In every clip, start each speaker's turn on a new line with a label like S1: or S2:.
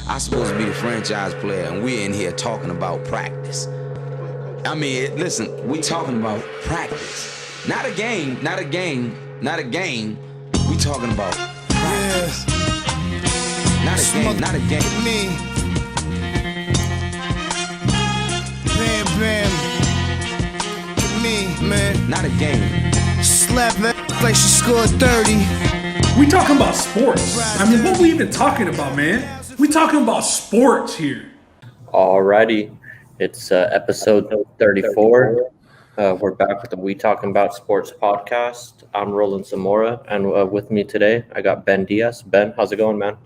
S1: I'm supposed to be the franchise player, and we're in here talking about practice. I mean, listen, we talking about practice. Not a game. We talking about practice. Not a game.
S2: Me. Bam, bam. Me, man.
S1: Not a game.
S2: Slap that like she scored 30.
S3: We talking about sports. I mean, what we even talking about, man? We talking about sports here.
S4: Alrighty, it's episode 34. We're back with the We Talking About Sports podcast. I'm Roland Zamora, and with me today, I got Ben Diaz. Ben, how's it going, man?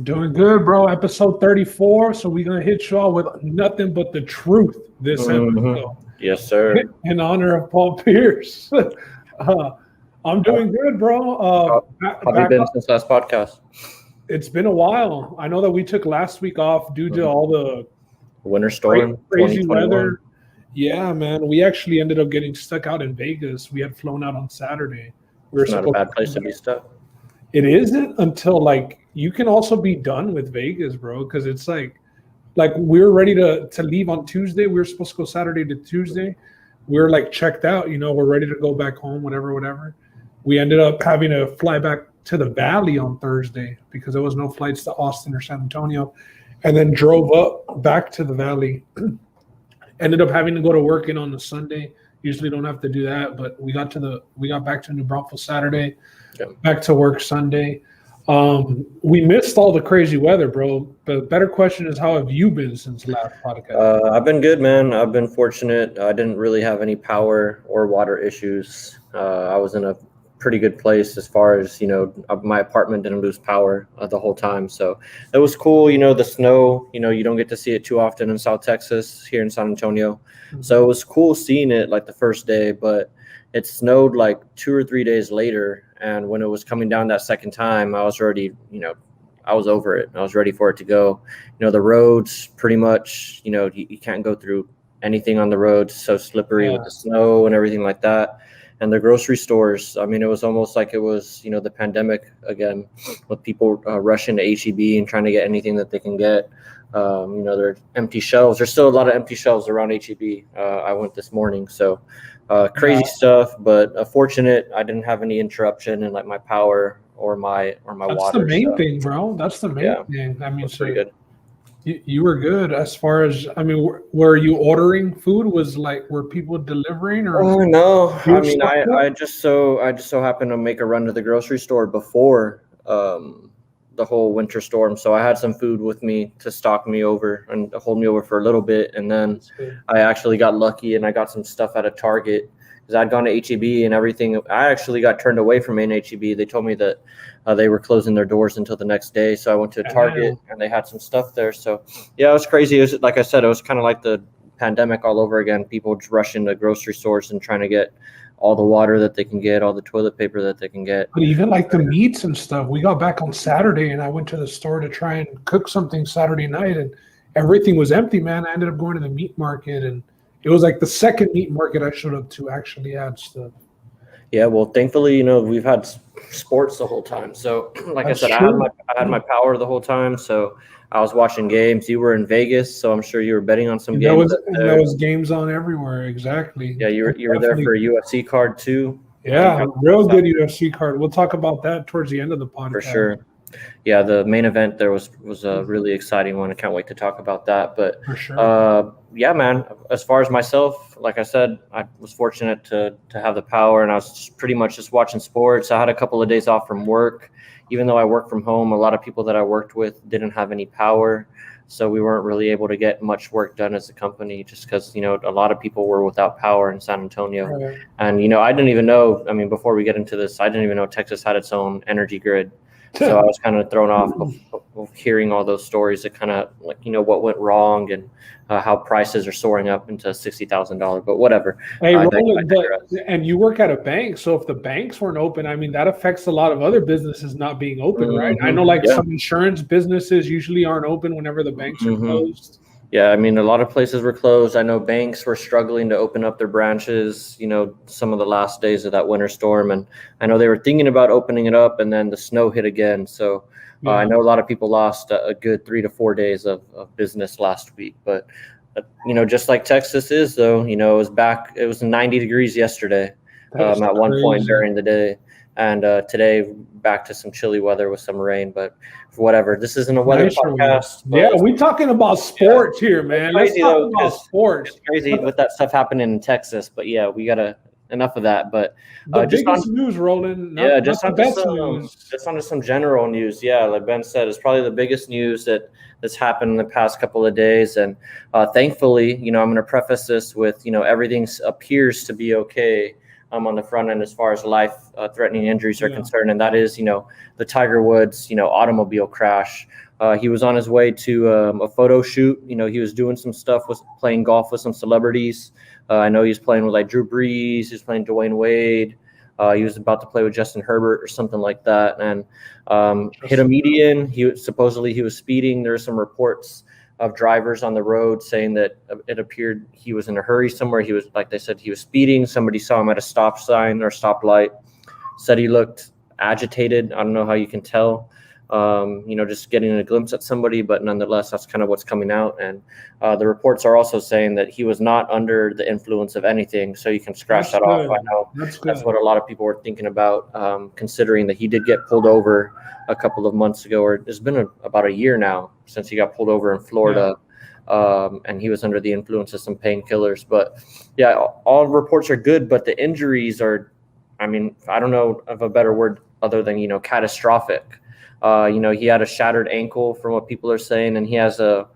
S3: Doing good, bro. Episode 34. So we're going to hit y'all with nothing but the truth this episode.
S4: Yes, sir.
S3: In honor of Paul Pierce. I'm doing good, bro.
S4: How have you been since last podcast?
S3: It's been a while. I know that we took last week off due to all the
S4: winter storm,
S3: crazy weather. Yeah, man. We actually ended up getting stuck out in Vegas. We had flown out on Saturday.
S4: It's not a bad place to be stuck.
S3: It isn't until you can also be done with Vegas, bro, because it's like we're ready to leave on Tuesday. We were supposed to go Saturday to Tuesday. We're checked out, we're ready to go back home, whatever. We ended up having to fly back to the Valley on Thursday because there was no flights to Austin or San Antonio, and then drove up back to the Valley. Ended up having to go to work in on the Sunday. Usually don't have to do that, but we got back to New Braunfels Saturday, back to work Sunday. We missed all the crazy weather, bro. The better question is, how have you been since last podcast?
S4: I've been good, man. I've been fortunate. I didn't really have any power or water issues. I was in a pretty good place as far as, my apartment didn't lose power the whole time. So it was cool. The snow, you don't get to see it too often in South Texas, here in San Antonio. Mm-hmm. So it was cool seeing it the first day, but it snowed 2 or 3 days later. And when it was coming down that second time, I was already, I was over it. I was ready for it to go. The roads pretty much, you can't go through anything on the roads. So slippery with the snow and everything like that. And the grocery stores, I mean, it was almost like it was, the pandemic again, with people rushing to H-E-B and trying to get anything that they can get. There are empty shelves. There's still a lot of empty shelves around H-E-B. I went this morning. So crazy stuff, but fortunate I didn't have any interruption in my power or my water.
S3: That's the main thing, bro. That's the main thing. I mean,
S4: pretty good.
S3: You were good as far as, I mean, were you ordering food? Were people delivering or?
S4: Oh no, I mean, I just so happened to make a run to the grocery store before the whole winter storm. So I had some food with me to stock me over and hold me over for a little bit. And then I actually got lucky and I got some stuff at a Target because I'd gone to H-E-B and everything. I actually got turned away from H-E-B. They told me that they were closing their doors until the next day. So I went to a Target and they had some stuff there. So yeah, it was crazy. It was, like I said, it was kind of like the pandemic all over again. People just rushing to grocery stores and trying to get all the water that they can get, all the toilet paper that they can get.
S3: But even the meats and stuff, we got back on Saturday and I went to the store to try and cook something Saturday night and everything was empty, man. I ended up going to the meat market and it was the second meat market I showed up to actually had stuff.
S4: Yeah, well, thankfully, we've had sports the whole time. So I said, I had my power the whole time. So I was watching games. You were in Vegas, so I'm sure you were betting on some games.
S3: There was games on everywhere, exactly.
S4: Yeah, you were there for a UFC card too.
S3: Yeah, real good UFC card. We'll talk about that towards the end of the podcast.
S4: For sure. Yeah, the main event there was a really exciting one. I can't wait to talk about that. But
S3: for sure.
S4: Yeah, man, as far as myself, like I said, I was fortunate to have the power and I was pretty much just watching sports. I had a couple of days off from work. Even though I work from home, a lot of people that I worked with didn't have any power. So we weren't really able to get much work done as a company just because, a lot of people were without power in San Antonio. Right. And, I didn't even know, before we get into this, I didn't even know Texas had its own energy grid. So I was kind of thrown off of hearing all those stories that kind of what went wrong and how prices are soaring up into $60,000, but whatever.
S3: Hey, Roland, and you work at a bank. So if the banks weren't open, that affects a lot of other businesses not being open, right? I know some insurance businesses usually aren't open whenever the banks are closed.
S4: Yeah, a lot of places were closed. I know banks were struggling to open up their branches, some of the last days of that winter storm. And I know they were thinking about opening it up, and then the snow hit again. So I know a lot of people lost a good 3 to 4 days of business last week, but just like Texas is, though, it was 90 degrees yesterday at one point during the day. And today, back to some chilly weather with some rain, but whatever. This isn't a weather podcast.
S3: Yeah, we're talking about sports here, man. Let's talk about sports.
S4: It's crazy with that stuff happening in Texas, but yeah, we gotta enough of that. But
S3: the biggest news, Roland.
S4: Just onto some general news. Yeah, like Ben said, it's probably the biggest news that's happened in the past couple of days, and thankfully, I'm going to preface this with everything appears to be okay. On the front end as far as life-threatening injuries are concerned, and that is, the Tiger Woods, automobile crash. He was on his way to a photo shoot. He was doing some stuff, was playing golf with some celebrities. I know he's playing with like Drew Brees. He was playing Dwayne Wade. He was about to play with Justin Herbert or something like that, and hit a median. He was speeding. There were some reports of drivers on the road saying that it appeared he was in a hurry somewhere. He was, like they said, he was speeding. Somebody saw him at a stop sign or stoplight, said he looked agitated. I don't know how you can tell, just getting a glimpse at somebody, but nonetheless, that's kind of what's coming out. And the reports are also saying that he was not under the influence of anything. So you can scratch that off. I know that's what a lot of people were thinking about, considering that he did get pulled over a couple of months ago, or it's been about a year now since he got pulled over in Florida, and he was under the influence of some painkillers. But yeah, all reports are good, but the injuries are, I don't know of a better word other than, catastrophic. He had a shattered ankle from what people are saying, and he has a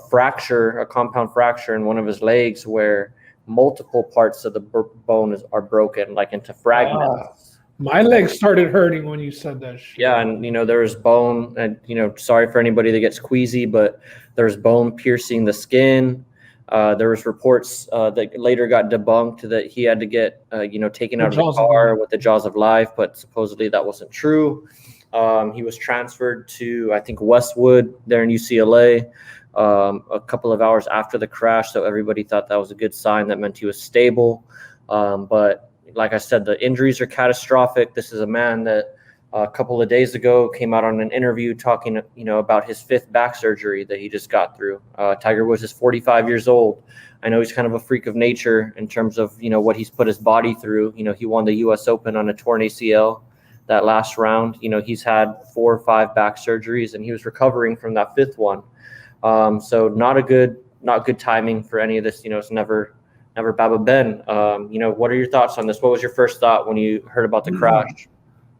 S4: fracture, a compound fracture in one of his legs where multiple parts of the bone are broken, like into fragments.
S3: My legs started hurting when you said that shit.
S4: Yeah, and there was bone, and sorry for anybody that gets queasy, but there's bone piercing the skin. There was reports that later got debunked that he had to get taken out of the car with the jaws of life, but supposedly that wasn't true. He was transferred to, I think, Westwood there in UCLA a couple of hours after the crash, so everybody thought that was a good sign. That meant he was stable, but like I said, the injuries are catastrophic. This is a man that a couple of days ago came out on an interview talking, about his 5th back surgery that he just got through. Tiger Woods is 45 years old. I know he's kind of a freak of nature in terms of, what he's put his body through. He won the U.S. Open on a torn ACL that last round. He's had 4 or 5 back surgeries, and he was recovering from that 5th one. So not good timing for any of this. It's never Baba Ben. What are your thoughts on this? What was your first thought when you heard about the crash?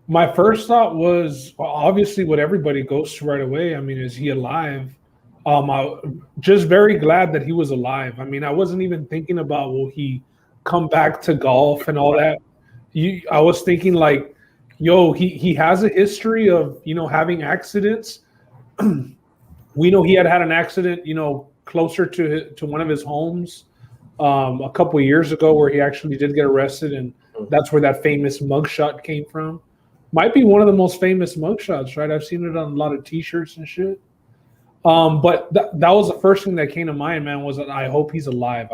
S3: My first thought was obviously what everybody goes to right away. Is he alive? I'm just very glad that he was alive. I wasn't even thinking about, will he come back to golf and all that. I was thinking like, he has a history of, having accidents. We know he had an accident, closer to one of his homes a couple of years ago where he actually did get arrested, and that's where that famous mugshot came from. Might be one of the most famous mugshots, right? I've seen it on a lot of T-shirts and shit. But that was the first thing that came to mind, man, was that I hope he's alive.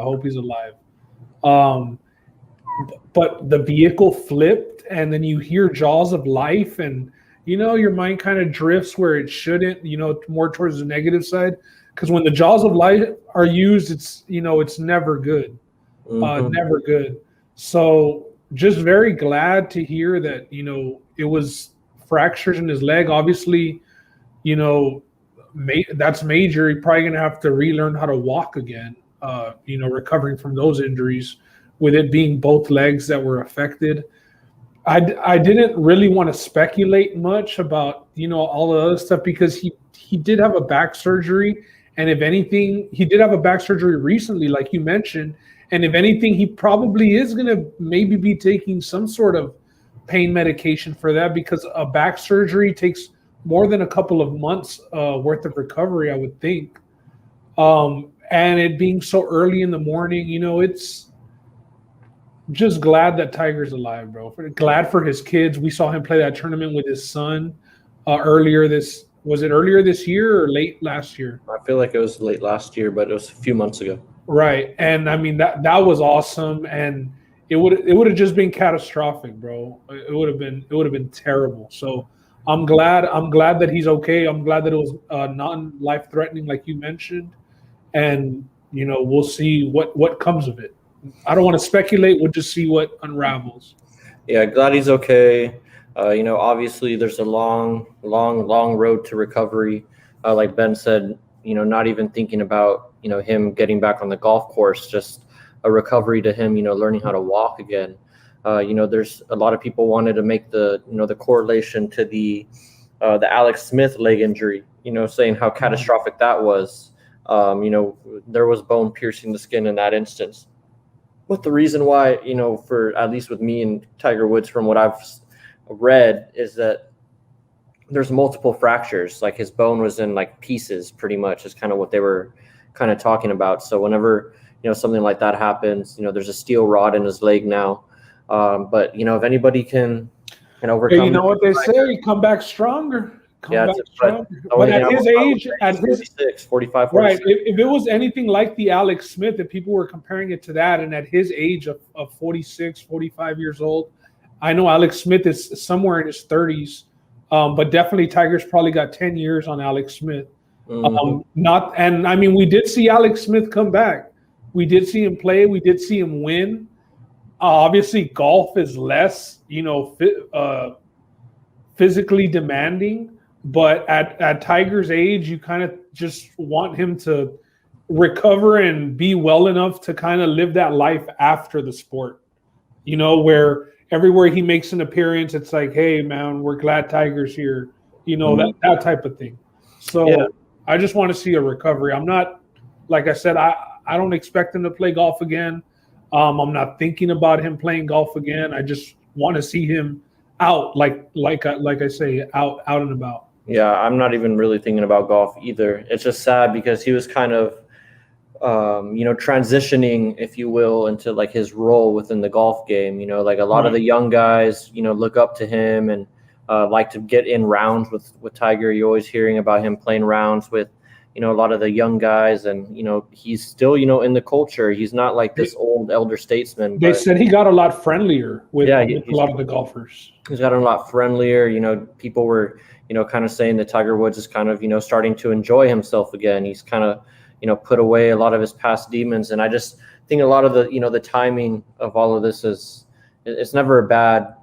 S3: But the vehicle flipped, and then you hear jaws of life, and your mind kind of drifts where it shouldn't, more towards the negative side. Because when the jaws of life are used, it's never good. Never good. So just very glad to hear that, it was fractures in his leg. Obviously, that's major. He's probably going to have to relearn how to walk again, recovering from those injuries, with it being both legs that were affected. I didn't really want to speculate much about, all the other stuff, because he did have a back surgery. And if anything, he did have a back surgery recently, like you mentioned. And if anything, he probably is going to maybe be taking some sort of pain medication for that, because a back surgery takes more than a couple of months worth of recovery, I would think. And it being so early in the morning, it's just glad that Tiger's alive, bro. Glad for his kids. We saw him play that tournament with his son earlier this year or late last year?
S4: I feel like it was late last year, but it was a few months ago.
S3: Right. And that was awesome, and it would have just been catastrophic, bro. It would have been terrible. So I'm glad that he's okay. I'm glad that it was non-life threatening, like you mentioned, and we'll see what comes of it. I don't want to speculate. We'll just see what unravels.
S4: Yeah, glad he's okay. Obviously there's a long road to recovery. Like Ben said, not even thinking about, him getting back on the golf course, just a recovery to him, learning how to walk again. There's a lot of people wanted to make the correlation to the Alex Smith leg injury, saying how catastrophic that was. There was bone piercing the skin in that instance. But the reason why, for at least with me and Tiger Woods, from what I've read, is that there's multiple fractures. Like his bone was in like pieces, pretty much, is kind of what they were kind of talking about. So whenever something like that happens, there's a steel rod in his leg now. But if anybody can overcome,
S3: you know what they say, come back stronger. But at his age, at
S4: 46, 45, 46.
S3: Right. If it was anything like the Alex Smith, if people were comparing it to that, and at his age of 46, 45 years old, I know Alex Smith is somewhere in his 30s, but definitely Tiger's probably got 10 years on Alex Smith. We did see Alex Smith come back. We did see him play. We did see him win. Obviously, golf is less, physically demanding. But at Tiger's age, you kind of just want him to recover and be well enough to kind of live that life after the sport, where everywhere he makes an appearance, it's like, hey, man, we're glad Tiger's here, that type of thing. So yeah. I just want to see a recovery. I'm not, like I said, I don't expect him to play golf again. I'm not thinking about him playing golf again. I just want to see him out, like I say, out and about.
S4: Yeah, I'm not even really thinking about golf either. It's just sad because he was kind of, transitioning, if you will, into like his role within the golf game. Like a lot of the young guys, look up to him and like to get in rounds with Tiger. You're always hearing about him playing rounds with, a lot of the young guys, and he's still, in the culture. He's not like this old elder statesman.
S3: They said he got a lot friendlier with a lot of the golfers.
S4: He's gotten a lot friendlier. People were, kind of saying that Tiger Woods is kind of, starting to enjoy himself again. He's kind of, put away a lot of his past demons. And I just think a lot of the, the timing of all of this it's never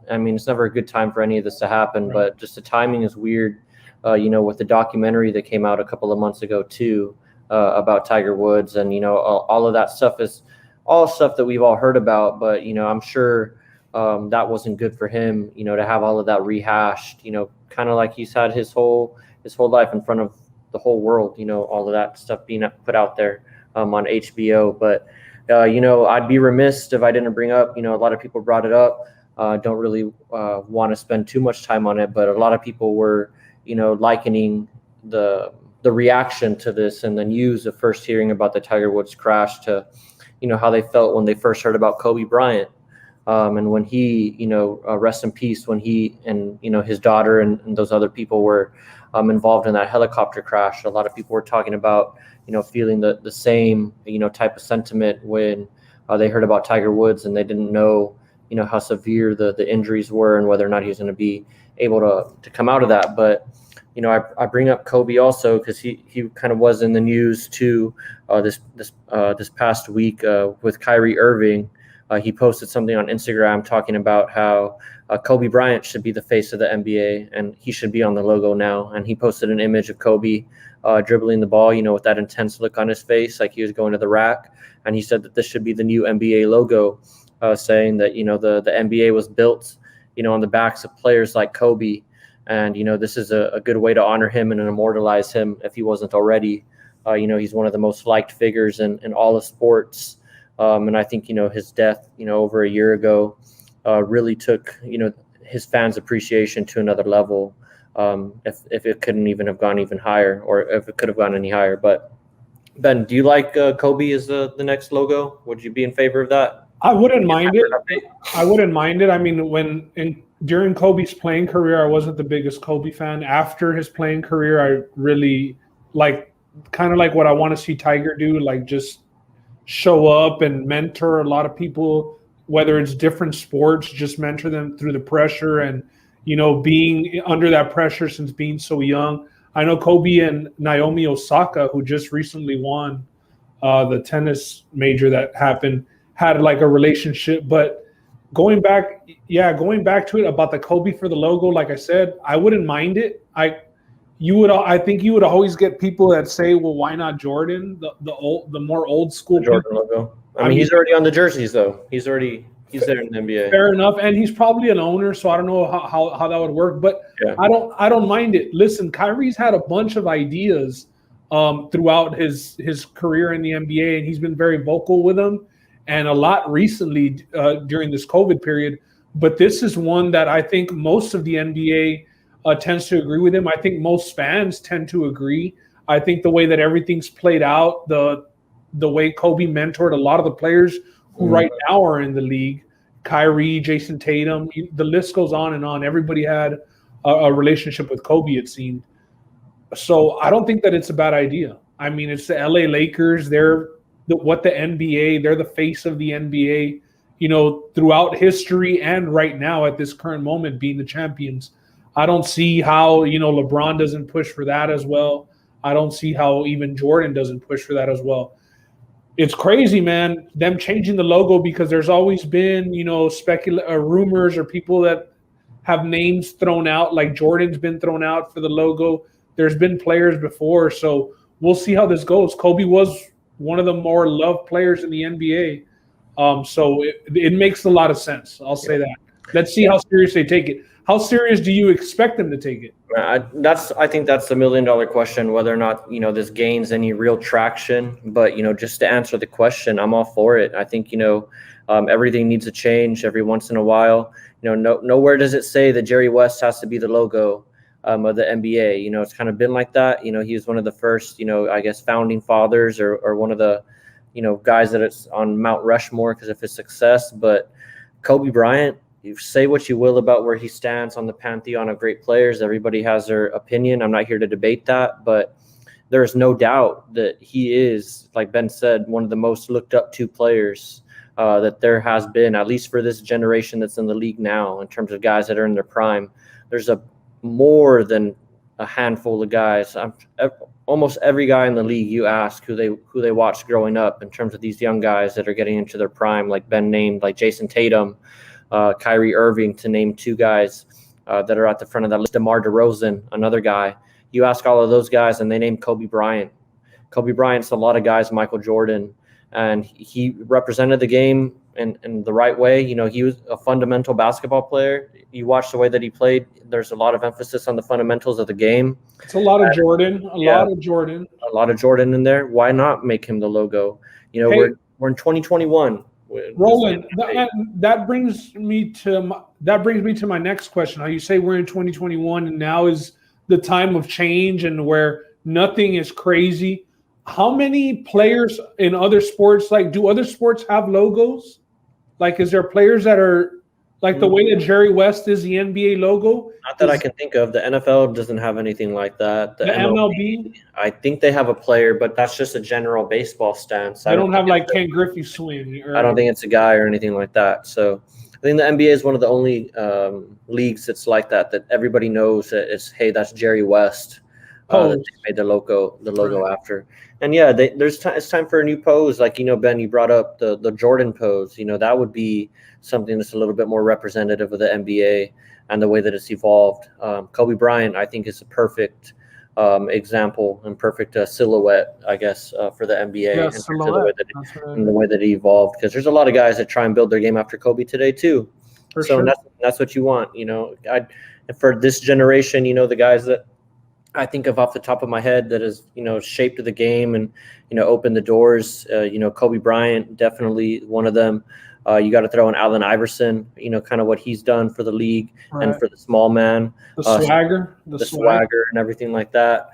S4: it's never a good time for any of this to happen, right. But just the timing is weird. With the documentary that came out a couple of months ago too, about Tiger Woods, and all of that stuff is all stuff that we've all heard about, but I'm sure that wasn't good for him, to have all of that rehashed, kind of like he's had his whole life in front of the whole world, all of that stuff being put out there on HBO. But I'd be remiss if I didn't bring up, a lot of people brought it up. Don't really want to spend too much time on it, but a lot of people were likening the reaction to this and the news of first hearing about the Tiger Woods crash to, how they felt when they first heard about Kobe Bryant. And when he, rest in peace, when he and, his daughter and those other people were involved in that helicopter crash, a lot of people were talking about, feeling the same, type of sentiment when they heard about Tiger Woods and they didn't know, how severe the injuries were and whether or not he was going to be able to come out of that. But, I bring up Kobe also because he kind of was in the news too this past week with Kyrie Irving. He posted something on Instagram talking about how Kobe Bryant should be the face of the NBA and he should be on the logo now. And he posted an image of Kobe dribbling the ball, with that intense look on his face, like he was going to the rack. And he said that this should be the new NBA logo, saying that, the NBA was built, on the backs of players like Kobe. And, this is a good way to honor him and immortalize him if he wasn't already. He's one of the most liked figures in all of sports. And I think, his death, over a year ago really took, his fans' appreciation to another level. If it couldn't even have gone even higher, or if it could have gone any higher. But Ben, do you like Kobe as the next logo? Would you be in favor of that?
S3: I wouldn't mind it. I wouldn't mind it. I mean, during Kobe's playing career, I wasn't the biggest Kobe fan. After his playing career, I really kind of like what I want to see Tiger do, like just show up and mentor a lot of people, whether it's different sports, just mentor them through the pressure and, being under that pressure since being so young. I know Kobe and Naomi Osaka, who just recently won the tennis major that happened, had like a relationship. But going back to it about the Kobe for the logo, like I said, I wouldn't mind it. I think you would always get people that say, well, why not Jordan, the more old school
S4: Jordan logo. I mean, he's already on the jerseys though. He's there in the NBA.
S3: Fair enough, and he's probably an owner, so I don't know how that would work. But yeah. I don't mind it. Listen, Kyrie's had a bunch of ideas throughout his career in the NBA, and he's been very vocal with them, and a lot recently during this COVID period. But this is one that I think most of the NBA tends to agree with him. I think most fans tend to agree. I think the way that everything's played out, the way Kobe mentored a lot of the players who right now are in the league, Kyrie, Jason Tatum, the list goes on and on. Everybody had a relationship with Kobe, it seemed. So I don't think that it's a bad idea. I mean, it's the LA Lakers. They're the NBA, they're the face of the NBA, throughout history and right now at this current moment being the champions. I don't see how, LeBron doesn't push for that as well. I don't see how even Jordan doesn't push for that as well. It's crazy, man, them changing the logo, because there's always been, rumors or people that have names thrown out, like Jordan's been thrown out for the logo. There's been players before, so we'll see how this goes. Kobe was one of the more loved players in the NBA, so it makes a lot of sense. I'll say that. Let's see how serious they take it. How serious do you expect them to take it?
S4: I think that's the $1 million question, whether or not, this gains any real traction. But, just to answer the question, I'm all for it. I think, everything needs to change every once in a while. Nowhere does it say that Jerry West has to be the logo of the NBA. It's kind of been like that. He was one of the first, I guess, founding fathers or one of the, guys that it's on Mount Rushmore because of his success. But Kobe Bryant, you say what you will about where he stands on the pantheon of great players. Everybody has their opinion. I'm not here to debate that, but there's no doubt that he is, like Ben said, one of the most looked up to players that there has been, at least for this generation that's in the league now, in terms of guys that are in their prime. There's more than a handful of guys. Almost every guy in the league you ask who they watched growing up in terms of these young guys that are getting into their prime, like Ben named, like Jason Tatum, Kyrie Irving, to name two guys that are at the front of that list. DeMar DeRozan, another guy. You ask all of those guys, and they name Kobe Bryant. Kobe Bryant's a lot of guys, Michael Jordan, and he represented the game in the right way. He was a fundamental basketball player. You watch the way that he played. There's a lot of emphasis on the fundamentals of the game.
S3: It's a lot of Jordan. A lot of Jordan
S4: in there. Why not make him the logo? We're in 2021.
S3: Roland, that brings me to my next question. How you say we're in 2021 and now is the time of change and where nothing is crazy. How many players in other sports, do other sports have logos? Is there players that are like the way that Jerry West is the NBA logo?
S4: Not that I can think of. The NFL doesn't have anything like that.
S3: The MLB?
S4: I think they have a player, but that's just a general baseball stance.
S3: I don't have Ken Griffey swing.
S4: I don't think it's a guy or anything like that. So I think the NBA is one of the only leagues that's like that everybody knows that it's, hey, that's Jerry West. That they made the logo right after. And yeah, it's time for a new pose. Ben, you brought up the Jordan pose. That would be something that's a little bit more representative of the NBA and the way that it's evolved. Kobe Bryant, I think, is a perfect example and perfect silhouette, I guess, for the NBA and the way that he evolved. Because there's a lot of guys that try and build their game after Kobe today too. That's what you want. For this generation, the guys that I think of off the top of my head that has, shaped the game and, opened the doors. Kobe Bryant, definitely one of them. You got to throw in Allen Iverson, kind of what he's done for the league and for the small man.
S3: The
S4: swagger and everything like that.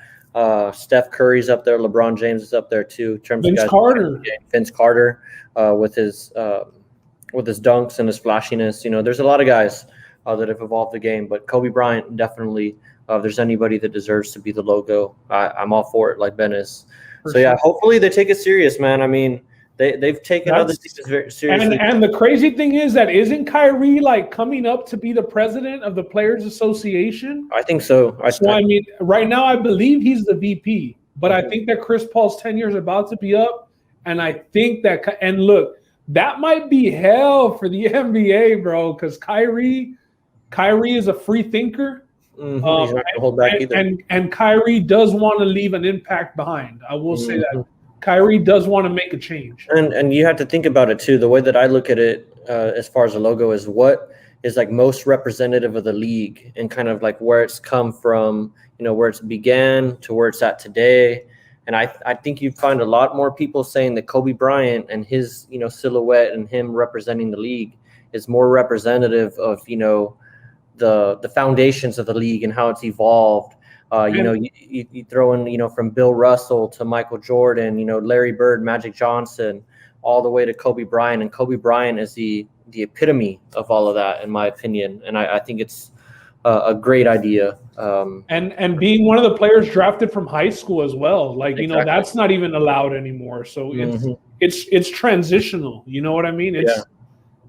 S4: Steph Curry's up there. LeBron James is up there too. In terms
S3: Vince
S4: of guys,
S3: Carter.
S4: Vince Carter with his dunks and his flashiness. There's a lot of guys that have evolved the game, but Kobe Bryant definitely. If there's anybody that deserves to be the logo, I'm all for it, like Ben is. Hopefully they take it serious, man. I mean, They've taken other things very seriously.
S3: And the crazy thing is that isn't Kyrie like coming up to be the president of the Players Association?
S4: I think so.
S3: I mean, right now I believe he's the VP, but I think that Chris Paul's tenure is about to be up, and I think that look, that might be hell for the NBA, bro, because Kyrie is a free thinker.
S4: He's not going to hold back either.
S3: And Kyrie does want to leave an impact behind. I will say that. Kyrie does want to make a change.
S4: And you have to think about it, too. The way that I look at it as far as the logo is what is like most representative of the league and kind of like where it's come from, where it's began to where it's at today. And I think you find a lot more people saying that Kobe Bryant and his, silhouette and him representing the league is more representative of, the foundations of the league and how it's evolved. You throw in, from Bill Russell to Michael Jordan, Larry Bird, Magic Johnson, all the way to Kobe Bryant. And Kobe Bryant is the epitome of all of that, in my opinion. And I think it's a great idea.
S3: And being one of the players drafted from high school as well, like exactly. That's not even allowed anymore. So it's transitional. You know what I mean? It's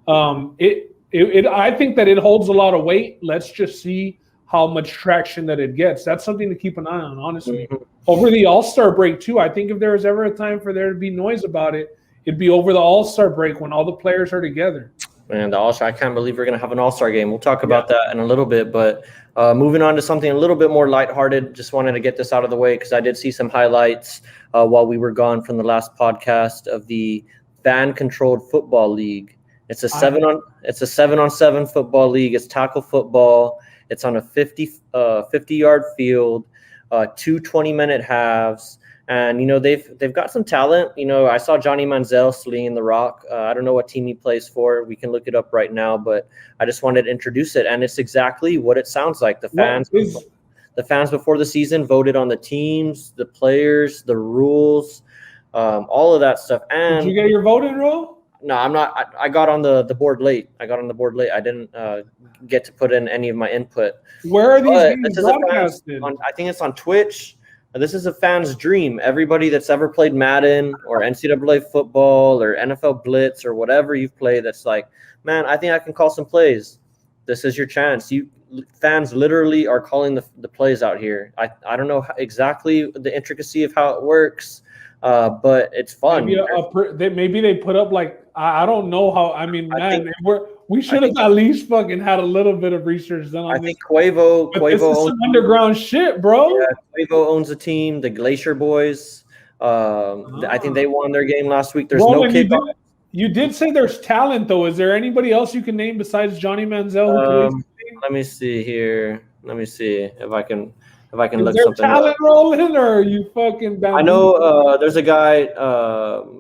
S3: I think that it holds a lot of weight. Let's just see how much traction that it gets. That's something to keep an eye on, honestly. Over the All-Star break too. I think if there was ever a time for there to be noise about it, it'd be over the All-Star break when all the players are together.
S4: Man, the All-Star, I can't believe we're going to have an All-Star game. We'll talk about that in a little bit, but moving on to something a little bit more lighthearted, just wanted to get this out of the way because I did see some highlights while we were gone from the last podcast of the fan-controlled football league. It's a 7-on-7 football league. It's tackle football. It's on a 50-yard field, 2 20-minute halves. And, they've got some talent. I saw Johnny Manziel slinging the rock. I don't know what team he plays for. We can look it up right now, but I just wanted to introduce it. And it's exactly what it sounds like. The fans before the season voted on the teams, the players, the rules, all of that stuff. And
S3: did you get your voting roll?
S4: No, I'm not. I got on the board late. I didn't get to put in any of my input.
S3: Where are these games broadcasted?
S4: I think it's on Twitch. This is a fan's dream. Everybody that's ever played Madden or NCAA football or NFL Blitz or whatever you've played that's like, man, I think I can call some plays. This is your chance. Fans literally are calling the plays out here. I don't know exactly the intricacy of how it works, but it's fun.
S3: Maybe they put up like, I don't know how. I mean, we should have at least fucking had a little bit of research done on this.
S4: I think Quavo
S3: owns some underground shit, bro.
S4: Yeah, Quavo owns a team, the Glacier Boys. I think they won their game last week. There's no kickoff.
S3: You did say there's talent, though. Is there anybody else you can name besides Johnny Manziel?
S4: Let me see here. Let me see if I can look something up.
S3: Is there talent rolling, or are you fucking bound?
S4: I know there's a guy.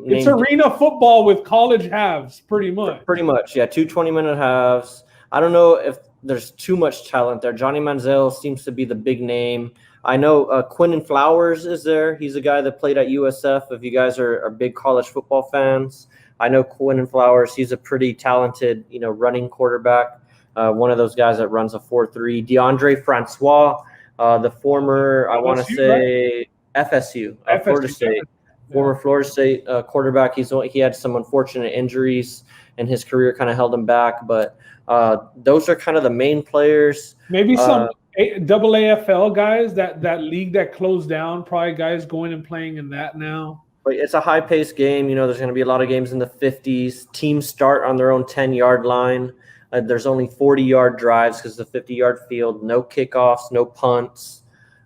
S3: It's arena football with college halves, pretty much.
S4: Pretty much, yeah. 2 20-minute halves. I don't know if there's too much talent there. Johnny Manziel seems to be the big name. I know Quentin Flowers is there. He's a guy that played at USF. If you guys are big college football fans, I know Quentin Flowers. He's a pretty talented, running quarterback. One of those guys that runs a 4.3. DeAndre Francois. The former, I want to say, right? FSU, Florida State, former Florida State quarterback. He had some unfortunate injuries, and his career kind of held him back. But those are kind of the main players.
S3: Maybe some AAFL guys, that league that closed down, probably guys going and playing in that now.
S4: But it's a high-paced game. There's going to be a lot of games in the 50s. Teams start on their own 10-yard line. There's only 40-yard drives because the 50-yard field, no kickoffs, no punts.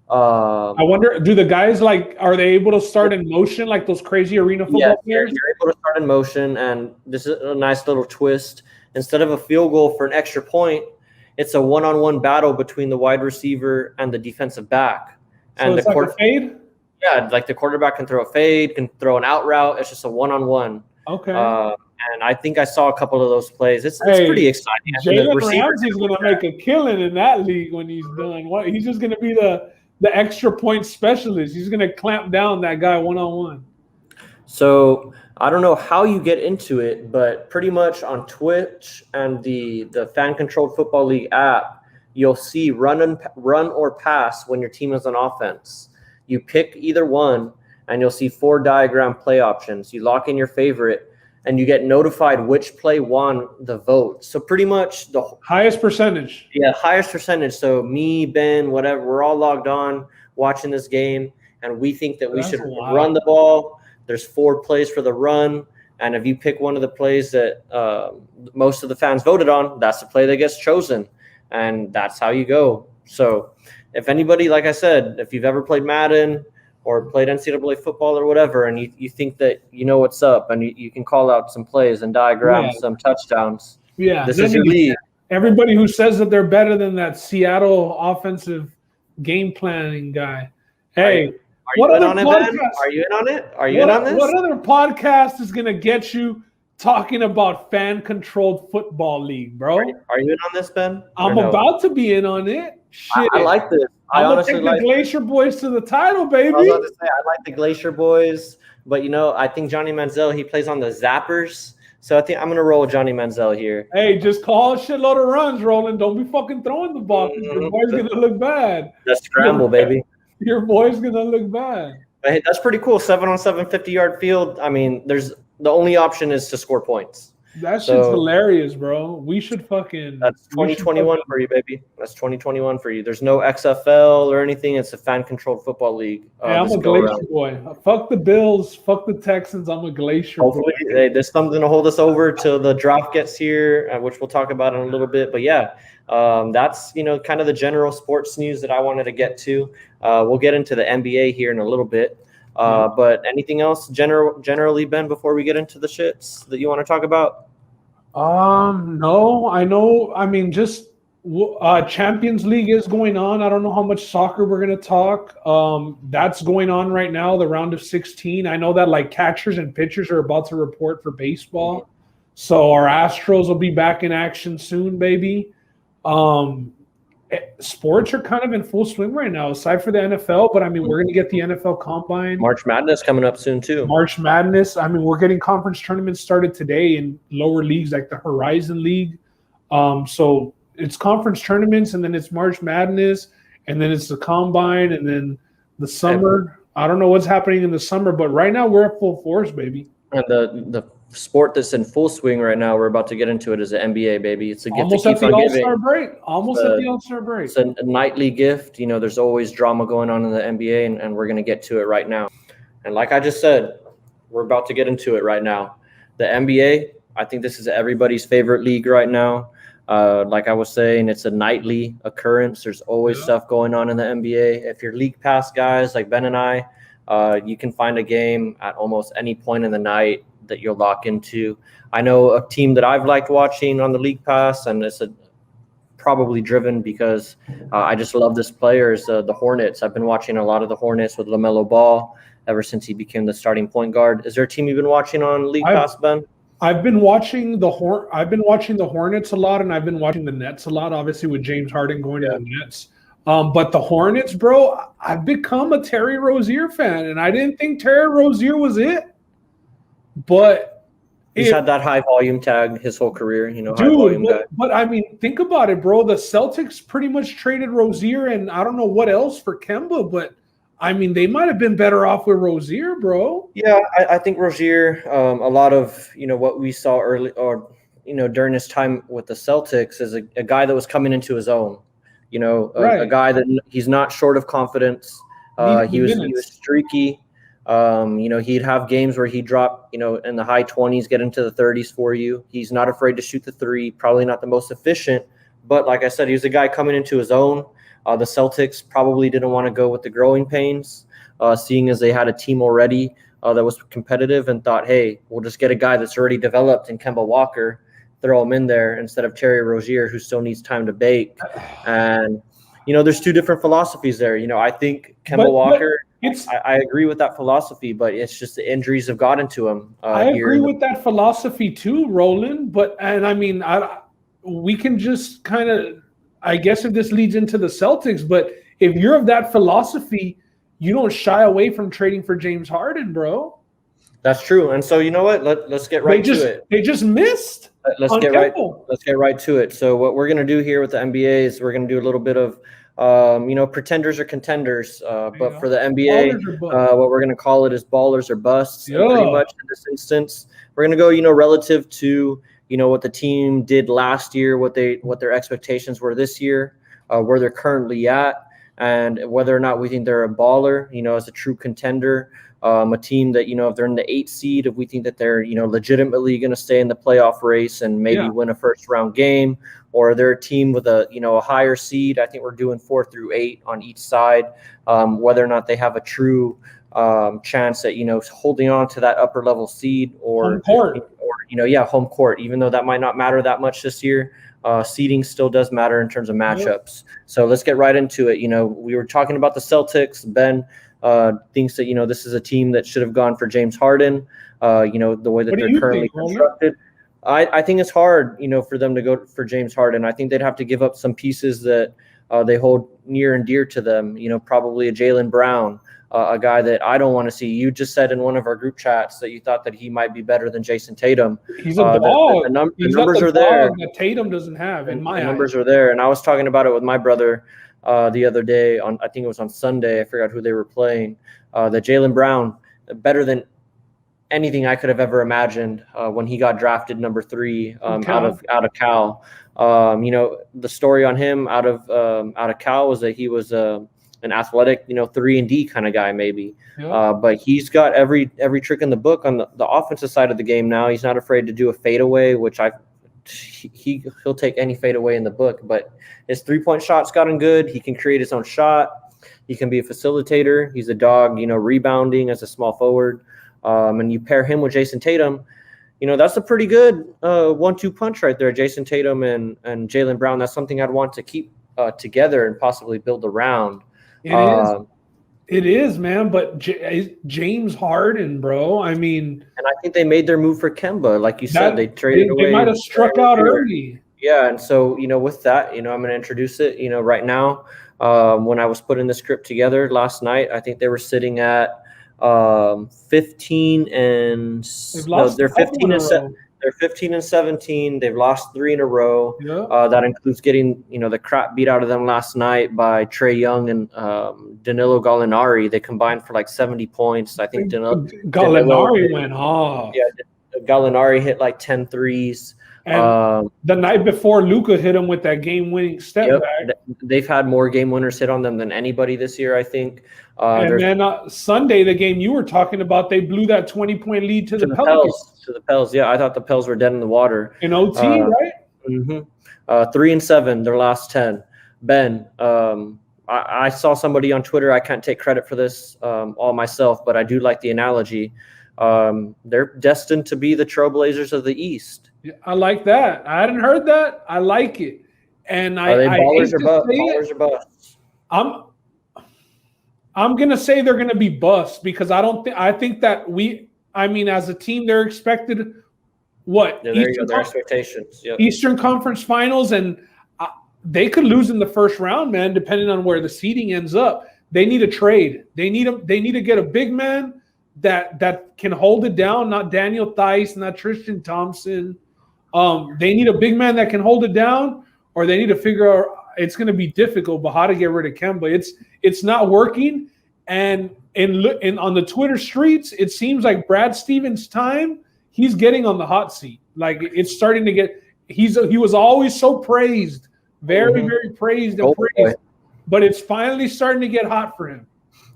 S3: I wonder, do the guys are they able to start in motion like those crazy arena football players?
S4: You're able to start in motion, and this is a nice little twist. Instead of a field goal for an extra point, it's a one-on-one battle between the wide receiver and the defensive back.
S3: And so it's like a fade?
S4: Yeah, like the quarterback can throw a fade, can throw an out route. It's just a one-on-one.
S3: Okay.
S4: And I think I saw a couple of those plays. It's pretty exciting.
S3: Jalen Ramsey's going to make a killing in that league when he's done. He's just going to be the extra point specialist. He's going to clamp down that guy one-on-one.
S4: So I don't know how you get into it, but pretty much on Twitch and the fan-controlled football league app, you'll see run or pass when your team is on offense. You pick either one, and you'll see 4 diagram play options. You lock in your favorite, and you get notified which play won the vote. So pretty much the
S3: highest percentage.
S4: Yeah, highest percentage. So me, Ben, whatever, we're all logged on watching this game, and we think that we should run the ball. There's 4 plays for the run, and if you pick one of the plays that most of the fans voted on, that's the play that gets chosen, and that's how you go. So if anybody, like I said, if you've ever played Madden or played NCAA football or whatever, and you think that you know what's up, and you can call out some plays and diagram some touchdowns.
S3: Yeah,
S4: this is your league.
S3: Everybody who says that they're better than that Seattle offensive game planning guy. Hey,
S4: are you in on it, Ben? Are you in on it? Are you in on this?
S3: What other podcast is going to get you talking about fan-controlled football league, bro?
S4: Are you in on this, Ben?
S3: I'm about to be in on it. Shit.
S4: I like this.
S3: I'm going to take the Glacier Boys to the title, baby.
S4: I was about to say, I like the Glacier Boys, but, I think Johnny Manziel, he plays on the Zappers. So I think I'm going to roll with Johnny Manziel here.
S3: Hey, just call a shitload of runs, Roland. Don't be fucking throwing the ball. Your boy's going to look bad.
S4: That's scramble, baby.
S3: Your boy's going to look bad.
S4: But hey, that's pretty cool. 7-on-7, 50-yard field. I mean, the only option is to score points.
S3: That shit's hilarious, bro. We should fucking.
S4: That's 2021 for you, baby. That's 2021 for you. There's no XFL or anything. It's a fan-controlled football league.
S3: Hey, I'm a Glacier boy. Fuck the Bills. Fuck the Texans. I'm a Glacier
S4: Hopefully, boy. Hey, there's something to hold us over till the draft gets here, which we'll talk about in a little bit. But yeah, that's kind of the general sports news that I wanted to get to. We'll get into the NBA here in a little bit. But anything else generally, Ben, before we get into the shits that you want to talk about?
S3: No, I know. I mean, just Champions League is going on. I don't know how much soccer we're going to talk. That's going on right now, the round of 16. I know that like catchers and pitchers are about to report for baseball. So our Astros will be back in action soon, baby. Sports are kind of in full swing right now, aside for the NFL. But I mean, we're going to get the NFL Combine.
S4: March Madness coming up soon too.
S3: March Madness. I mean, we're getting conference tournaments started today in lower leagues like the Horizon League. So it's conference tournaments, and then it's March Madness, and then it's the Combine, and then the summer. I don't know what's happening in the summer, but right now we're at full force, baby.
S4: And the sport that's in full swing right now, we're about to get into it, is the NBA, baby. It's a gift
S3: almost
S4: to keep
S3: at the
S4: on
S3: All-Star
S4: giving.
S3: break. Almost at the All-Star break.
S4: It's a nightly gift. There's always drama going on in the NBA, and we're going to get to it right now. And like I just said, we're about to get into it right now. The NBA, I think this is everybody's favorite league right now. Like I was saying, it's a nightly occurrence. There's always stuff going on in the NBA. If you're League Pass guys like Ben and I, you can find a game at almost any point in the night that you'll lock into. I know a team that I've liked watching on the League Pass, and it's probably driven because I just love this player, is the Hornets. I've been watching a lot of the Hornets with LaMelo Ball ever since he became the starting point guard. Is there a team you've been watching on League Pass, Ben?
S3: I've been watching the Hornets a lot, and I've been watching the Nets a lot, obviously with James Harden going to the Nets. But the Hornets, bro, I've become a Terry Rozier fan, and I didn't think Terry Rozier was it. But
S4: he's had that high volume tag his whole career, high volume guy.
S3: But I mean, think about it, bro. The Celtics pretty much traded Rozier, and I don't know what else for Kemba, but I mean, they might have been better off with Rozier, bro.
S4: Yeah, I think Rozier, a lot of, what we saw early or, during his time with the Celtics is a guy that was coming into his own, a guy that he's not short of confidence. He was streaky. He'd have games where he'd drop, in the high 20s, get into the 30s for you. He's not afraid to shoot the three, probably not the most efficient. But like I said, he was a guy coming into his own. The Celtics probably didn't want to go with the growing pains, seeing as they had a team already that was competitive and thought, hey, we'll just get a guy that's already developed in Kemba Walker, throw him in there instead of Terry Rozier, who still needs time to bake. And, there's two different philosophies there. I think Kemba Walker – I agree with that philosophy, but it's just the injuries have gotten to him.
S3: I agree with that philosophy too, Roland. We can just kind of, I guess, if this leads into the Celtics, but if you're of that philosophy, you don't shy away from trading for James Harden, bro.
S4: That's true. And so you know what? Let's get right to it.
S3: They just missed.
S4: Let's get right to it. So what we're gonna do here with the NBA is we're gonna do a little bit of pretenders or contenders. But for the
S3: Ballers or
S4: NBA,
S3: busts.
S4: what we're going to call it is ballers or busts.
S3: Yeah.
S4: And pretty much in this instance, we're going to go, relative to, what the team did last year, what their expectations were this year, where they're currently at, and whether or not we think they're a baller, as a true contender, a team that, if they're in the 8th seed, if we think that they're, legitimately going to stay in the playoff race and maybe win a first round game, or they're a team with a, a higher seed. I think we're doing 4 through 8 on each side, whether or not they have a true chance at, holding on to that upper level seed or
S3: Home court.
S4: Home court, even though that might not matter that much this year. Seeding still does matter in terms of matchups. So let's get right into it. We were talking about the Celtics. Ben thinks that, this is a team that should have gone for James Harden, the way that they're currently constructed. I think it's hard, for them to go for James Harden. I think they'd have to give up some pieces that they hold near and dear to them, probably a Jaylen Brown, a guy that I don't want to see. You just said in one of our group chats that you thought that he might be better than Jason Tatum.
S3: He's a dog.
S4: The numbers are there.
S3: That Tatum doesn't have, in my eyes.
S4: The numbers are there. And I was talking about it with my brother the other day. I think it was on Sunday. I forgot who they were playing. That Jaylen Brown, better than anything I could have ever imagined when he got drafted number 3 out of Cal. The story on him out of Cal was that he was an athletic, 3-and-D kind of guy maybe. Yeah. But he's got every trick in the book on the offensive side of the game now. He's not afraid to do a fadeaway, which he'll take any fadeaway in the book. But his 3-point shot's gotten good. He can create his own shot. He can be a facilitator. He's a dog, rebounding as a small forward. And you pair him with Jason Tatum, that's a pretty good 1-2 punch right there. Jason Tatum and Jaylen Brown. That's something I'd want to keep together and possibly build around.
S3: It is, man. But James Harden, bro. I mean,
S4: and I think they made their move for Kemba, like you said. They traded away.
S3: They might have struck out early.
S4: Yeah, and so with that, I'm going to introduce it. Right now, when I was putting the script together last night, I think they were sitting at 15 and they're 15 and they're 15 and 17. They've lost 3 in a row. Yeah. That includes getting the crap beat out of them last night by Trae Young and Danilo Gallinari. They combined for like 70 points. I think
S3: Gallinari went off.
S4: Yeah, Gallinari hit like 10 threes.
S3: And the night before, Luka hit him with that game-winning step back.
S4: They've had more game winners hit on them than anybody this year, I think.
S3: And then Sunday, the game you were talking about, they blew that 20-point lead to the Pelicans.
S4: To the Pels, yeah. I thought the Pels were dead in the water.
S3: In OT, right?
S4: Mm-hmm. 3 and 7, their last 10. Ben, I saw somebody on Twitter. I can't take credit for this all myself, but I do like the analogy. They're destined to be the Trailblazers of the East.
S3: Yeah, I like that. I hadn't heard that. I like it. And
S4: are they ballers or busts? Ballers or busts?
S3: I'm gonna say they're gonna be busts because I think that as a team they're expected what?
S4: Yeah, there you go. Their expectations. Yep.
S3: Eastern Conference Finals, and they could lose in the first round, man, depending on where the seeding ends up. They need a trade. They need to get a big man that can hold it down, not Daniel Theis, not Tristan Thompson. They need a big man that can hold it down, or they need to figure out it's going to be difficult, but how to get rid of Kemba. It's not working. And on the Twitter streets, it seems like Brad Stevens' time, he's getting on the hot seat. Like it's starting to get he was always so praised, very, very praised and praised. But it's finally starting to get hot for him.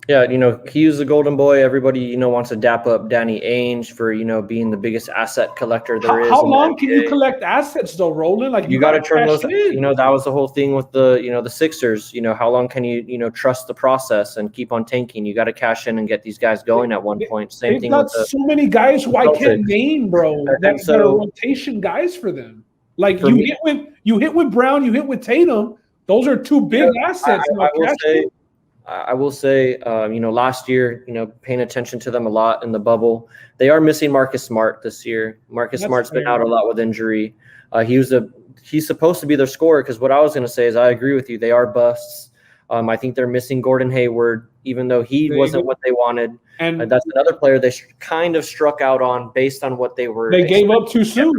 S4: Yeah, he was the golden boy. Everybody, wants to dap up Danny Ainge for, being the biggest asset collector there is.
S3: How long can you collect assets though, Roland? Like
S4: you got to turn those. That was the whole thing with the Sixers. How long can you trust the process and keep on tanking? You got to cash in and get these guys going at one point. Same thing. Got
S3: so many guys who I can't name, bro. That are rotation guys for them. Like you hit with Brown, you hit with Tatum. Those are 2 big assets.
S4: I will say, last year, paying attention to them a lot in the bubble. They are missing Marcus Smart this year. Marcus Smart's been out a lot with injury. He's supposed to be their scorer because what I was going to say is I agree with you. They are busts. I think they're missing Gordon Hayward, even though he wasn't what they wanted. And that's another player they kind of struck out on based on what they were.
S3: They gave up too soon.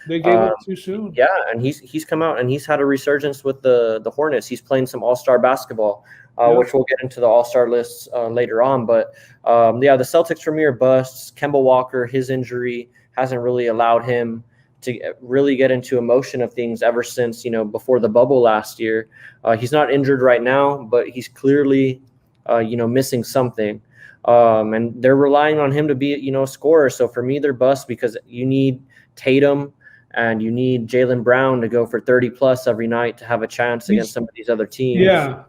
S3: They gave up too soon.
S4: Yeah, and he's come out and he's had a resurgence with the Hornets. He's playing some all-star basketball, which we'll get into the all-star lists later on. But the Celtics for me are busts. Kemba Walker, his injury hasn't really allowed him to really get into emotion of things ever since, before the bubble last year. He's not injured right now, but he's clearly, missing something. And they're relying on him to be, a scorer. So for me, they're bust because you need Tatum and you need Jaylen Brown to go for 30-plus every night to have a chance against some of these other teams.
S3: Yeah.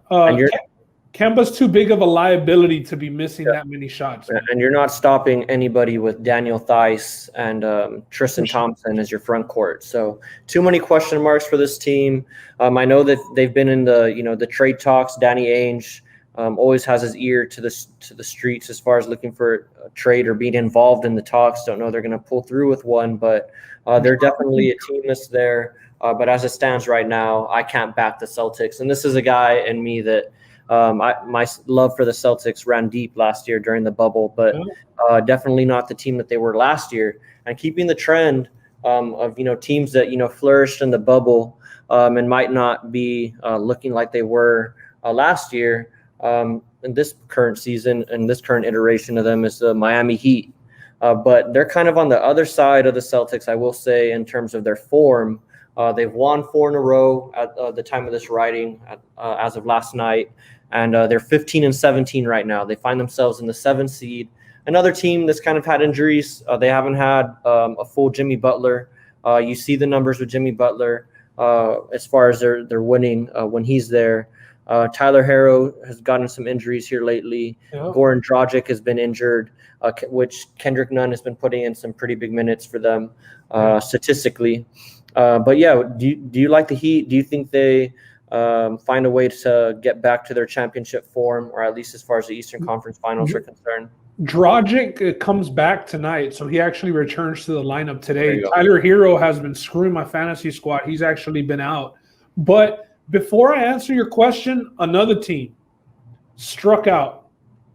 S3: Kemba's too big of a liability to be missing that many shots. Man.
S4: And you're not stopping anybody with Daniel Theis and Tristan Thompson as your front court. So too many question marks for this team. I know that they've been in the trade talks. Danny Ainge always has his ear to the streets as far as looking for a trade or being involved in the talks. Don't know they're going to pull through with one, but they're definitely a team that's there. But as it stands right now, I can't back the Celtics. And this is a guy in me that my love for the Celtics ran deep last year during the bubble, but definitely not the team that they were last year. And keeping the trend of teams that flourished in the bubble and might not be looking like they were last year in this current season and this current iteration of them is the Miami Heat. But they're kind of on the other side of the Celtics, I will say, in terms of their form. They've won 4 in a row at the time of this writing as of last night. And they're 15-17 right now. They find themselves in the 7th seed. Another team that's kind of had injuries. They haven't had a full Jimmy Butler. You see the numbers with Jimmy Butler as far as they're winning when he's there. Tyler Herro has gotten some injuries here lately. Yeah. Goran Dragic has been injured, which Kendrick Nunn has been putting in some pretty big minutes for them statistically. But yeah, do you like the Heat? Do you think they find a way to get back to their championship form, or at least as far as the Eastern Conference Finals are concerned?
S3: Dragic comes back tonight, so he actually returns to the lineup today. Tyler Herro has been screwing my fantasy squad. He's actually been out. But before I answer your question, another team struck out.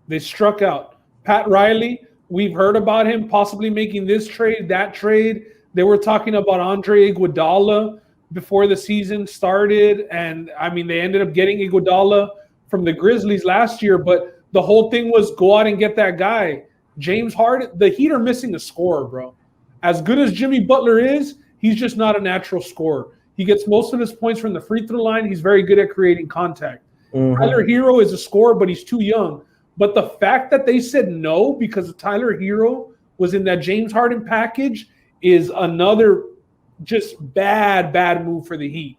S3: They struck out. Pat Riley, we've heard about him possibly making this trade, that trade. They were talking about Andre Iguodala before the season started, and they ended up getting Iguodala from the Grizzlies last year, but the whole thing was go out and get that guy. James Harden, the Heat are missing a scorer, bro. As good as Jimmy Butler is, he's just not a natural scorer. He gets most of his points from the free throw line. He's very good at creating contact. Tyler Herro is a scorer, but he's too young. But the fact that they said no because Tyler Herro was in that James Harden package is another just bad move for the Heat.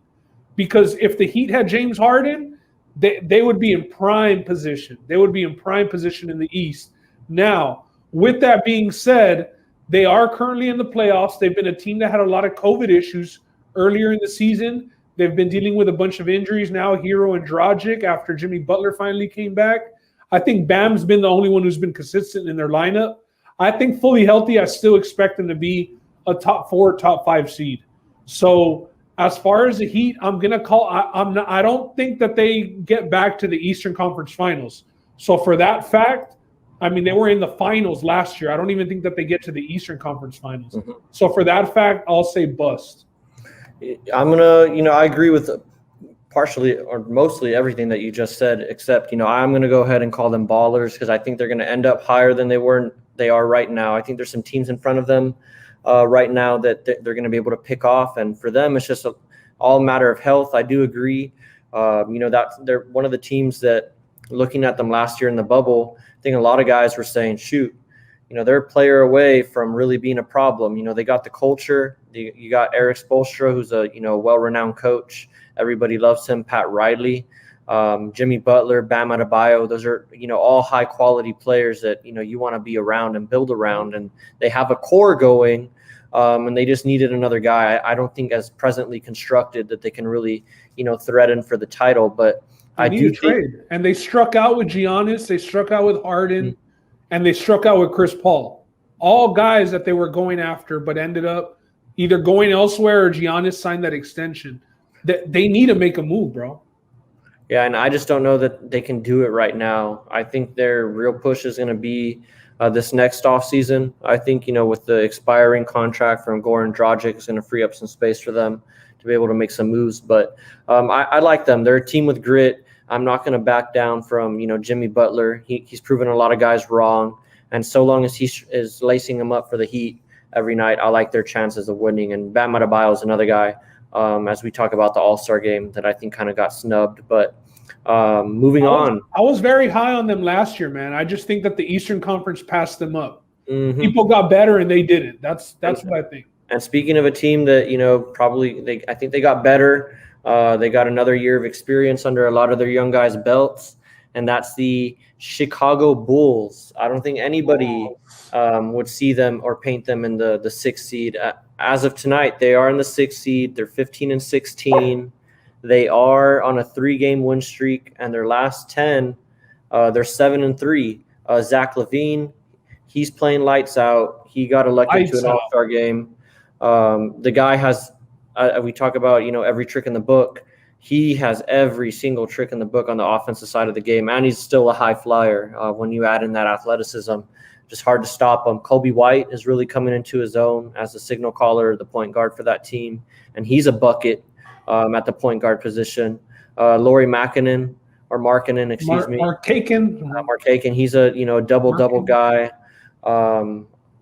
S3: Because if the Heat had James Harden, they would be in prime position. They would be in prime position in the East. Now, with that being said, they are currently in the playoffs. They've been a team that had a lot of COVID issues earlier in the season. They've been dealing with a bunch of injuries now, Herro and Dragic, after Jimmy Butler finally came back. I think Bam's been the only one who's been consistent in their lineup. I think fully healthy, I still expect them to be a top 4, top 5 seed. So as far as the Heat, I'm going to call – I don't think that they get back to the Eastern Conference Finals. So for that fact, they were in the finals last year. I don't even think that they get to the Eastern Conference Finals. So for that fact, I'll say bust.
S4: I'm going to – I agree with partially or mostly everything that you just said, except, I'm going to go ahead and call them ballers because I think they're going to end up higher than they are right now. I think there's some teams in front of them right now that they're going to be able to pick off. And for them, it's just all a matter of health. I do agree. That they're one of the teams that, looking at them last year in the bubble, I think a lot of guys were saying, shoot, they're a player away from really being a problem. They got the culture. You got Eric Spoelstra, who's a, well-renowned coach. Everybody loves him. Pat Riley, Jimmy Butler, Bam Adebayo. Those are, all high-quality players that, you want to be around and build around. And they have a core going, and they just needed another guy. I don't think as presently constructed that they can really, threaten for the title. But I do trade.
S3: And they struck out with Giannis. They struck out with Harden. And they struck out with Chris Paul. All guys that they were going after, but ended up either going elsewhere or Giannis signed that extension. They need to make a move, bro.
S4: Yeah, and I just don't know that they can do it right now. I think their real push is going to be this next offseason. I think, with the expiring contract from Goran Dragic is going to free up some space for them to be able to make some moves. But I like them. They're a team with grit. I'm not going to back down from, Jimmy Butler. He's proven a lot of guys wrong. And so long as he is lacing them up for the Heat every night, I like their chances of winning. And Bam Adebayo is another guy, as we talk about the All-Star game, that I think kind of got snubbed. But moving on.
S3: I was very high on them last year, man. I just think that the Eastern Conference passed them up.
S4: Mm-hmm.
S3: People got better and they didn't. That's what I think.
S4: And speaking of a team that, I think they got better. They got another year of experience under a lot of their young guys' belts, and that's the Chicago Bulls. I don't think anybody would see them or paint them in the 6th seed. As of tonight, they are in the 6th seed. They're 15-16. They are on a 3-game win streak, and their last 10, they're 7-3. Zach Levine, he's playing lights out. He got elected to an All-Star game. The guy has, we talk about, every trick in the book. He has every single trick in the book on the offensive side of the game, and he's still a high flyer. When you add in that athleticism, just hard to stop him. Kobe White is really coming into his own as the signal caller, the point guard for that team, and he's a bucket at the point guard position. Lauri Markkanen, Markkanen, he's a double-double guy.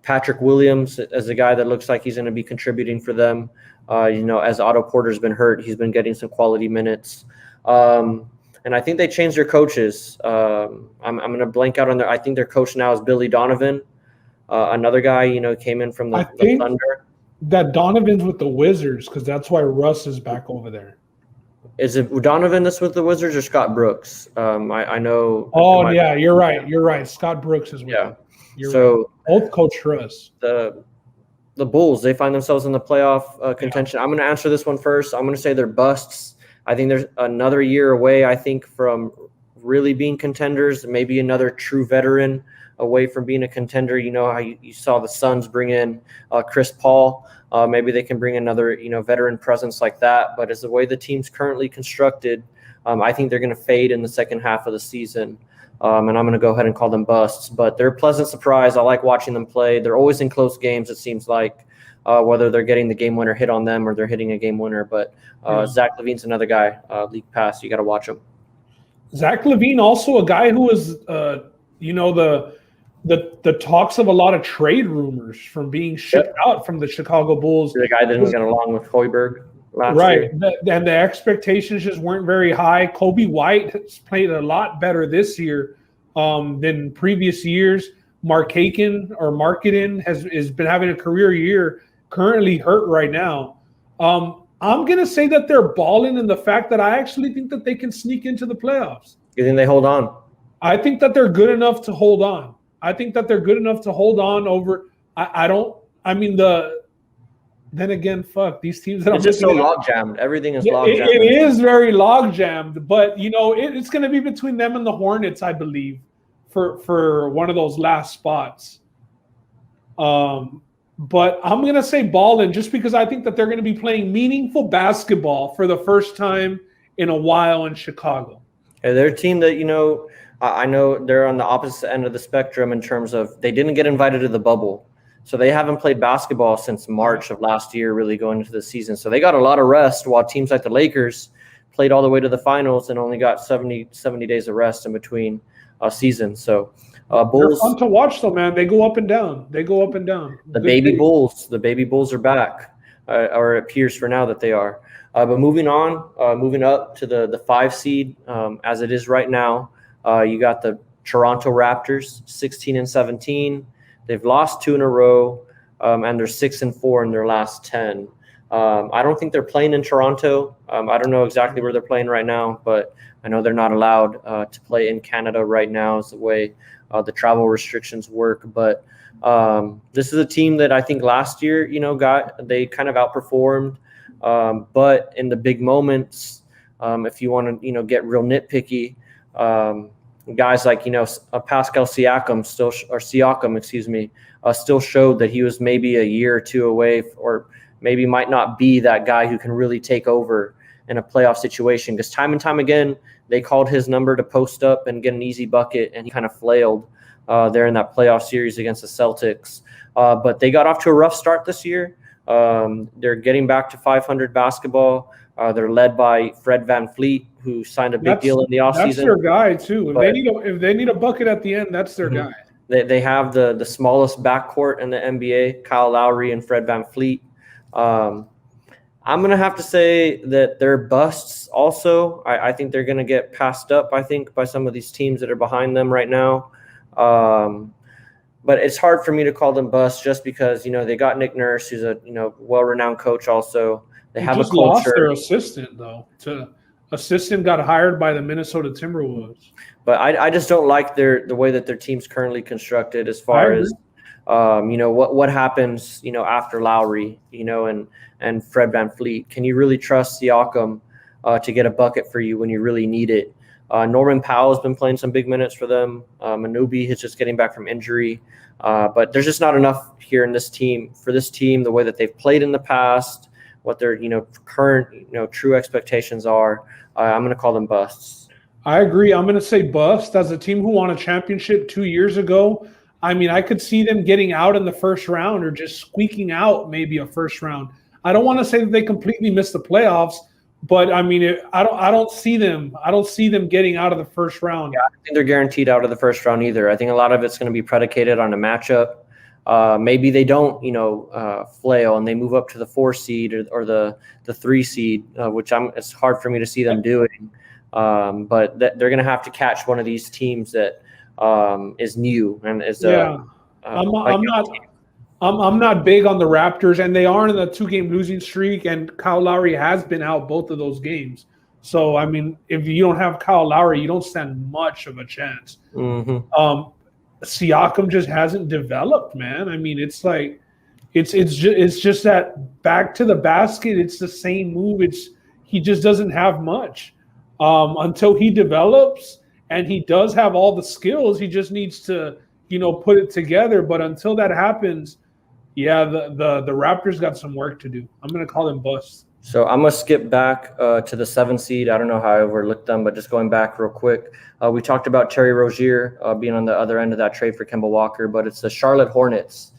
S4: Patrick Williams is a guy that looks like he's going to be contributing for them. As Otto Porter's been hurt, he's been getting some quality minutes. And I think they changed their coaches. I'm going to blank out on I think their coach now is Billy Donovan. Another guy, came in from the Thunder.
S3: That Donovan's with the Wizards because that's why Russ is back over there.
S4: Is it Donovan that's with the Wizards or Scott Brooks? I know.
S3: Oh, yeah, you're right. You're right. Scott Brooks is with them.
S4: So
S3: right. Both coach Russ.
S4: The Bulls, they find themselves in the playoff contention. I'm going to answer this one first. I'm going to say they're busts. I think there's another year away, I think, from really being contenders, maybe another true veteran away from being a contender. You know how you saw the Suns bring in Chris Paul. Maybe they can bring another, veteran presence like that. But as the way the team's currently constructed, I think they're going to fade in the second half of the season. And I'm going to go ahead and call them busts. But they're a pleasant surprise. I like watching them play. They're always in close games, it seems like, whether they're getting the game winner hit on them or they're hitting a game winner. But Zach Levine's another guy, league pass. You got to watch him.
S3: Zach Levine, also a guy who is, the talks of a lot of trade rumors from being shipped out from the Chicago Bulls.
S4: The guy that didn't get along with Hoiberg last year.
S3: And the expectations just weren't very high. Kobe White has played a lot better this year than previous years. Markkanen has been having a career year, currently hurt right now. I'm going to say that they're balling in the fact that I actually think that they can sneak into the playoffs.
S4: You think they hold on?
S3: I think that they're good enough to hold on. Over. Then again, these teams that
S4: it's just so log jammed. Everything is log jammed.
S3: It is very log jammed, but it's going to be between them and the Hornets, I believe, for one of those last spots. But I'm going to say ballin' just because I think that they're going to be playing meaningful basketball for the first time in a while in Chicago.
S4: Yeah, they're a team that, I know they're on the opposite end of the spectrum in terms of they didn't get invited to the bubble. So they haven't played basketball since March of last year, really going into the season. So they got a lot of rest, while teams like the Lakers played all the way to the finals and only got 70 days of rest in between seasons. So Bulls,
S3: they're fun to watch, though, man. They go up and down.
S4: The baby Bulls are back, or it appears for now that they are. But moving up to the 5 seed, as it is right now, you got the Toronto Raptors, 16-17. They've lost 2 in a row, and they're 6-4 in their last 10. I don't think they're playing in Toronto. I don't know exactly where they're playing right now, but I know they're not allowed to play in Canada right now is the way the travel restrictions work. But this is a team that I think last year, they kind of outperformed. But in the big moments, if you want to, get real nitpicky, guys like, Pascal Siakam still showed that he was maybe a year or two away, or maybe might not be that guy who can really take over in a playoff situation, because time and time again, they called his number to post up and get an easy bucket, and he kind of flailed. They're in that playoff series against the Celtics. But they got off to a rough start this year. They're getting back to 500 basketball. They're led by Fred VanVleet, who signed a big deal in the offseason.
S3: That's their guy, too. If they need a bucket at the end, that's their guy.
S4: They have the smallest backcourt in the NBA, Kyle Lowry and Fred VanVleet. I'm going to have to say that they're busts also. I think they're going to get passed up, I think, by some of these teams that are behind them right now. But it's hard for me to call them busts just because, they got Nick Nurse, who's a, well-renowned coach also. They have a culture.
S3: Lost their assistant, though. Assistant got hired by the Minnesota Timberwolves.
S4: But I just don't like the way that their team's currently constructed as far as, what happens, after Lowry, and Fred VanVleet. Can you really trust Siakam to get a bucket for you when you really need it? Norman Powell's been playing some big minutes for them. Anunoby is just getting back from injury. But there's just not enough here in this team for this team, the way that they've played in the past, what their, current, true expectations are. I'm going to call them busts.
S3: I agree. I'm going to say bust. As a team who won a championship 2 years ago, I could see them getting out in the first round or just squeaking out maybe a first round. I don't want to say that they completely missed the playoffs, but I don't see them. I don't see them getting out of the first round.
S4: Yeah, I don't think they're guaranteed out of the first round either. I think a lot of it's going to be predicated on a matchup. Maybe they don't, flail and they move up to the 4 seed or the 3 seed, which it's hard for me to see them doing. But they're going to have to catch one of these teams that is new and is.
S3: I'm not big on the Raptors, and they are in a 2-game losing streak, and Kyle Lowry has been out both of those games. So, if you don't have Kyle Lowry, you don't stand much of a chance.
S4: Mm-hmm.
S3: Siakam just hasn't developed, man. It's like it's just that back to the basket. It's the same move. He just doesn't have much until he develops, and he does have all the skills. He just needs to put it together. But until that happens, yeah, the Raptors got some work to do. I'm going to call them busts.
S4: So I'm going to skip back to the 7 seed. I don't know how I overlooked them, but just going back real quick. We talked about Terry Rozier being on the other end of that trade for Kemba Walker, but it's the Charlotte Hornets.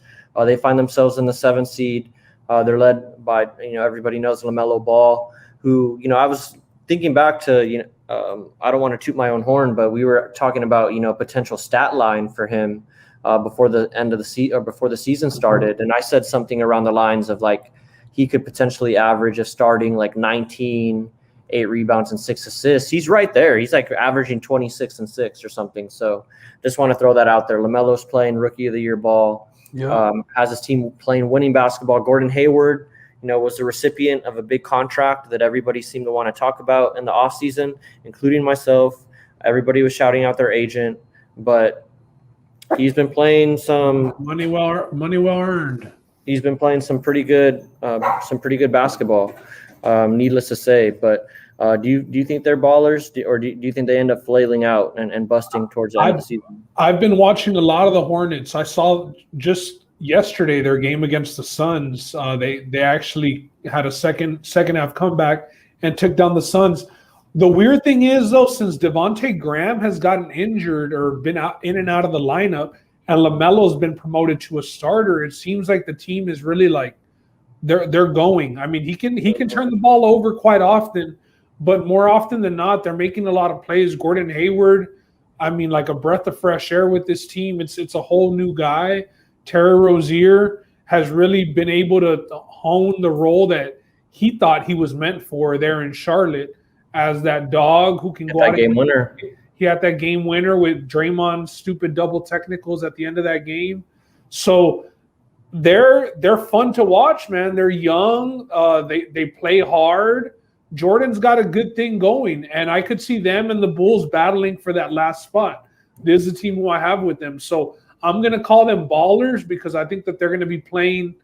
S4: They find themselves in the 7 seed. They're led by, everybody knows LaMelo Ball, who, I was thinking back to, I don't want to toot my own horn, but we were talking about, potential stat line for him before the end of the season or before the season started. And I said something around the lines of like, he could potentially average a starting like 19, 8 rebounds and 6 assists. He's right there. He's like averaging 26 and 6 or something. So just want to throw that out there. LaMelo's playing Rookie of the Year ball. Yeah. Has his team playing winning basketball. Gordon Hayward, was the recipient of a big contract that everybody seemed to want to talk about in the offseason, including myself. Everybody was shouting out their agent, but he's been playing some
S3: money well earned.
S4: He's been playing some pretty good basketball, needless to say. But do you think they're ballers, or do you think they end up flailing out and busting towards the end of the season?
S3: I've been watching a lot of the Hornets. I saw just yesterday their game against the Suns. They actually had a second half comeback and took down the Suns. The weird thing is, though, since Devontae Graham has gotten injured or been in and out of the lineup, and LaMelo's been promoted to a starter, it seems like the team is really like they're going. He can turn the ball over quite often, but more often than not, they're making a lot of plays. Gordon Hayward, like a breath of fresh air with this team. It's a whole new guy. Terry Rozier has really been able to hone the role that he thought he was meant for there in Charlotte as that dog who can go out.
S4: Game winner.
S3: He had that game winner with Draymond's stupid double technicals at the end of that game. So they're fun to watch, man. They're young. They play hard. Jordan's got a good thing going, and I could see them and the Bulls battling for that last spot. This is a team who I have with them. So I'm going to call them ballers because I think that they're going to be playing,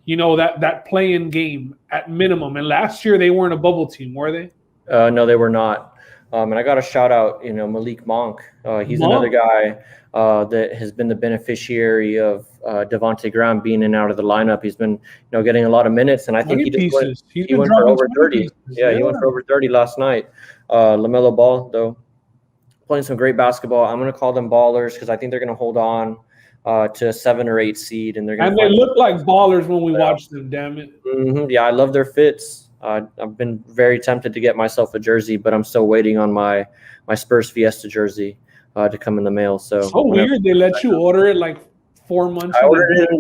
S3: that play-in game at minimum. And last year they weren't a bubble team, were they?
S4: No, they were not. And I got to shout out, Malik Monk. He's another guy that has been the beneficiary of Devontae Graham being in and out of the lineup. He's been, getting a lot of minutes, and I think he went for over 30. Yeah, he went for over 30 last night. LaMelo Ball, though, playing some great basketball. I'm going to call them ballers because I think they're going to hold on to a 7 or 8 seed, and they're going.
S3: And they look like ballers when we watch them. Damn it.
S4: Mm-hmm. Yeah, I love their fits. I've been very tempted to get myself a jersey, but I'm still waiting on my Spurs Fiesta jersey to come in the mail. So
S3: weird. They let you order it like 4 months.
S4: I ordered it in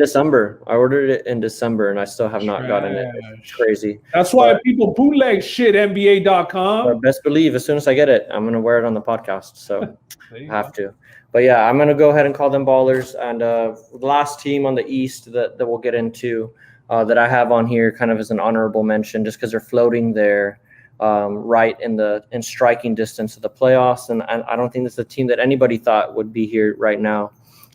S4: December. And I still have not gotten it. It's crazy.
S3: That's why people bootleg shit. NBA.com.
S4: Best believe as soon as I get it, I'm going to wear it on the podcast. So I have to. But yeah, I'm going to go ahead and call them ballers. And the last team on the East that we'll get into that I have on here kind of as an honorable mention, just because they're floating there right in striking distance of the playoffs. And I don't think this is a team that anybody thought would be here right now.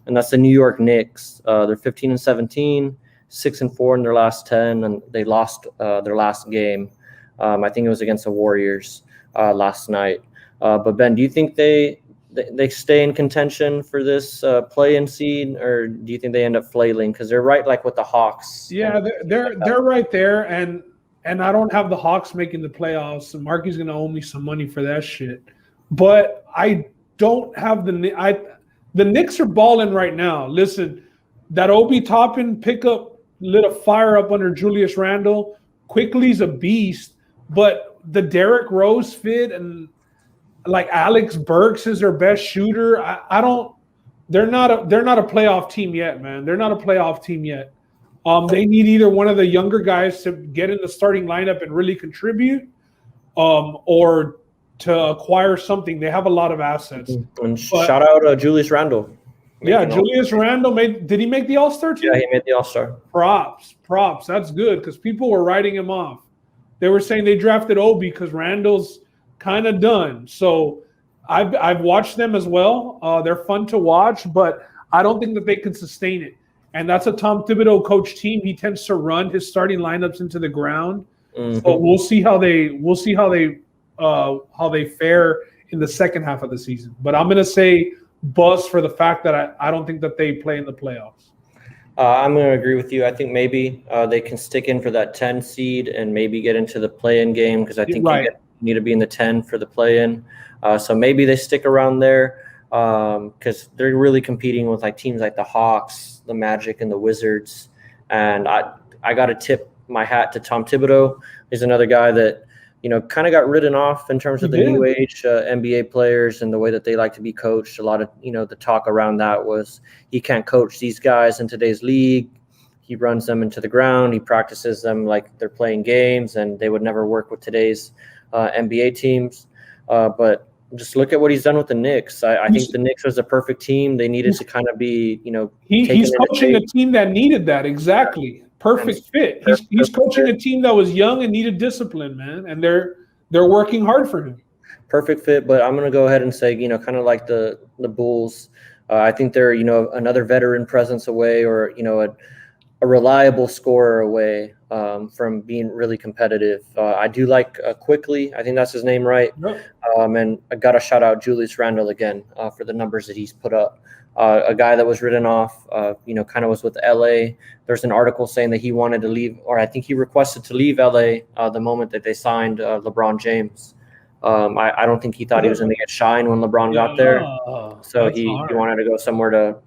S4: And that's the New York Knicks. They're 15-17, 6-4 in their last 10, and they lost their last game. I think it was against the Warriors last night. But Ben, do you think they stay in contention for this play-in seed, or do you think they end up flailing? Because they're right, like with the Hawks.
S3: Yeah, they're right there, and I don't have the Hawks making the playoffs. And Marky's gonna owe me some money for that shit. But I don't have the Knicks are balling right now. Listen, that Obi Toppin pickup lit a fire up under Julius Randle. Quickly's a beast, but the Derrick Rose fit and like Alex Burks is their best shooter. I don't. They're not a playoff team yet, man. They're not a playoff team yet. They need either one of the younger guys to get in the starting lineup and really contribute, or to acquire something. They have a lot of assets.
S4: And shout out Julius Randle.
S3: Yeah, Julius Randle did he make the All-Star team?
S4: Yeah, he made the All-Star.
S3: Props. That's good because people were writing him off. They were saying they drafted Obi because Randle's kind of done. So I've watched them as well. They're fun to watch, but I don't think that they can sustain it. And that's a Tom Thibodeau coach team. He tends to run his starting lineups into the ground. Mm-hmm. So we'll see how they fare in the second half of the season. But I'm going to say buzz for the fact that I don't think that they play in the playoffs.
S4: I'm going to agree with you. I think maybe they can stick in for that 10 seed and maybe get into the play-in game because I think you need to be in the 10 for the play-in. So maybe they stick around there because they're really competing with like teams like the Hawks, the Magic, and the Wizards. And I got to tip my hat to Tom Thibodeau. He's another guy that kind of got written off in terms of the new age NBA players and the way that they like to be coached. A lot of, the talk around that was he can't coach these guys in today's league. He runs them into the ground. He practices them like they're playing games, and they would never work with today's NBA teams. But just look at what he's done with the Knicks. I think the Knicks was a perfect team. They needed to kind of be,
S3: he's coaching a team that needed that. Exactly. Perfect fit. He's coaching a team that was young and needed discipline, man. And they're working hard for him.
S4: Perfect fit. But I'm going to go ahead and say, kind of like the Bulls. I think they're, another veteran presence away or, a reliable scorer away from being really competitive. I do like Quickly. I think that's his name, right? Yep. And I got to shout out Julius Randle again for the numbers that he's put up. A guy that was written off, kind of was with LA. There's an article saying that he wanted to leave, or I think he requested to leave LA the moment that they signed LeBron James. I don't think he thought he was going to get shine when LeBron got there. So he wanted to go somewhere to,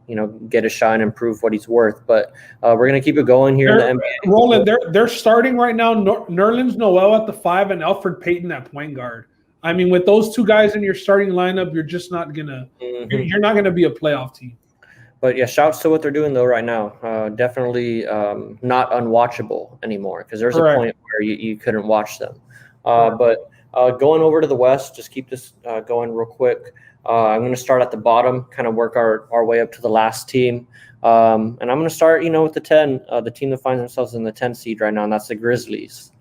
S4: get a shine and prove what he's worth. But we're going to keep it going here in the NBA.
S3: Roland, they're starting right now. Nerlens Noel at the 5 and Elfrid Payton at point guard. I mean, with those two guys in your starting lineup, you're just not gonna you're not gonna be a playoff team.
S4: But yeah, shouts to what they're doing though right now. Definitely not unwatchable anymore because there's a point where you couldn't watch them. But going over to the West, just keep this going real quick. I'm going to start at the bottom, kind of work our way up to the last team. And I'm going to start, with the 10, the team that finds themselves in the 10 seed right now, and that's the Grizzlies.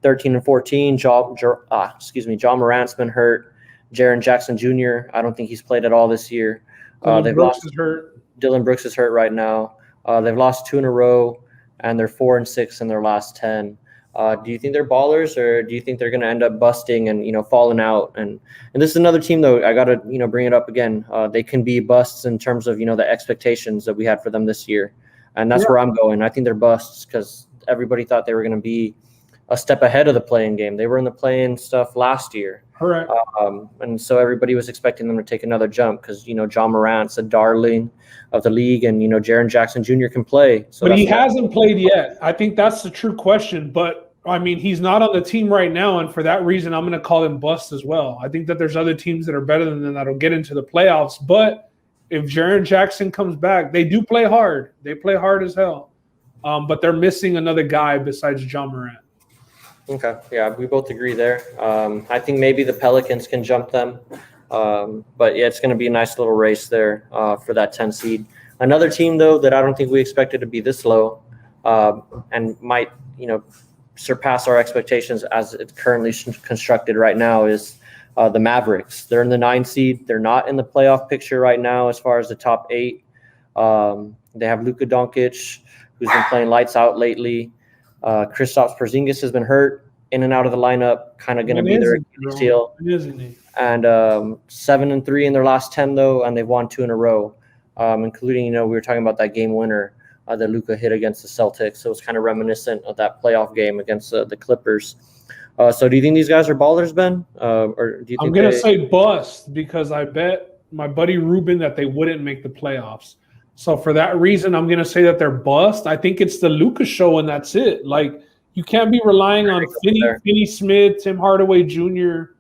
S4: 13-14. Ja Morant's been hurt. Jaren Jackson Jr. I don't think he's played at all this year. Dylan Brooks is hurt right now. They've lost 2 in a row, and they're 4-6 in their last 10. Do you think they're ballers, or do you think they're going to end up busting and falling out? And this is another team though. I got to bring it up again. They can be busts in terms of the expectations that we had for them this year, and that's where I'm going. I think they're busts because everybody thought they were going to be a step ahead of the play-in game. They were in the play-in stuff last year.
S3: Correct.
S4: And so everybody was expecting them to take another jump because, John Morant's a darling of the league, and, Jaren Jackson Jr. can play. So
S3: but he hasn't played yet. I think that's the true question. But, I mean, he's not on the team right now, and for that reason, I'm going to call him bust as well. I think that there's other teams that are better than them that'll get into the playoffs. But if Jaren Jackson comes back, they do play hard. They play hard as hell. But they're missing another guy besides John Morant.
S4: Okay, yeah, we both agree there. I think maybe the Pelicans can jump them. But, yeah, it's going to be a nice little race there for that 10 seed. Another team, though, that I don't think we expected to be this low and might, surpass our expectations as it's currently constructed right now is the Mavericks. They're in the 9 seed. They're not in the playoff picture right now as far as the top 8. They have Luka Doncic, who's been playing lights out lately. Kristaps Porzingis has been hurt, in and out of the lineup, kind of going to be their Achilles heel. And 7-3 in their last 10, though, and they've won 2 in a row, including, we were talking about that game winner that Luka hit against the Celtics. So it's kind of reminiscent of that playoff game against the Clippers. So do you think these guys are ballers, Ben? Or do you think
S3: I'm going to say bust because I bet my buddy Ruben that they wouldn't make the playoffs. So for that reason, I'm going to say that they're bust. I think it's the Luka show, and that's it. Like, you can't be relying on Finney Smith, Tim Hardaway Jr.,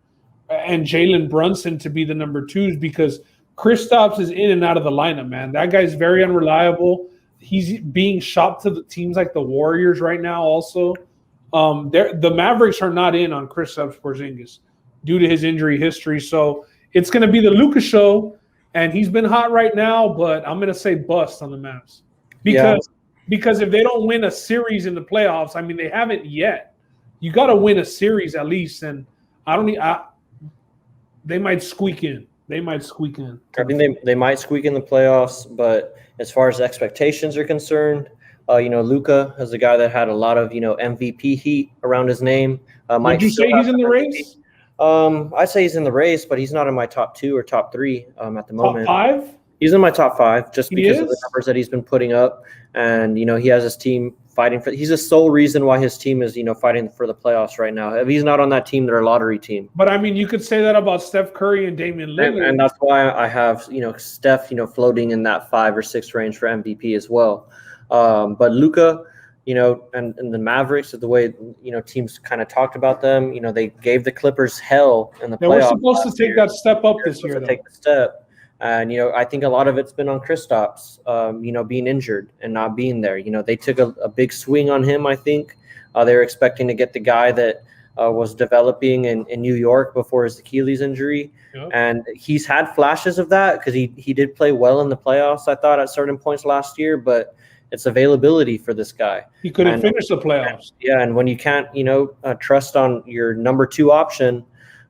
S3: and Jalen Brunson to be the number 2s because Kristaps is in and out of the lineup, man. That guy's very unreliable. He's being shopped to the teams like the Warriors right now also. The Mavericks are not in on Kristaps Porzingis due to his injury history. So it's going to be the Luka show. And he's been hot right now, but I'm going to say bust on the Mavs. Because if they don't win a series in the playoffs, I mean, they haven't yet. You got to win a series at least, and they might squeak in. I
S4: mean, they might squeak in the playoffs, but as far as expectations are concerned, Luka is a guy that had a lot of, MVP heat around his name.
S3: Would you say he's in the race?
S4: I'd say he's in the race, but he's not in my top 2 or top 3 at the moment.
S3: Top 5?
S4: He's in my top 5 just because of the numbers that he's been putting up. And, he has his team fighting for – he's the sole reason why his team is, fighting for the playoffs right now. If he's not on that team, they're a lottery team.
S3: But, I mean, you could say that about Steph Curry and Damian Lillard.
S4: And that's why I have, Steph, floating in that 5 or 6 range for MVP as well. But Luka – and the Mavericks, the way, teams kind of talked about them, they gave the Clippers hell in the playoffs. They were
S3: supposed to take that step up this year, though.
S4: Take the step. And, I think a lot of it's been on Kristaps, being injured and not being there. They took a big swing on him, I think. They were expecting to get the guy that was developing in New York before his Achilles injury. Yep. And he's had flashes of that because he did play well in the playoffs, I thought, at certain points last year. But it's availability for this guy.
S3: He couldn't finish the playoffs.
S4: Yeah, and when you can't, trust on your number 2 option,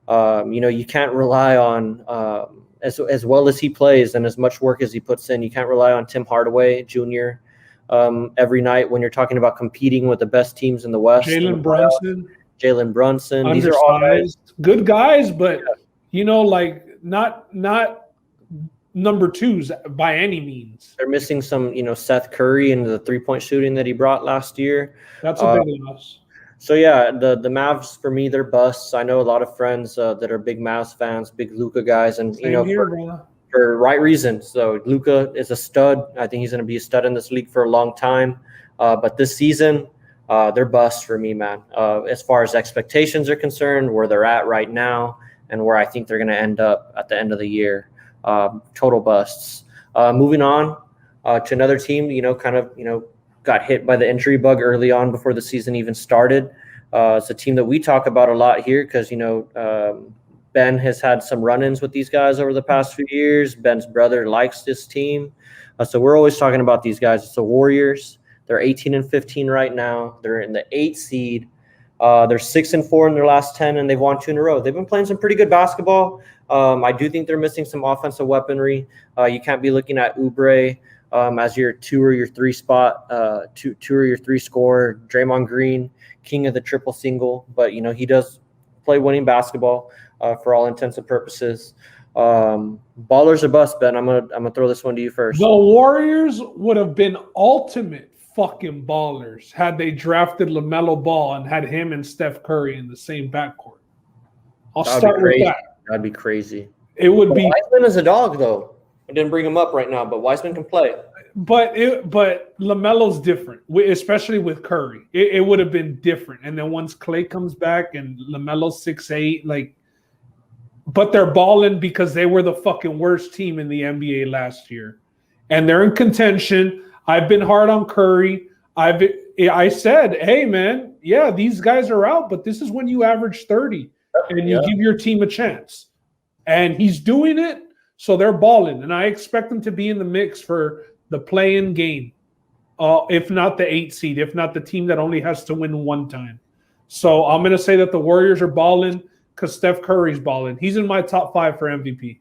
S4: you can't rely on as well as he plays and as much work as he puts in. You can't rely on Tim Hardaway Jr. Every night when you're talking about competing with the best teams in the West.
S3: Jalen Brunson.
S4: These are all guys.
S3: Good guys, but not number 2s by any means.
S4: They're missing some, Seth Curry and the 3-point shooting that he brought last year.
S3: That's a big loss.
S4: So, yeah, the Mavs, for me, they're busts. I know a lot of friends that are big Mavs fans, big Luka guys, and, for right reasons. So, Luka is a stud. I think he's going to be a stud in this league for a long time. But this season, they're busts for me, man. As far as expectations are concerned, where they're at right now, and where I think they're going to end up at the end of the year. Total busts. Moving on to another team, got hit by the injury bug early on before the season even started. It's a team that we talk about a lot here because, Ben has had some run-ins with these guys over the past few years. Ben's brother likes this team. So we're always talking about these guys. It's the Warriors. They're 18-15 right now. They're in the 8th seed. They're 6-4 in their last 10, and they've won 2 in a row. They've been playing some pretty good basketball. I do think they're missing some offensive weaponry. You can't be looking at Oubre as your 2 or your 3 spot, two or your 3 scorer. Draymond Green, king of the triple single, but he does play winning basketball for all intents and purposes. Ballers or bust, Ben. I'm gonna throw this one to you first.
S3: The Warriors would have been ultimate fucking ballers had they drafted LaMelo Ball and had him and Steph Curry in the same backcourt. I'll start with that.
S4: That'd be crazy.
S3: It would be.
S4: Wiseman is a dog, though. I didn't bring him up right now, but Wiseman can play.
S3: But LaMelo's different, especially with Curry. It would have been different. And then once Klay comes back and LaMelo's 6'8", like, but they're balling because they were the fucking worst team in the NBA last year, and they're in contention. I've been hard on Curry. I said, hey man, yeah, these guys are out, but this is when you average 30 and you give your team a chance. And he's doing it, so they're balling. And I expect them to be in the mix for the play-in game, if not the 8 seed, if not the team that only has to win one time. So I'm going to say that the Warriors are balling because Steph Curry's balling. He's in my top 5 for MVP.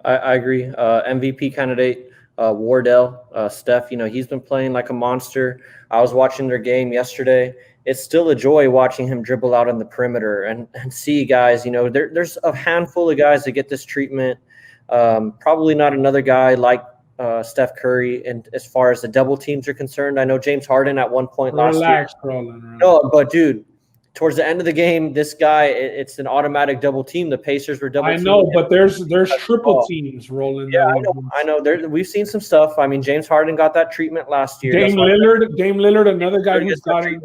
S4: I agree. MVP candidate, Wardell, Steph, he's been playing like a monster. I was watching their game yesterday. It's still a joy watching him dribble out on the perimeter and see guys, there's a handful of guys that get this treatment. Probably not another guy like Steph Curry. And as far as the double teams are concerned, I know James Harden at one point last year. No, but dude, towards the end of the game, this guy, it's an automatic double team. The Pacers were double teaming. I know,
S3: but there's triple teams rolling.
S4: Yeah, I know. We've seen some stuff. I mean, James Harden got that treatment last year.
S3: Dame Lillard, another guy who's got it.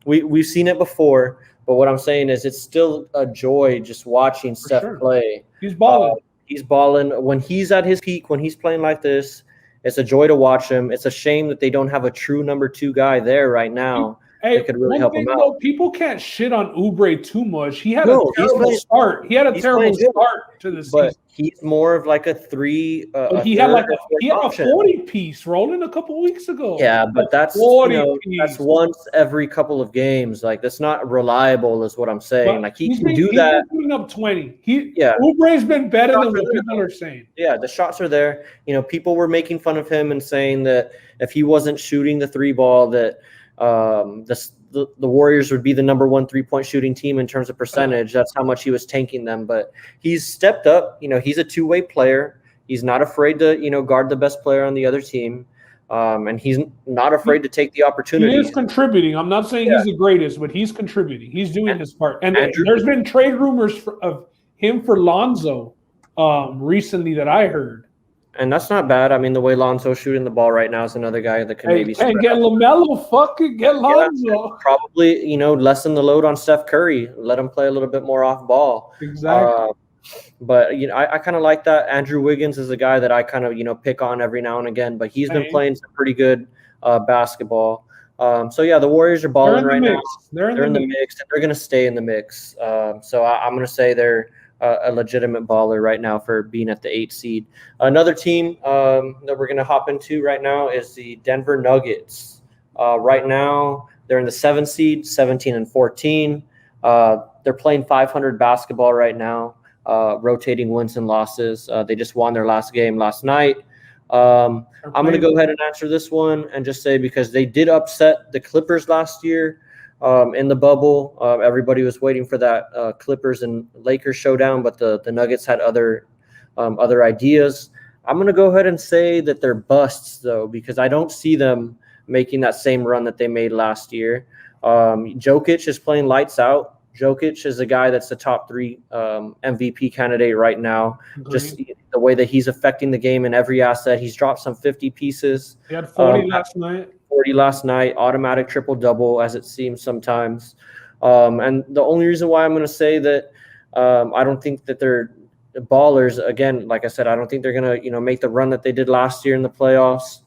S4: We've seen it before, but what I'm saying is it's still a joy just watching Steph play.
S3: He's balling.
S4: He's balling. When he's at his peak, when he's playing like this, it's a joy to watch him. It's a shame that they don't have a true number 2 guy there right now.
S3: Hey,
S4: that could really help him out.
S3: People can't shit on Oubre too much. He had a terrible start. He had a terrible start to the season.
S4: But he's more of like a 3.
S3: He had a 40-piece rolling a couple weeks ago.
S4: Yeah, but that's that's once every couple of games. Like that's not reliable, is what I'm saying. Like he can do that.
S3: He's putting up 20. Oubre's been better than what people are saying.
S4: Yeah, the shots are there. People were making fun of him and saying that if he wasn't shooting the 3 ball, that the Warriors would be the number 1 3-point shooting team in terms of percentage. That's how much he was tanking them. But he's stepped up. He's a 2-way player. He's not afraid to, guard the best player on the other team. And he's not afraid to take the opportunity.
S3: He is contributing. I'm not saying he's the greatest, but he's contributing. He's doing his part. And there's been trade rumors of him for Lonzo recently that I heard.
S4: And that's not bad. I mean, the way Lonzo's shooting the ball right now is another guy that can maybe
S3: get LaMelo, fucking get Lonzo.
S4: Yeah, probably, lessen the load on Steph Curry. Let him play a little bit more off ball.
S3: Exactly.
S4: But I kind of like that. Andrew Wiggins is a guy that I kind of pick on every now and again. But he's been playing some pretty good basketball. So yeah, the Warriors are balling right now. They're in the mix, and they're going to stay in the mix. So I'm going to say they're a legitimate baller right now for being at the 8 seed. Another team that we're going to hop into right now is the Denver Nuggets. Right now, they're in the 7 seed, 17-14. They're playing 500 basketball right now, rotating wins and losses. They just won their last game last night. I'm going to go ahead and answer this one and just say because they did upset the Clippers last year. In the bubble, everybody was waiting for that Clippers and Lakers showdown, but the Nuggets had other ideas. I'm going to go ahead and say that they're busts, though, because I don't see them making that same run that they made last year. Jokic is playing lights out. Jokic is a guy that's the top 3 MVP candidate right now. Just the way that he's affecting the game in every asset. He's dropped some 50 pieces.
S3: He had 40 last night.
S4: 40 last night, automatic triple-double, as it seems sometimes. And the only reason why I'm going to say that I don't think that they're ballers, again, like I said, I don't think they're going to make the run that they did last year in the playoffs.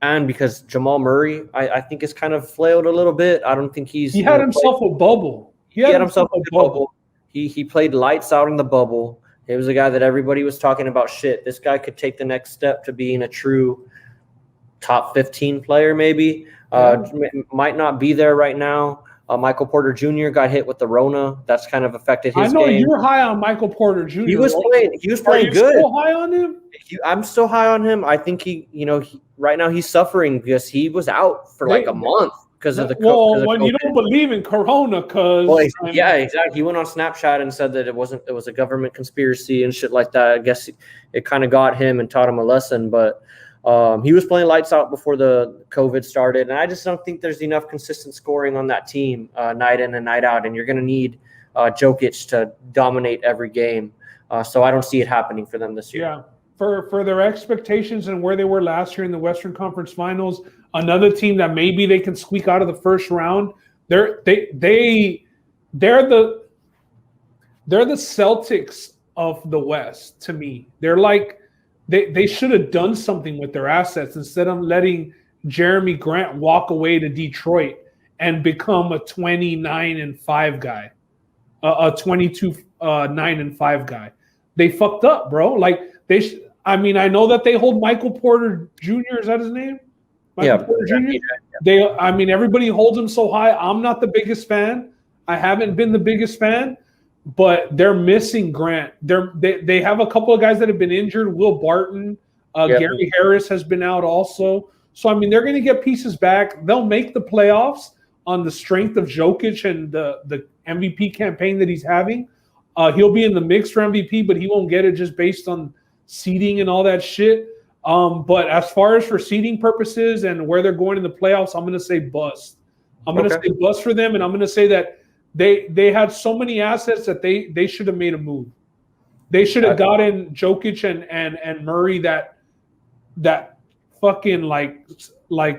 S4: And because Jamal Murray, I think is kind of flailed a little bit. I don't think he
S3: had himself a bubble.
S4: He had himself a bubble. He played lights out in the bubble. He was a guy that everybody was talking about. Shit, this guy could take the next step to being a true top 15 player, maybe. Might not be there right now. Michael Porter Jr. got hit with the Rona. That's kind of affected his game. I know
S3: you're high on Michael Porter Jr.
S4: He was playing good.
S3: Still high on him?
S4: I'm still high on him. I think he right now he's suffering because he was out for like a month because of the
S3: COVID. When you don't believe in Corona,
S4: yeah, exactly. He went on Snapchat and said that it was a government conspiracy and shit like that. I guess it kind of got him and taught him a lesson, but He was playing lights out before the COVID started, and I just don't think there's enough consistent scoring on that team night in and night out, and you're going to need Jokic to dominate every game. So I don't see it happening for them this year.
S3: Yeah, for their expectations and where they were last year in the Western Conference Finals, another team that maybe they can squeak out of the first round. They're the Celtics of the West to me. They're like they should have done something with their assets instead of letting Jeremy Grant walk away to Detroit and become a 29-5 guy, a 22-9-5 guy. They fucked up, bro. Like I know that they hold Michael Porter Jr. Is that his name? Michael Porter Jr. Everybody holds him so high. I'm not the biggest fan. I haven't been the biggest fan, but they're missing Grant. They have a couple of guys that have been injured. Will Barton, Gary Harris has been out also. So they're going to get pieces back. They'll make the playoffs on the strength of Jokic and the MVP campaign that he's having. He'll be in the mix for MVP, but he won't get it just based on seeding and all that shit. But as far as for seeding purposes and where they're going in the playoffs, I'm going to say bust. I'm going to say bust for them, and I'm going to say that they had so many assets that they should have made a move. They should have gotten Jokic and Murray that fucking like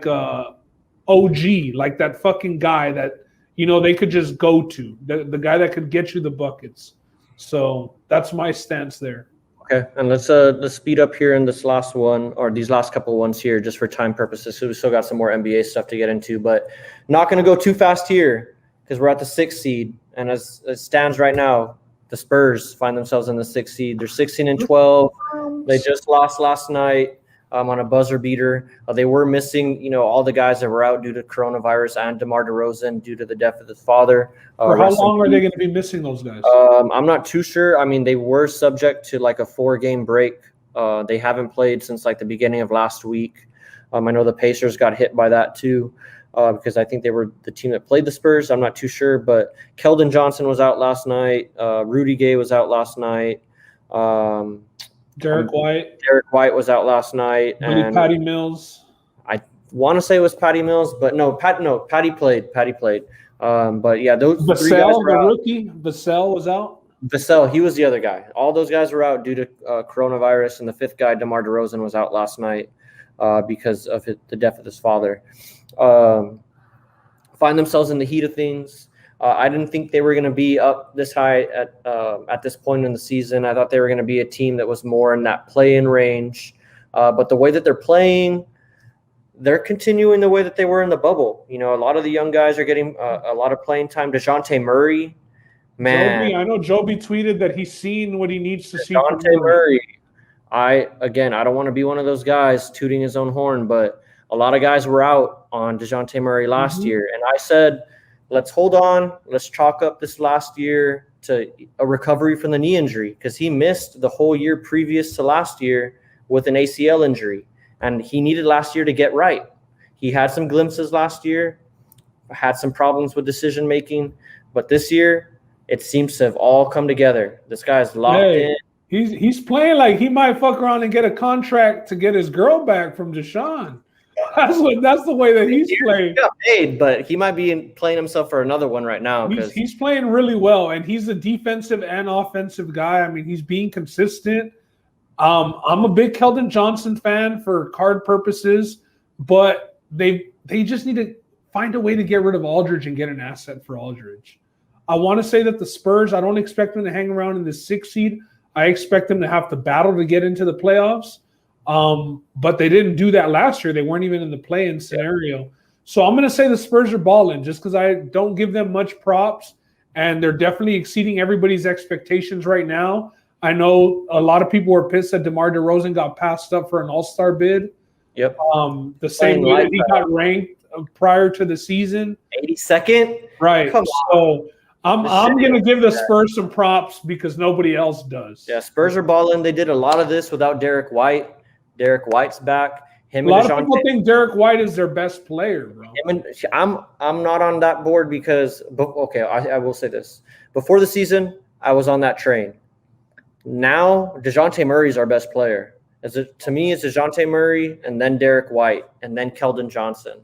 S3: OG, like that fucking guy that they could just go to, the guy that could get you the buckets. So that's my stance there.
S4: Okay, and let's speed up here in this last one, or these last couple of ones here, just for time purposes. So we still got some more NBA stuff to get into, but not going to go too fast here because we're at the 6th seed, and as it stands right now, the Spurs find themselves in the 6th seed. They're 16-12. They just lost last night on a buzzer beater. They were missing, all the guys that were out due to coronavirus and DeMar DeRozan due to the death of his father.
S3: For how long are they going to be missing those guys?
S4: I'm not too sure. They were subject to like a 4-game break. They haven't played since like the beginning of last week. I know the Pacers got hit by that too because I think they were the team that played the Spurs. I'm not too sure, but Keldon Johnson was out last night. Rudy Gay was out last night.
S3: Derek White
S4: was out last night.
S3: And Patty Mills.
S4: I want to say it was Patty Mills, but Patty played. But yeah, those
S3: Vassell,
S4: three guys were
S3: the
S4: out.
S3: rookie, Vassell was out.
S4: Vassell, he was the other guy. All those guys were out due to coronavirus, and the 5th guy, DeMar DeRozan, was out last night because of the death of his father. Find themselves in the heat of things. I didn't think they were going to be up this high at this point in the season. I thought they were going to be a team that was more in that play-in range. But the way that they're playing, they're continuing the way that they were in the bubble. A lot of the young guys are getting a lot of playing time. DeJounte Murray, man.
S3: I know Joby tweeted that he's seen what he needs to see.
S4: DeJounte Murray. I don't want to be one of those guys tooting his own horn, but a lot of guys were out on DeJounte Murray last year. And I said, let's hold on. Let's chalk up this last year to a recovery from the knee injury because he missed the whole year previous to last year with an ACL injury, and he needed last year to get right. He had some glimpses last year, had some problems with decision making, but this year it seems to have all come together. This guy's locked in.
S3: He's playing like he might fuck around and get a contract to get his girl back from Deshaun. That's the way that he's playing.
S4: He got paid, but he might be playing himself for another one right now.
S3: He's playing really well, and he's a defensive and offensive guy. He's being consistent. I'm a big Keldon Johnson fan for card purposes, but they just need to find a way to get rid of Aldridge and get an asset for Aldridge. I want to say that the Spurs, I don't expect them to hang around in the 6th seed. I expect them to have to battle to get into the playoffs. But they didn't do that last year. They weren't even in the play-in scenario. So I'm going to say the Spurs are balling just because I don't give them much props, and they're definitely exceeding everybody's expectations right now. I know a lot of people were pissed that DeMar DeRozan got passed up for an all-star bid.
S4: Yep.
S3: The same way that he got ranked prior to the season.
S4: 82nd?
S3: Right. So I'm going to give the Spurs some props because nobody else does.
S4: Yeah, Spurs are balling. They did a lot of this without Derek White. Derek White's back.
S3: A lot of people think Derek White is their best player, bro.
S4: I'm not on that board because I will say this. Before the season, I was on that train. Now, DeJounte Murray's our best player. To me, it's DeJounte Murray and then Derek White and then Keldon Johnson.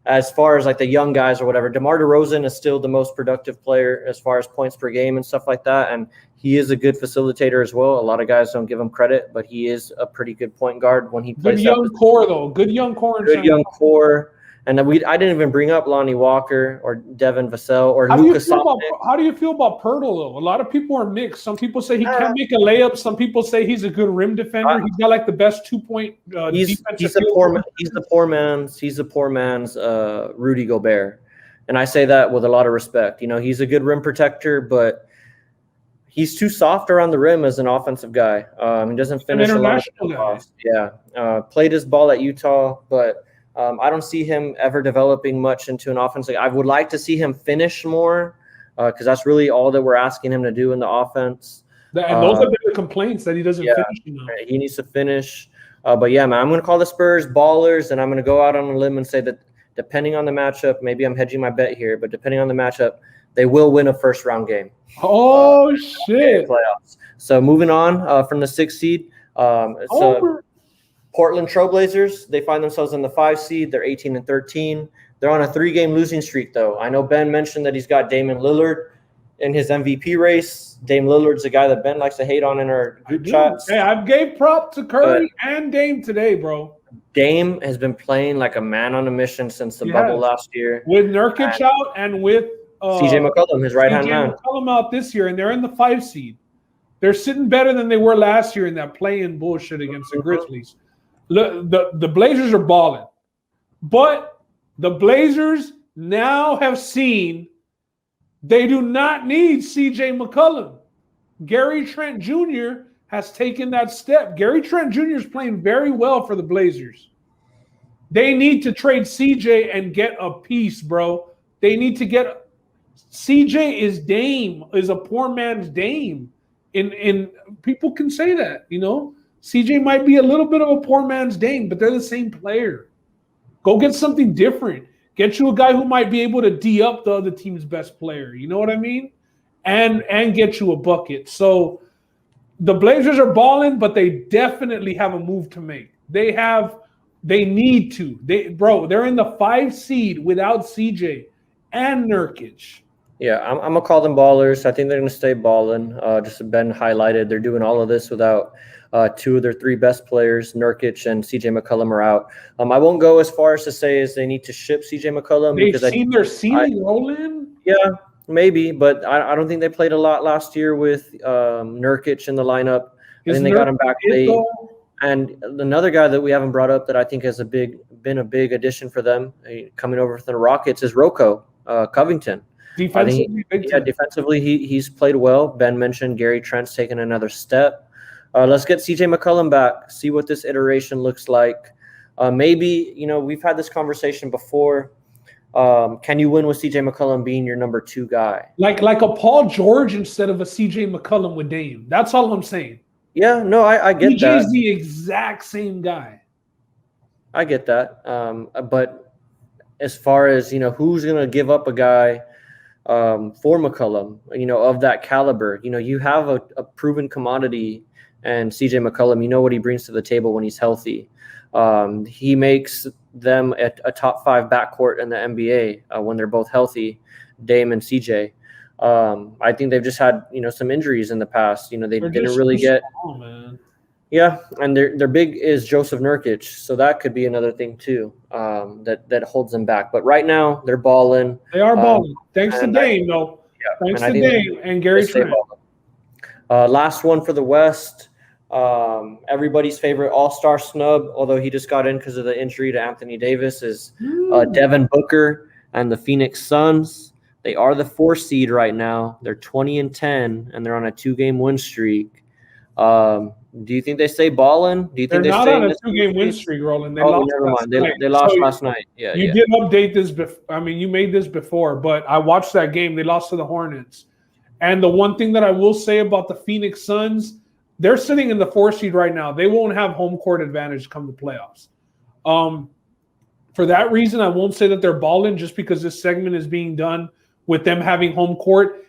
S4: As far as like the young guys or whatever, DeMar DeRozan is still the most productive player as far as points per game and stuff like that. And he is a good facilitator as well. A lot of guys don't give him credit, but he is a pretty good point guard when he plays.
S3: Good young core, though. Good young core.
S4: Good young core. And I didn't even bring up Lonnie Walker or Devin Vassell or Luka Samanic.
S3: How do you feel about Pirtle, though? A lot of people are mixed. Some people say he can't make a layup. Some people say he's a good rim defender. He's got like the best 2-point
S4: he's
S3: defensive.
S4: He's the poor man's Rudy Gobert. And I say that with a lot of respect. You know, he's a good rim protector, but he's too soft around the rim as an offensive guy. He doesn't finish a lot of balls. Yeah. Played his ball at Utah, but I don't see him ever developing much into an offense. I would like to see him finish more because that's really all that we're asking him to do in the offense.
S3: And those have been the complaints that he doesn't finish enough.
S4: He needs to finish. But yeah, man, I'm going to call the Spurs ballers, and I'm going to go out on a limb and say that depending on the matchup, maybe I'm hedging my bet here, but depending on the matchup, they will win a first-round game.
S3: Oh, shit.
S4: Playoffs. So moving on from the 6th seed. Portland Trailblazers, they find themselves in the 5 seed. They're 18-13. They're on a 3-game losing streak, though. I know Ben mentioned that he's got Damian Lillard in his MVP race. Dame Lillard's a guy that Ben likes to hate on in our group chats.
S3: Hey, I've gave prop to Curry and Dame today, bro.
S4: Dame has been playing like a man on a mission since the bubble last year.
S3: With Nurkic out and with
S4: CJ McCollum, his right-hand man.
S3: McCollum out this year, and they're in the 5 seed. They're sitting better than they were last year in that play-in bullshit against the Grizzlies. The Blazers are balling. But the Blazers now have seen they do not need CJ McCollum. Gary Trent Jr. has taken that step. Gary Trent Jr. is playing very well for the Blazers. They need to trade CJ and get a piece, bro. They need to get CJ is a poor man's Dame. In people can say that, you know. CJ might be a little bit of a poor man's Dame, but they're the same player. Go get something different. Get you a guy who might be able to D up the other team's best player. You know what I mean? And get you a bucket. So the Blazers are balling, but they definitely have a move to make. They need to. They're in the 5 seed without CJ and Nurkic.
S4: Yeah, I'm gonna call them ballers. I think they're gonna stay balling. Just as Ben highlighted, they're doing all of this without 2 of their 3 best players, Nurkic and CJ McCollum, are out. I won't go as far as to say as they need to ship CJ McCollum.
S3: They've seen their ceiling rolling.
S4: Yeah, maybe, but I don't think they played a lot last year with Nurkic in the lineup. I think they got him back late. And another guy that we haven't brought up that I think has been a big addition for them coming over from the Rockets is Rocco Covington. Defensively, he's played well. Ben mentioned Gary Trent's taken another step. Let's get CJ McCollum back, see what this iteration looks like. Maybe, we've had this conversation before. Can you win with CJ McCollum being your number 2 guy? Like
S3: a Paul George instead of a CJ McCollum with Dame. That's all I'm saying.
S4: Yeah, no, I get that.
S3: CJ's the exact same guy.
S4: I get that. But as far as, who's going to give up a guy for McCollum, of that caliber, you have a proven commodity. And CJ McCollum, you know what he brings to the table when he's healthy. He makes them a top 5 backcourt in the NBA when they're both healthy, Dame and CJ. I think they've just had, some injuries in the past. They didn't really get. Yeah, and their big is Joseph Nurkic, so that could be another thing too that holds them back. But right now they're balling.
S3: They are balling. Thanks to Dame, though. Yeah, thanks to Dame and Gary Trent.
S4: Last one for the West. Everybody's favorite all-star snub, although he just got in because of the injury to Anthony Davis, is Devin Booker and the Phoenix Suns. They are the 4 seed right now. They're 20-10, and they're on a 2-game win streak. Do you think they stay balling? Do you think
S3: they're not on a 2-game win streak, Roland? They lost
S4: never mind. They lost last night. Yeah,
S3: you did update this. You made this before, but I watched that game. They lost to the Hornets. And the one thing that I will say about the Phoenix Suns, they're sitting in the 4 seed right now. They won't have home court advantage come the playoffs. For that reason, I won't say that they're balling just because this segment is being done with them having home court.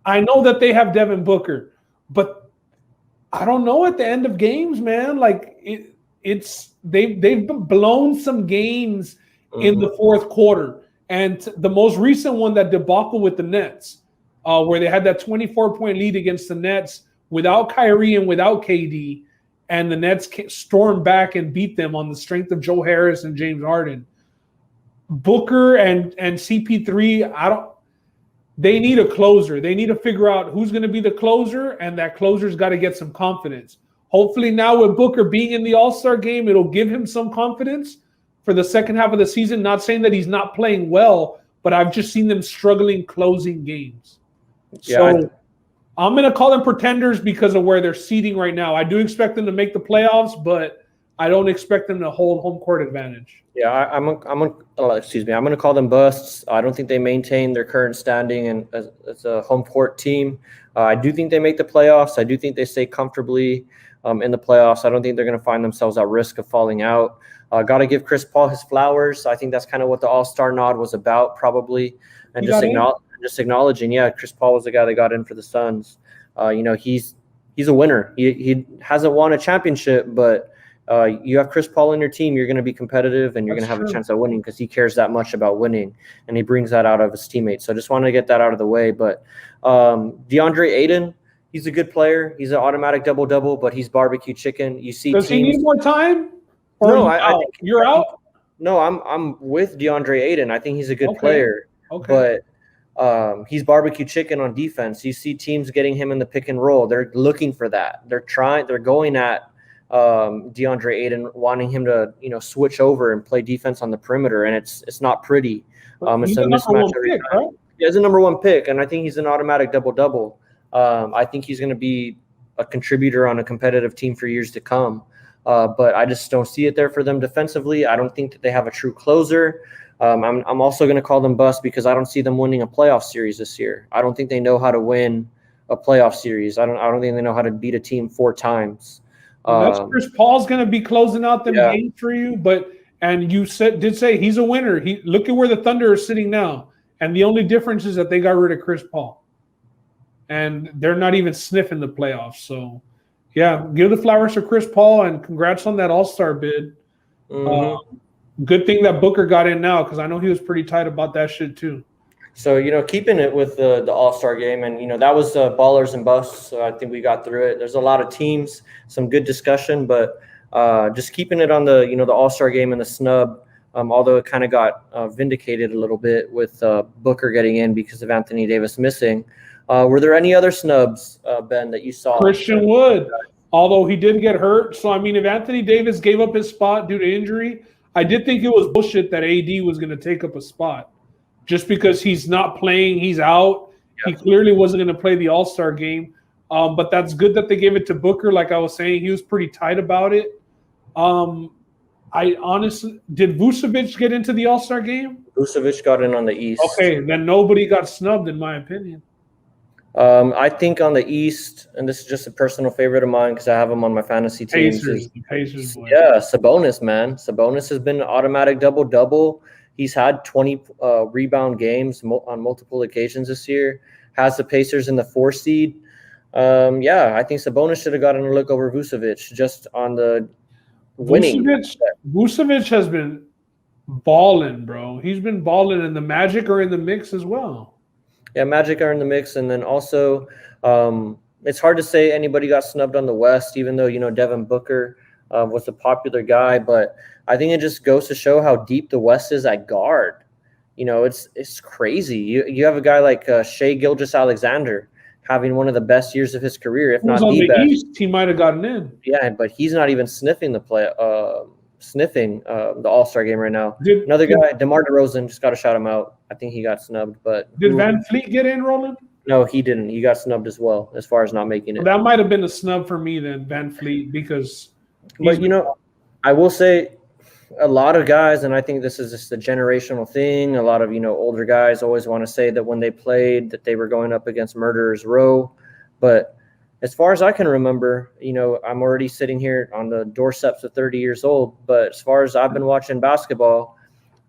S3: I know that they have Devin Booker, but I don't know at the end of games, man. Like they've blown some games in the fourth quarter, and the most recent one, that debacle with the Nets, where they had that 24-point lead against the Nets without Kyrie and without KD, and the Nets stormed back and beat them on the strength of Joe Harris and James Harden. Booker and CP3, they need a closer. They need to figure out who's going to be the closer, and that closer's got to get some confidence. Hopefully now with Booker being in the All-Star game, it'll give him some confidence for the second half of the season. Not saying that he's not playing well, but I've just seen them struggling closing games.
S4: Yeah,
S3: so I'm going to call them pretenders because of where they're seating right now. I do expect them to make the playoffs, but I don't expect them to hold home court advantage.
S4: Yeah, I'm going to call them busts. I don't think they maintain their current standing and as a home court team. I do think they make the playoffs. I do think they stay comfortably in the playoffs. I don't think they're going to find themselves at risk of falling out. Got to give Chris Paul his flowers. I think that's kind of what the All-Star nod was about, probably, and just acknowledging. Yeah, Chris Paul was the guy that got in for the Suns. He's a winner. He hasn't won a championship, but you have Chris Paul in your team, you're going to be competitive and you're going to have a chance at winning because he cares that much about winning, and he brings that out of his teammates. So I just wanted to get that out of the way. But DeAndre Ayton, he's a good player. He's an automatic double-double, but he's barbecue chicken. You see,
S3: does he need more time? Or
S4: no, I think
S3: you're out.
S4: No, I'm with DeAndre Ayton. I think he's a good player.
S3: Okay.
S4: But he's barbecue chicken on defense. You see teams getting him in the pick and roll. They're looking for that. They're going at DeAndre Ayton, wanting him to, switch over and play defense on the perimeter, and it's not pretty. It's a mismatch every time. Right? Yeah, he's a number one pick, and I think he's an automatic double-double. I think he's going to be a contributor on a competitive team for years to come. But I just don't see it there for them defensively. I don't think that they have a true closer. I'm also going to call them bust because I don't see them winning a playoff series this year. I don't think they know how to win a playoff series. I don't think they know how to beat a team 4 times.
S3: That's Chris Paul's going to be closing out them games for you, and you did say he's a winner. Look at where the Thunder are sitting now, and the only difference is that they got rid of Chris Paul, and they're not even sniffing the playoffs. So, yeah, give the flowers to Chris Paul, and congrats on that All-Star bid. Good thing that Booker got in now because I know he was pretty tight about that shit too.
S4: So, keeping it with the All-Star game, and, that was ballers and busts, so I think we got through it. There's a lot of teams, some good discussion, but just keeping it on the, the All-Star game and the snub, although it kind of got vindicated a little bit with Booker getting in because of Anthony Davis missing. Were there any other snubs, Ben, that you saw?
S3: Christian Wood, although he did get hurt. So, if Anthony Davis gave up his spot due to injury, I did think it was bullshit that AD was going to take up a spot. Just because he's not playing, he's out. He clearly wasn't going to play the All-Star game. But that's good that they gave it to Booker. Like I was saying, he was pretty tight about it. I honestly – did Vucevic get into the All-Star game?
S4: Vucevic got in on the East.
S3: Okay, then nobody got snubbed in my opinion.
S4: I think on the East, and this is just a personal favorite of mine because I have him on my fantasy teams.
S3: Pacers.
S4: Yeah, Sabonis, man. Sabonis has been an automatic double-double. He's had 20 rebound games on multiple occasions this year. Has the Pacers in the 4 seed. I think Sabonis should have gotten a look over Vucevic just on the winning.
S3: Vucevic has been balling, bro. He's been balling, and the Magic are in the mix as well.
S4: Yeah, Magic are in the mix, and then also it's hard to say anybody got snubbed on the West, even though Devin Booker was a popular guy, but I think it just goes to show how deep the West is at guard. It's crazy. You have a guy like Shai Gilgeous-Alexander having one of the best years of his career, if not the best. East,
S3: he might have gotten in.
S4: Yeah, but he's not even sniffing the All-Star game right now. Another guy, DeMar DeRozan, just got to shout him out. I think he got snubbed. But
S3: did Van Fleet get in, Roland?
S4: No, he didn't. He got snubbed as well, as far as not making it.
S3: That might have been a snub for me then, Van Fleet, because.
S4: But I will say, a lot of guys, and I think this is just a generational thing. A lot of older guys always want to say that when they played, that they were going up against Murderers Row. But as far as I can remember, I'm already sitting here on the doorsteps of 30 years old. But as far as I've been watching basketball,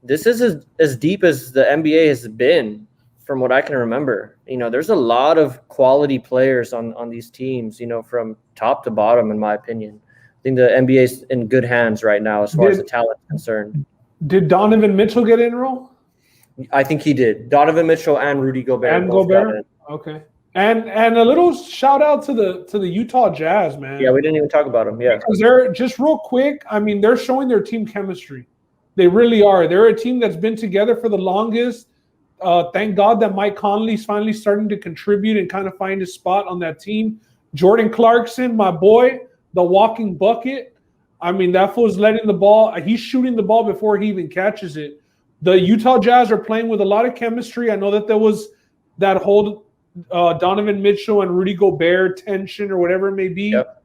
S4: this is as deep as the NBA has been from what I can remember, there's a lot of quality players on these teams, from top to bottom, in my opinion. I think the NBA's in good hands right now as far as the talent is concerned.
S3: Did Donovan Mitchell get enrolled?
S4: I think he did. Donovan Mitchell and Rudy Gobert both got in.
S3: Okay. And a little shout out to the Utah Jazz, man.
S4: Yeah, we didn't even talk about them. Yeah.
S3: Because they're just real quick. I mean, they're showing their team chemistry. They really are. They're a team that's been together for the longest. Thank God that Mike Conley's finally starting to contribute and kind of find his spot on that team. Jordan Clarkson, my boy, the walking bucket. I mean, that fool's letting the ball. He's shooting the ball before he even catches it. The Utah Jazz are playing with a lot of chemistry. I know that there was that whole Donovan Mitchell and Rudy Gobert tension or whatever it may be.
S4: Yep.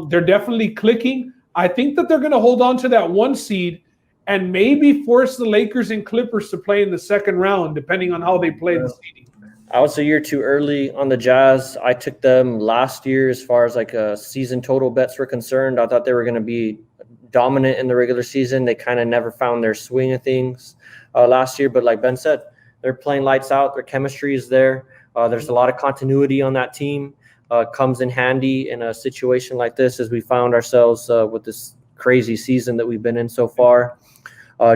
S3: They're definitely clicking. I think that they're going to hold on to that 1 seed and maybe force the Lakers and Clippers to play in the second round, depending on how they play the seeding.
S4: I was a year too early on the Jazz. I took them last year as far as like a season total bets were concerned. I thought they were going to be dominant in the regular season. They kind of never found their swing of things last year. But like Ben said, they're playing lights out. Their chemistry is there. There's a lot of continuity on that team. Comes in handy in a situation like this as we found ourselves with this crazy season that we've been in so far.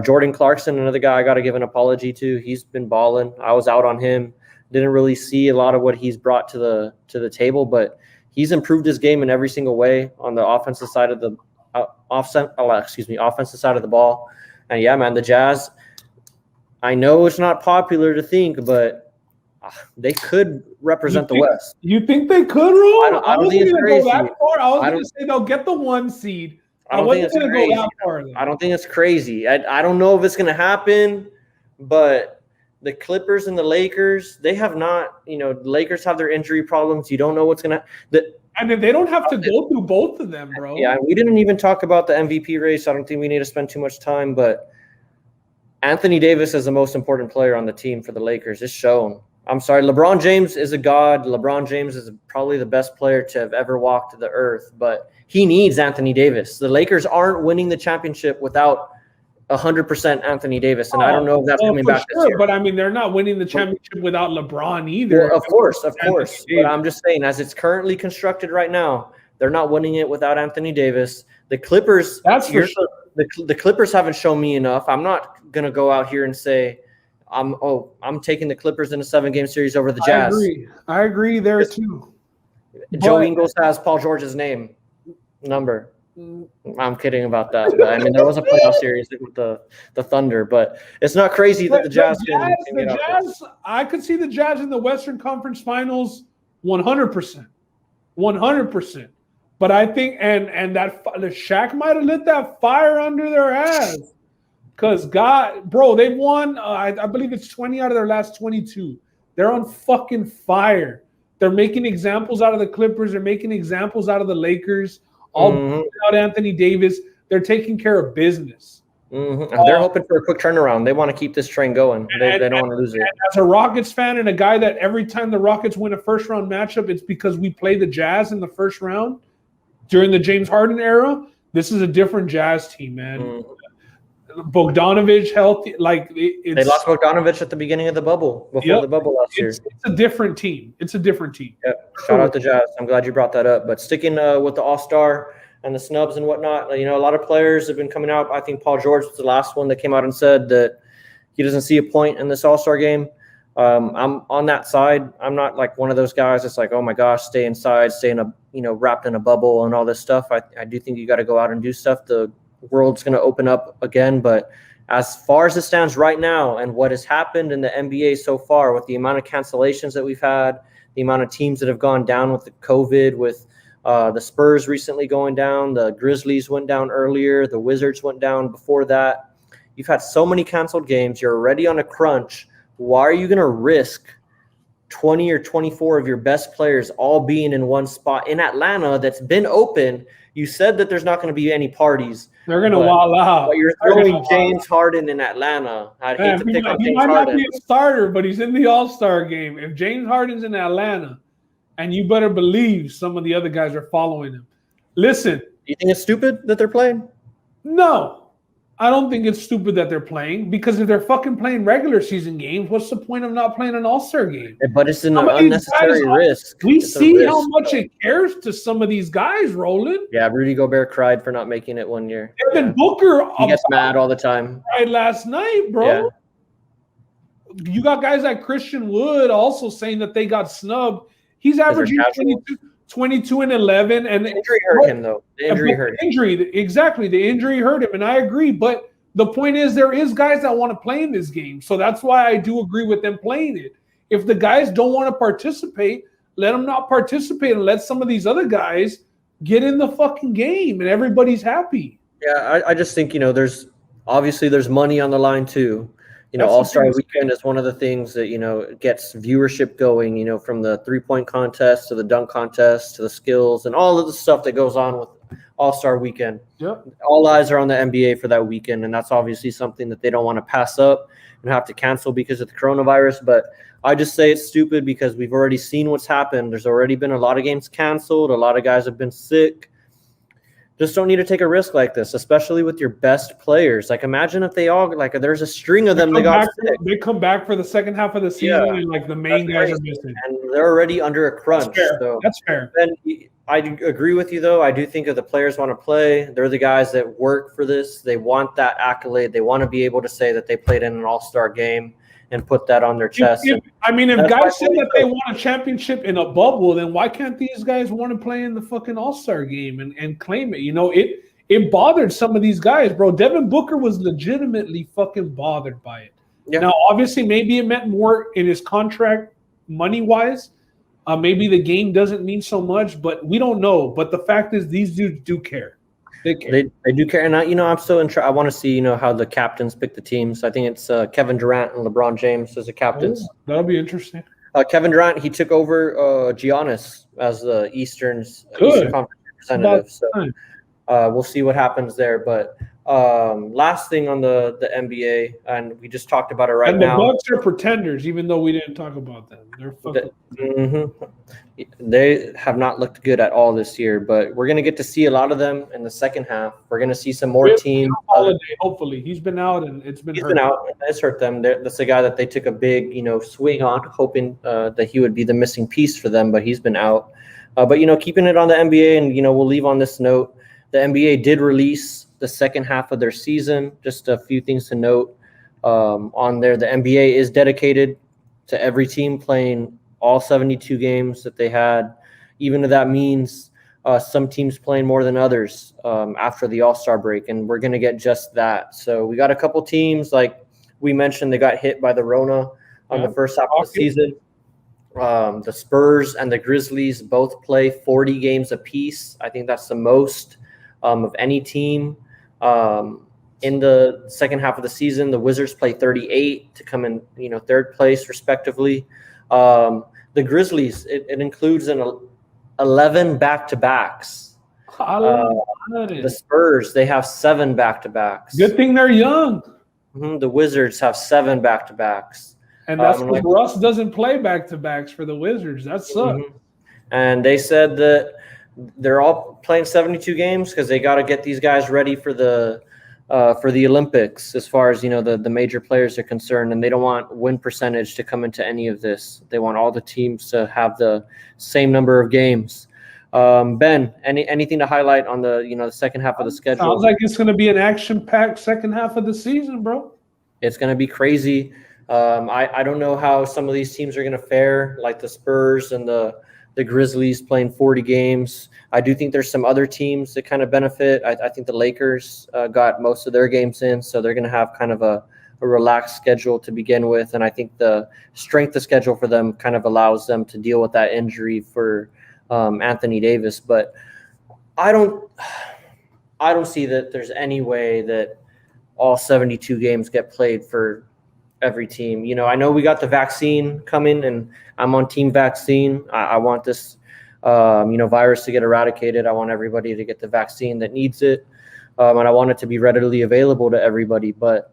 S4: Jordan Clarkson, another guy I got to give an apology to. He's been balling. I was out on him. Didn't really see a lot of what he's brought to the table, but he's improved his game in every single way on the offensive side of the offensive side of the ball. And yeah, man, the Jazz. I know it's not popular to think, but they could represent the West.
S3: You think they could, Ron?
S4: I don't think it's crazy.
S3: Go that far. I was going to say they'll get the 1 seed.
S4: I don't think it's crazy. I don't think it's crazy. I don't know if it's going to happen, but the Clippers and the Lakers, they have not, the Lakers have their injury problems. You don't know what's going to –
S3: I mean, they don't have to go through both of them, bro.
S4: Yeah, we didn't even talk about the MVP race. I don't think we need to spend too much time, but Anthony Davis is the most important player on the team for the Lakers. It's shown. I'm sorry, LeBron James is a god. LeBron James is probably the best player to have ever walked the earth, but he needs Anthony Davis. The Lakers aren't winning the championship without 100% Anthony Davis, and I don't know if that's coming back this year.
S3: But I mean, they're not winning the championship without LeBron either.
S4: Well, of course. But I'm just saying, as it's currently constructed right now, they're not winning it without Anthony Davis. The Clippers,
S3: that's for sure.
S4: The Clippers haven't shown me enough. I'm not gonna go out here and say I'm taking the Clippers in a 7-game series over the Jazz.
S3: I agree there too.
S4: Joe Ingles has Paul George's number. I'm kidding about that. But, I mean, there was a playoff series with the Thunder, but it's not crazy that the Jazz can get out there.
S3: I could see the Jazz in the Western Conference Finals 100%. 100%. But I think and that the Shaq might have lit that fire under their ass. Because they've won, I believe it's 20 out of their last 22. They're on fucking fire. They're making examples out of the Clippers. They're making examples out of the Lakers. All without Anthony Davis. They're taking care of business.
S4: They're hoping for a quick turnaround. They want to keep this train going. They don't want to lose it.
S3: As a Rockets fan and a guy that every time the Rockets win a first-round matchup, it's because we play the Jazz in the first round during the James Harden era. This is a different Jazz team, man. Bogdanovich healthy, they
S4: lost Bogdanovich at the beginning of the bubble before the bubble last year.
S3: It's a different team.
S4: Yep. Shout out to Jazz. I'm glad you brought that up. But sticking with the All-Star and the snubs and whatnot, a lot of players have been coming out. I think Paul George was the last one that came out and said that he doesn't see a point in this All-Star game. I'm on that side. I'm not like one of those guys that's like, oh my gosh, stay inside, stay in a wrapped in a bubble and all this stuff. I do think you got to go out and do stuff. The world's going to open up again, but as far as it stands right now and what has happened in the NBA so far with the amount of cancellations that we've had, the amount of teams that have gone down with the COVID, with the Spurs recently going down, the Grizzlies went down earlier, the Wizards went down before that. You've had so many canceled games. You're already on a crunch. Why are you going to risk 20 or 24 of your best players all being in one spot in Atlanta that's been open? You said that there's not going to be any parties.
S3: They're going to wall out.
S4: But you're throwing James Harden in Atlanta. I'd hate to pick on James Harden. He might not be
S3: a starter, but he's in the All-Star game. If James Harden's in Atlanta, and you better believe some of the other guys are following him. Listen.
S4: You think it's stupid that they're playing?
S3: No. I don't think it's stupid that they're playing, because if they're fucking playing regular season games, what's the point of not playing an All-Star game?
S4: But it's an unnecessary risk.
S3: We
S4: It's a
S3: see
S4: risk,
S3: how much
S4: though.
S3: it cares to some of these guys, Roland.
S4: Yeah, Rudy Gobert cried for not making it one year.
S3: Devin Booker
S4: He gets mad all the time.
S3: cried last night, bro.
S4: Yeah.
S3: You got guys like Christian Wood also saying that they got snubbed. He's averaging 22 and 11. And
S4: The injury hurt him, though. The injury hurt him.
S3: Exactly. The injury hurt him. And I agree. But the point is, there is guys that want to play in this game. So that's why I do agree with them playing it. If the guys don't want to participate, let them not participate and let some of these other guys get in the fucking game and everybody's happy.
S4: Yeah, I just think, there's money on the line, too. All-Star Weekend is one of the things that, gets viewership going, from the three-point contest to the dunk contest to the skills and all of the stuff that goes on with All-Star Weekend.
S3: Yep.
S4: All eyes are on the NBA for that weekend, and that's obviously something that they don't want to pass up and have to cancel because of the coronavirus. But I just say it's stupid because we've already seen what's happened. There's already been a lot of games canceled. A lot of guys have been sick. Just don't need to take a risk like this, especially with your best players. Like, imagine if they all, there's a string of them that got sick.
S3: They come back for the second half of the season, and the main guys are missing.
S4: And they're already under a crunch.
S3: That's fair.
S4: Then I agree with you, though. I do think if the players want to play, they're the guys that work for this. They want that accolade. They want to be able to say that they played in an all-star game and put that on their chest.
S3: If guys say that they won a championship in a bubble, then why can't these guys want to play in the fucking All-Star game and claim it? It bothered some of these guys, bro. Devin Booker was legitimately fucking bothered by it. Yeah. Now, obviously, maybe it meant more in his contract money-wise. Maybe the game doesn't mean so much, but we don't know. But the fact is, these dudes do care. They care.
S4: They do care. And I'm still I want to see, how the captains pick the teams. I think it's Kevin Durant and LeBron James as the captains.
S3: Oh, that'll be interesting.
S4: Kevin Durant, he took over Giannis as the Eastern Conference representative. So we'll see what happens there. But last thing on the NBA, and we just talked about it now.
S3: And the Bucks are pretenders, even though we didn't talk about them. They're fucking.
S4: They have not looked good at all this year, but we're going to get to see a lot of them in the second half. We're going to see some more teams.
S3: Holiday, hopefully. He's been out, and it's been hurt.
S4: It's hurt them. That's the guy that they took a big, swing on, hoping that he would be the missing piece for them, but he's been out. But, keeping it on the NBA, and, we'll leave on this note. The NBA did release the second half of their season. Just a few things to note on there. The NBA is dedicated to every team playing all 72 games that they had, even if that means some teams playing more than others after the All-Star break, and we're going to get just that. So we got a couple teams, like we mentioned, they got hit by the Rona on the first half of the season. The Spurs and the Grizzlies both play 40 games apiece. I think that's the most of any team. In the second half of the season, the Wizards play 38 to come in, third place respectively. The Grizzlies, it includes 11 back-to-backs. The Spurs, they have 7 back-to-backs.
S3: Good thing they're young.
S4: The Wizards have 7 back-to-backs.
S3: And that's because Russ doesn't play back-to-backs for the Wizards. That sucks.
S4: And they said that they're all playing 72 games because they got to get these guys ready for the Olympics, as far as the major players are concerned, and they don't want win percentage to come into any of this. They want all the teams to have the same number of games. Ben, anything to highlight on the second half of the schedule?
S3: Sounds like it's going to be an action-packed second half of the season, bro.
S4: It's going to be crazy. I don't know how some of these teams are going to fare, like the Spurs and the Grizzlies playing 40 games. I do think there's some other teams that kind of benefit. I think the Lakers got most of their games in, so they're going to have kind of a relaxed schedule to begin with. And I think the strength of schedule for them kind of allows them to deal with that injury for Anthony Davis. But I don't see that there's any way that all 72 games get played for every team. I know we got the vaccine coming, and I'm on team vaccine. I want this virus to get eradicated. I want everybody to get the vaccine that needs it. And I want it to be readily available to everybody. But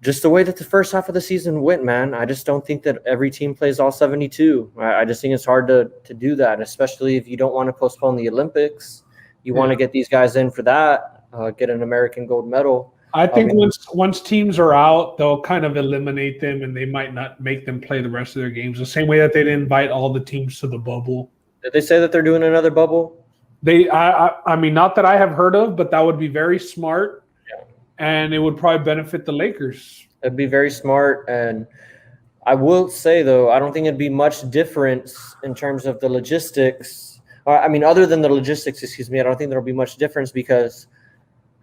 S4: just the way that the first half of the season went, man, I just don't think that every team plays all 72. I just think it's hard to do that, especially if you don't want to postpone the Olympics. You want to get these guys in for that. get an American gold medal.
S3: I think once teams are out, they'll kind of eliminate them, and they might not make them play the rest of their games. The same way that they didn't invite all the teams to the bubble.
S4: Did they say that they're doing another bubble?
S3: I mean, not that I have heard of, but that would be very smart, and it would probably benefit the Lakers.
S4: It'd be very smart, and I will say though, I don't think it'd be much difference in terms of the logistics. I mean, other than the logistics, excuse me, I don't think there'll be much difference because.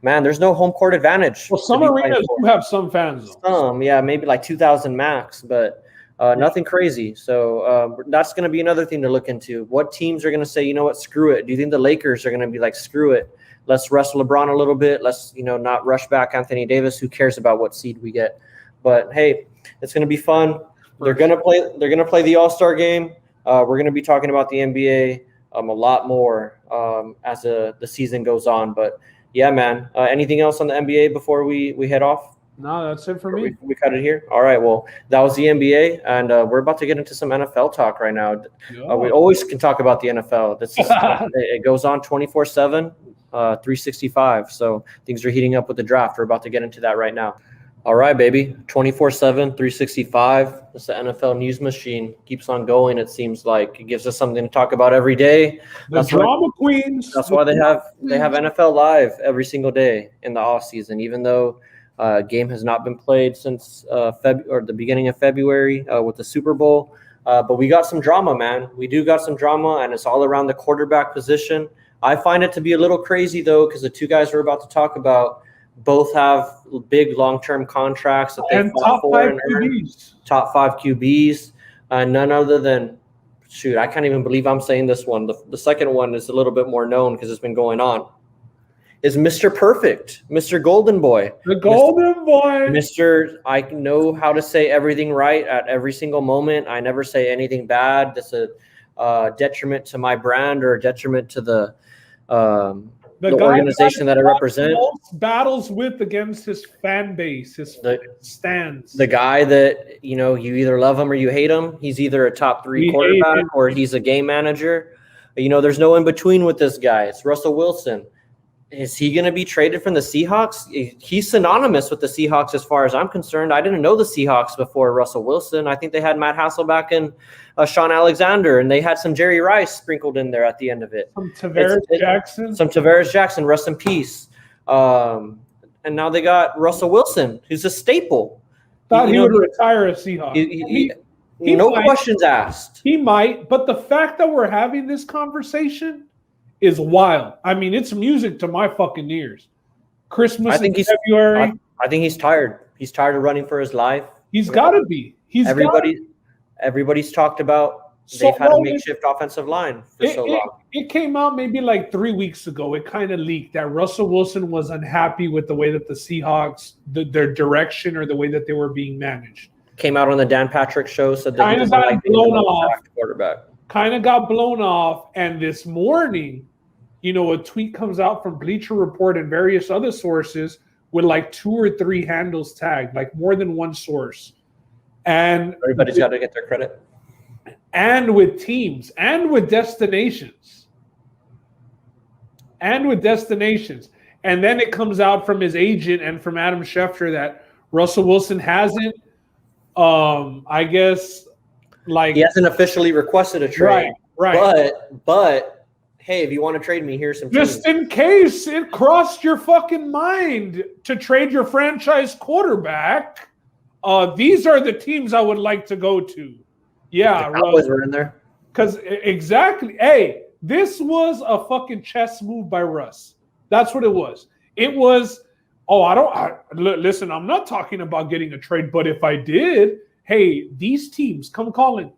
S4: Man, there's no home court advantage.
S3: Well, some arenas do have some fans.
S4: Some, yeah, maybe like 2,000 max, but nothing crazy. So that's going to be another thing to look into. What teams are going to say, you know what, screw it? Do you think the Lakers are going to be like, screw it? Let's rest LeBron a little bit. Let's, not rush back Anthony Davis. Who cares about what seed we get? But hey, it's going to be fun. They're going to play. They're going to play the All-Star game. We're going to be talking about the NBA a lot more as the season goes on. But yeah, man. Anything else on the NBA before we head off?
S3: No, that's it for me.
S4: We cut it here. All right. Well, that was the NBA, and we're about to get into some NFL talk right now. We always can talk about the NFL. It goes on 24/7, 365. So things are heating up with the draft. We're about to get into that right now. All right, baby. 24/7, 365. It's the NFL news machine. Keeps on going, it seems like. It gives us something to talk about every day.
S3: That's drama queens.
S4: That's why they have NFL Live every single day in the off season, even though game has not been played since the beginning of February with the Super Bowl. But we got some drama, man. We do got some drama, and it's all around the quarterback position. I find it to be a little crazy, though, because the two guys we're about to talk about both have big long-term contracts that they fought for and earned. Top 5 QBs. None other than, I can't even believe I'm saying this one. The second one is a little bit more known because it's been going on. Is Mr. Perfect, Mr. Golden Boy.
S3: The Golden Boy.
S4: Mr. I know how to say everything right at every single moment. I never say anything bad. That's a detriment to my brand or a detriment to the organization that I represent.
S3: Most battles with against his fan base, his stands.
S4: The guy that, you either love him or you hate him. He's either a top 3 quarterback or he's a game manager. There's no in between with this guy. It's Russell Wilson. Is he going to be traded from the Seahawks? He's synonymous with the Seahawks as far as I'm concerned. I didn't know the Seahawks before Russell Wilson. I think they had Matt Hasselbeck and Sean Alexander, and they had some Jerry Rice sprinkled in there at the end of it.
S3: Some Tavares Jackson, rest in peace.
S4: And now they got Russell Wilson, who's a staple.
S3: Thought he would retire as Seahawks. He
S4: no questions asked.
S3: He might, but the fact that we're having this conversation is wild. I mean, it's music to my fucking ears. Christmas in February.
S4: I think he's tired. He's tired of running for his life.
S3: He's got to be.
S4: Everybody's talked about they've had a makeshift offensive line for so long.
S3: It came out maybe like 3 weeks ago. It kind of leaked that Russell Wilson was unhappy with the way that the Seahawks, their direction or the way that they were being managed.
S4: Came out on the Dan Patrick show, said that
S3: kind of got blown off.
S4: Quarterback.
S3: Kind of got blown off, and this morning, a tweet comes out from Bleacher Report and various other sources with like 2 or 3 handles tagged, like more than one source. And
S4: everybody's got to get their credit.
S3: And with teams, and with destinations. And then it comes out from his agent and from Adam Schefter that Russell Wilson hasn't, I guess, like,
S4: he hasn't officially requested a trade.
S3: Right.
S4: But hey, if you want to trade me, here's some
S3: just
S4: teams.
S3: In case it crossed your fucking mind to trade your franchise quarterback, these are the teams I would like to go to. Yeah,
S4: the Cowboys were in there.
S3: Because exactly, hey, this was a fucking chess move by Russ. That's what it was. It was, listen, I'm not talking about getting a trade, but if I did, hey, these teams, come calling.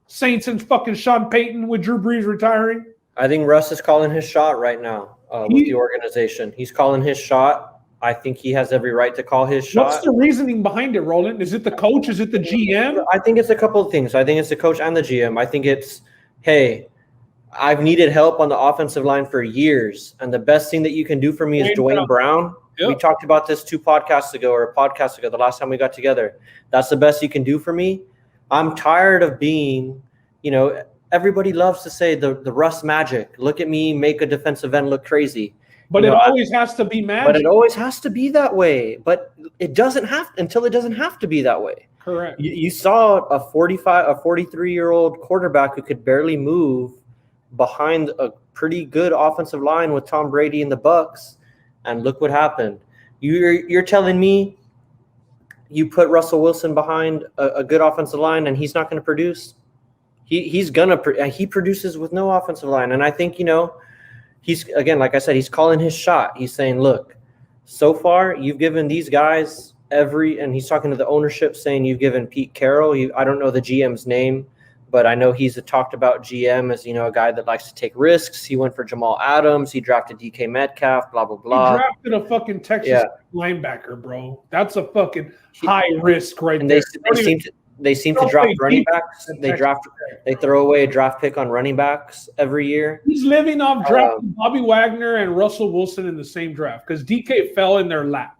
S3: Saints and fucking Sean Payton with Drew Brees retiring.
S4: I think Russ is calling his shot right now with the organization. He's calling his shot. I think he has every right to call his shot.
S3: What's the reasoning behind it, Roland? Is it the coach? Is it the GM?
S4: I think it's a couple of things. I think it's the coach and the GM. I think it's, hey, I've needed help on the offensive line for years, and the best thing that you can do for me is Dwayne Brown. Yep. We talked about this 2 podcasts ago or a podcast ago, the last time we got together. That's the best you can do for me. I'm tired of being, everybody loves to say the Russ magic. Look at me, make a defensive end look crazy.
S3: But it always has to be magic.
S4: But it always has to be that way. But it doesn't have until it doesn't have to be that way.
S3: Correct.
S4: You saw a 43-year-old quarterback who could barely move behind a pretty good offensive line with Tom Brady and the Bucks, and look what happened. You're telling me you put Russell Wilson behind a good offensive line and he's not going to produce? He produces with no offensive line, and I think he's, again, like I said, he's calling his shot. He's saying, look, so far you've given these guys and he's talking to the ownership saying you've given Pete Carroll, I don't know the GM's name, but I know he's talked about GM as, a guy that likes to take risks. He went for Jamal Adams. He drafted DK Metcalf, blah, blah, blah.
S3: He drafted a fucking Texas linebacker, bro. That's a fucking high risk right there.
S4: They seem to draft running backs. They throw away a draft pick on running backs every year.
S3: He's living off drafting Bobby Wagner and Russell Wilson in the same draft because DK fell in their lap.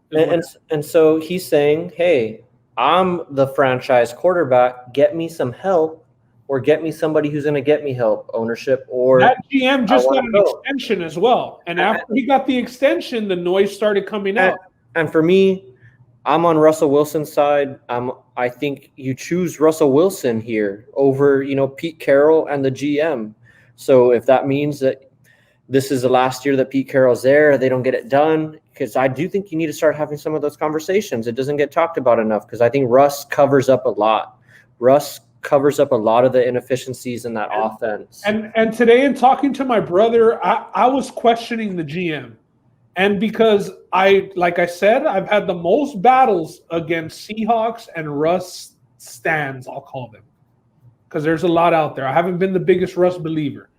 S4: And so he's saying, hey, I'm the franchise quarterback. Get me some help, or get me somebody who's going to get me help, ownership. Or
S3: that GM just got an extension as well. And after he got the extension, the noise started coming out.
S4: And for me, I'm on Russell Wilson's side. I think you choose Russell Wilson here over, Pete Carroll and the GM. So if that means that this is the last year that Pete Carroll's there, they don't get it done, because I do think you need to start having some of those conversations. It doesn't get talked about enough because I think Russ covers up a lot. Russ covers up a lot of the inefficiencies in that offense.
S3: And today, in talking to my brother, I was questioning the GM. And because like I said, I've had the most battles against Seahawks and Russ stands, I'll call them, because there's a lot out there. I haven't been the biggest Russ believer.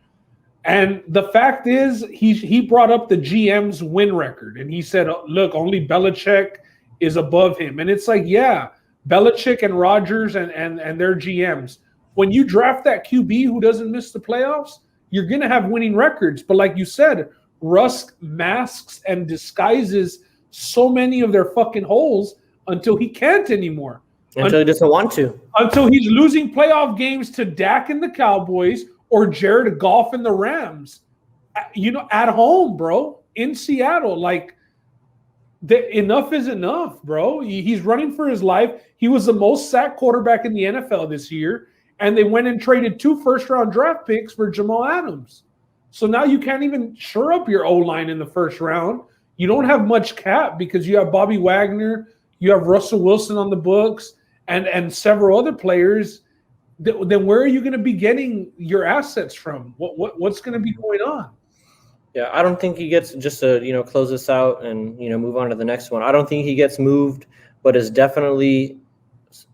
S3: And the fact is, he brought up the GM's win record, and he said, look, only Belichick is above him. And it's like, yeah, Belichick and Rodgers and their GMs. When you draft that QB who doesn't miss the playoffs, you're going to have winning records. But like you said, Russ masks and disguises so many of their fucking holes until he can't anymore.
S4: Until he doesn't want to.
S3: Until he's losing playoff games to Dak and the Cowboys or Jared Goff and the Rams. At home, bro, in Seattle. Like, enough is enough, bro. He's running for his life. He was the most sacked quarterback in the NFL this year, and they went and traded 2 first-round draft picks for Jamal Adams. So now you can't even shore up your O-line in the first round. You don't have much cap because you have Bobby Wagner, you have Russell Wilson on the books, and several other players. Then where are you going to be getting your assets from? What's going to be going on?
S4: Yeah, I don't think he gets, just to close this out and move on to the next one. I don't think he gets moved, but is definitely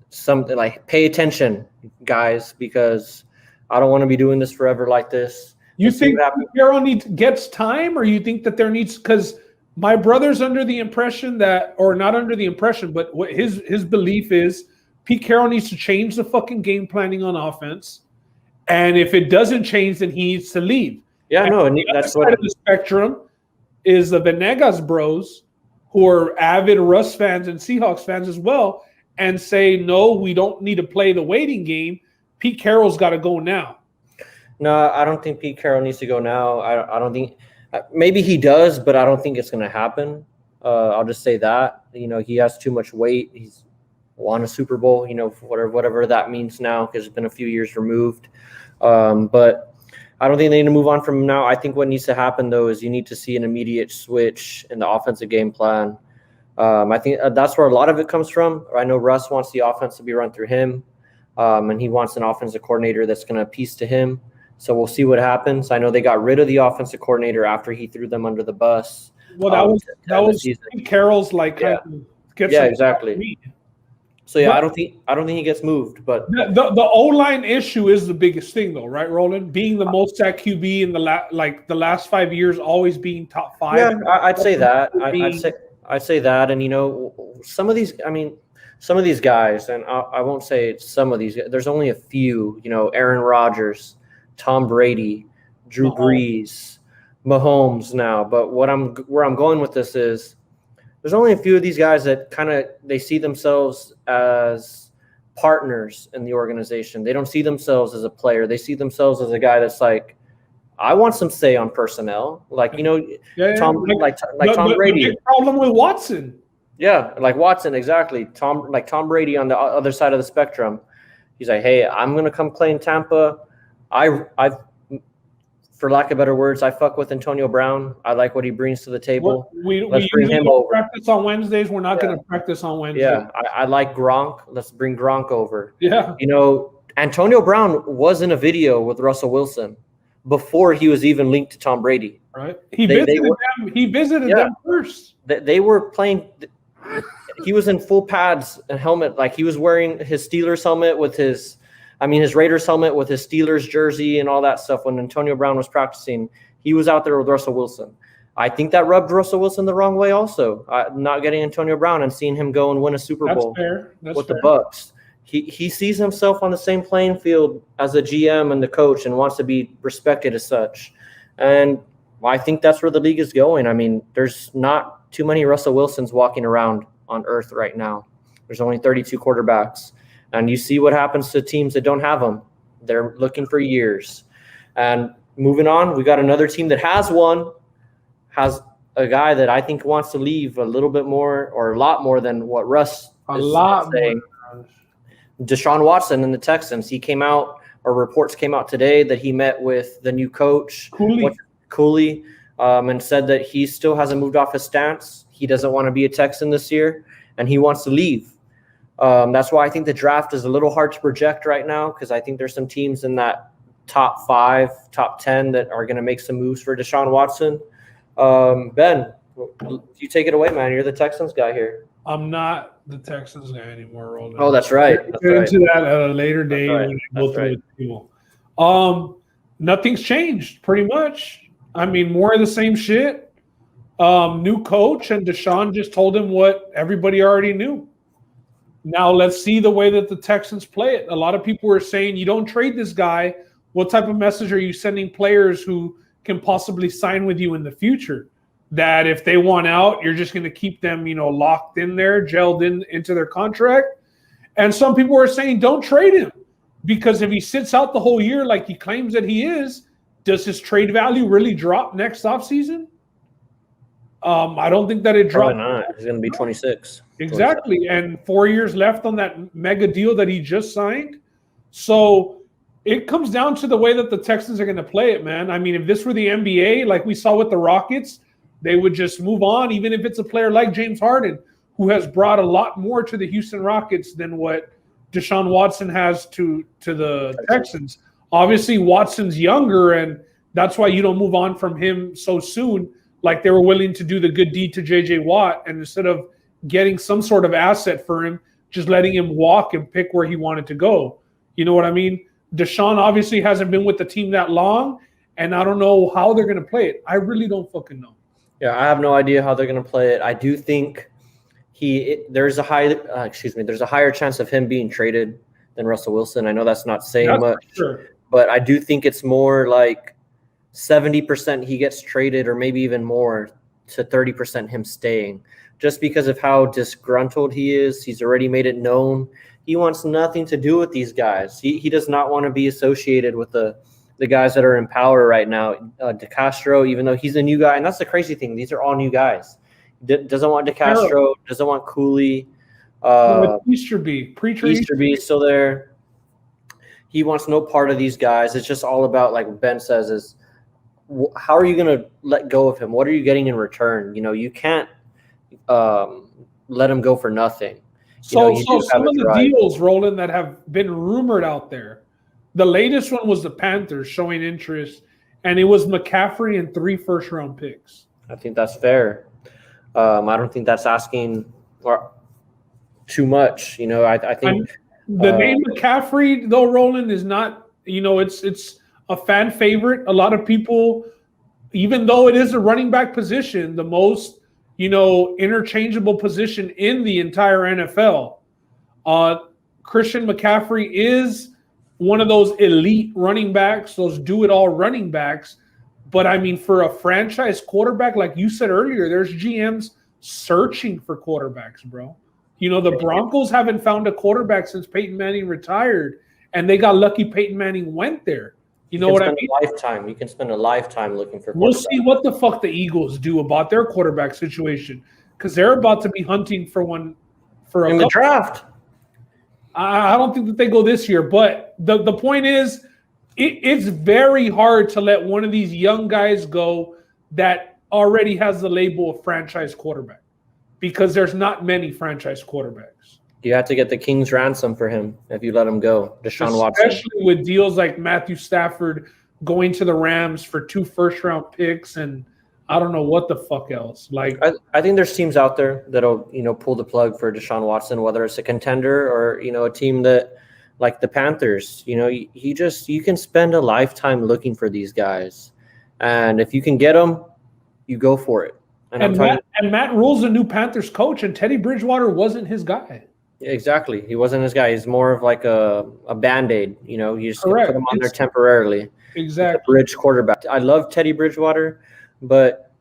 S4: something like, pay attention, guys, because I don't want to be doing this forever like this.
S3: You think Carroll gets time, or you think that there needs, because my brother's under the impression that, or not under the impression, but what his belief is, Pete Carroll needs to change the fucking game planning on offense, and if it doesn't change, then he needs to leave.
S4: Yeah,
S3: and
S4: no, that's what
S3: the spectrum is. The Venegas bros, who are avid Russ fans and Seahawks fans as well, and say, no, we don't need to play the waiting game. Pete Carroll's got to go now.
S4: No, I don't think Pete Carroll needs to go now. I don't think – maybe he does, but I don't think it's going to happen. I'll just say that. He has too much weight. He's won a Super Bowl, whatever that means now, because it's been a few years removed. But I don't think they need to move on from him now. I think what needs to happen, though, is you need to see an immediate switch in the offensive game plan. I think that's where a lot of it comes from. I know Russ wants the offense to be run through him, and he wants an offensive coordinator that's going to piece to him. So we'll see what happens. I know they got rid of the offensive coordinator after he threw them under the bus.
S3: Well, that was Carroll's
S4: exactly. So yeah, I don't think he gets moved. But
S3: the O-line issue is the biggest thing, though, right, Roland? Being the most sacked QB in the last 5 years, always being top 5.
S4: Yeah, I'd say that. I'd say that, and some of these guys, and I won't say some of these. There's only a few. Aaron Rodgers, Tom Brady, Drew Brees, Mahomes now. But where I'm going with this is there's only a few of these guys that they see themselves as partners in the organization. They don't see themselves as a player. They see themselves as a guy that's like, I want some say on personnel. Like, Tom, like Tom Brady.
S3: The big problem with Watson.
S4: Yeah, like Watson, exactly. Tom Brady on the other side of the spectrum. He's like, hey, I'm gonna come play in Tampa. I've for lack of better words, I fuck with Antonio Brown. I like what he brings to the table.
S3: Let's bring him over. Practice on Wednesdays. We're not going to practice on Wednesdays.
S4: Yeah, I like Gronk. Let's bring Gronk over.
S3: Yeah.
S4: Antonio Brown was in a video with Russell Wilson before he was even linked to Tom Brady.
S3: Right. He visited them first.
S4: They were playing. He was in full pads and helmet. Like, he was wearing his Steelers helmet with his Raiders helmet with his Steelers jersey and all that stuff. When Antonio Brown was practicing, he was out there with Russell Wilson. I think that rubbed Russell Wilson the wrong way also, not getting Antonio Brown and seeing him go and win a Super Bowl with the Bucs. He sees himself on the same playing field as a GM and the coach and wants to be respected as such. And I think that's where the league is going. I mean, there's not too many Russell Wilsons walking around on earth right now. There's only 32 quarterbacks. And you see what happens to teams that don't have them. They're looking for years. And moving on, we got another team that has a guy that I think wants to leave a little bit more or a lot more than what Russ is saying. Deshaun Watson and the Texans. Reports came out today that he met with the new coach, Cooley, and said that he still hasn't moved off his stance. He doesn't want to be a Texan this year, and he wants to leave. That's why I think the draft is a little hard to project right now, because I think there's some teams in that top 5, top 10 that are going to make some moves for Deshaun Watson. Ben, you take it away, man. You're the Texans guy here.
S3: I'm not the Texans guy anymore, Roland.
S4: Oh, that's right.
S3: We'll get into that at a later date when we go through the people. Nothing's changed, pretty much. I mean, more of the same shit. New coach, and Deshaun just told him what everybody already knew. Now let's see the way that the Texans play it. A lot of people were saying, you don't trade this guy. What type of message are you sending players who can possibly sign with you in the future? That if they want out, you're just going to keep them, locked in there, gelled into their contract. And some people were saying, don't trade him, because if he sits out the whole year like he claims that he is, does his trade value really drop next offseason? I don't think that it dropped.
S4: Probably not. He's going to be 26.
S3: Exactly. 26. And 4 years left on that mega deal that he just signed. So it comes down to the way that the Texans are going to play it, man. I mean, if this were the NBA, like we saw with the Rockets, they would just move on, even if it's a player like James Harden, who has brought a lot more to the Houston Rockets than what Deshaun Watson has to the Texans. Obviously, Watson's younger, and that's why you don't move on from him so soon. Like they were willing to do the good deed to J.J. Watt, and instead of getting some sort of asset for him, just letting him walk and pick where he wanted to go. You know what I mean? Deshaun obviously hasn't been with the team that long, and I don't know how they're going to play it. I really don't fucking know.
S4: Yeah, I have no idea how they're going to play it. I do think there's a higher chance of him being traded than Russell Wilson. I know that's not saying much, but I do think it's more like 70% he gets traded, or maybe even more, to 30% him staying, just because of how disgruntled he is. He's already made it known. He wants nothing to do with these guys. He does not want to be associated with the guys that are in power right now. DeCastro, even though he's a new guy, and that's the crazy thing. These are all new guys. Doesn't want DeCastro, doesn't want Cooley.
S3: Easterby
S4: is still there. He wants no part of these guys. It's just all about, like Ben says, is how are you going to let go of him? What are you getting in return? You can't let him go for nothing.
S3: So some of the deals, Roland, that have been rumored out there, the latest one was the Panthers showing interest, and it was McCaffrey and 3 first-round picks.
S4: I think that's fair. I don't think that's asking too much. I think
S3: the name McCaffrey, though, Roland, is not. It's a fan favorite. A lot of people, even though it is a running back position, the most interchangeable position in the entire NFL. Christian McCaffrey is one of those elite running backs, those do-it-all running backs. But, I mean, for a franchise quarterback, like you said earlier, there's GMs searching for quarterbacks, bro. The Broncos haven't found a quarterback since Peyton Manning retired, and they got lucky Peyton Manning went there. You know what I mean?
S4: You can spend a lifetime looking for.
S3: We'll see what the fuck the Eagles do about their quarterback situation, because they're about to be hunting for one for
S4: the draft.
S3: I don't think that they go this year, but the point is, it's very hard to let one of these young guys go that already has the label of franchise quarterback, because there's not many franchise quarterbacks.
S4: You have to get the king's ransom for him if you let him go, Deshaun Watson.
S3: Especially with deals like Matthew Stafford going to the Rams for 2 first-round picks and I don't know what the fuck else. Like,
S4: I think there's teams out there that'll pull the plug for Deshaun Watson, whether it's a contender or a team that like the Panthers. You can spend a lifetime looking for these guys, and if you can get them, you go for it.
S3: And Matt Rule's the new Panthers coach, and Teddy Bridgewater wasn't his guy.
S4: Exactly, he wasn't his guy. He's more of like a Band-Aid. You just put him on there temporarily.
S3: Exactly,
S4: bridge quarterback. I love Teddy Bridgewater. But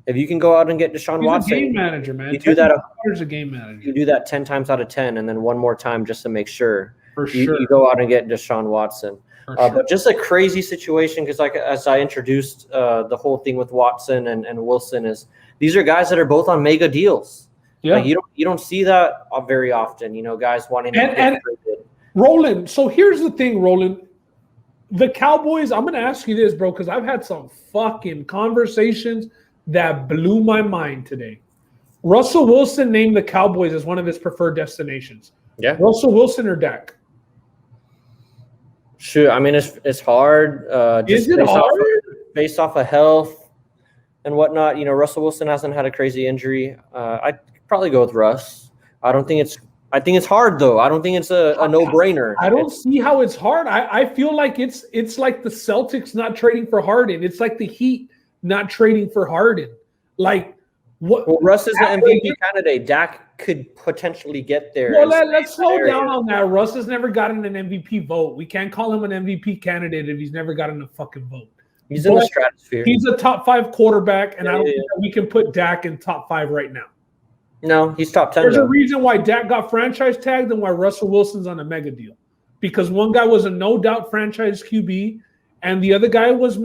S4: if you can go out and get Deshaun Watson,
S3: he's a game manager, man.
S4: You do that.
S3: A game manager.
S4: You do that 10 times out of 10, and then one more time just to make sure.
S3: For sure.
S4: You go out and get Deshaun Watson. But just a crazy situation, because like as I introduced the whole thing with Watson and Wilson, is these are guys that are both on mega deals.
S3: Yeah,
S4: like you don't see that very often. Guys wanting to get traded.
S3: Roland. So here's the thing, Roland. The Cowboys, I'm going to ask you this, bro, because I've had some fucking conversations that blew my mind today. Russell Wilson named the Cowboys as one of his preferred destinations.
S4: Yeah.
S3: Russell Wilson or Dak?
S4: Sure. I mean, it's hard.
S3: Is it hard?
S4: Based off of health and whatnot. Russell Wilson hasn't had a crazy injury. I'd probably go with Russ. I think it's hard, though. I don't think it's a no-brainer.
S3: I don't see how it's hard. I feel like it's like the Celtics not trading for Harden. It's like the Heat not trading for Harden. Like what?
S4: Well, Russ is an MVP candidate. Dak could potentially get there.
S3: Well, let's slow down on that. Russ has never gotten an MVP vote. We can't call him an MVP candidate if he's never gotten a fucking vote.
S4: He's in the stratosphere.
S3: He's a top 5 quarterback, and I don't think that we can put Dak in top 5 right now.
S4: No, he's top 10.
S3: There's a reason why Dak got franchise tagged and why Russell Wilson's on a mega deal. Because one guy was a no-doubt franchise QB, and the other guy was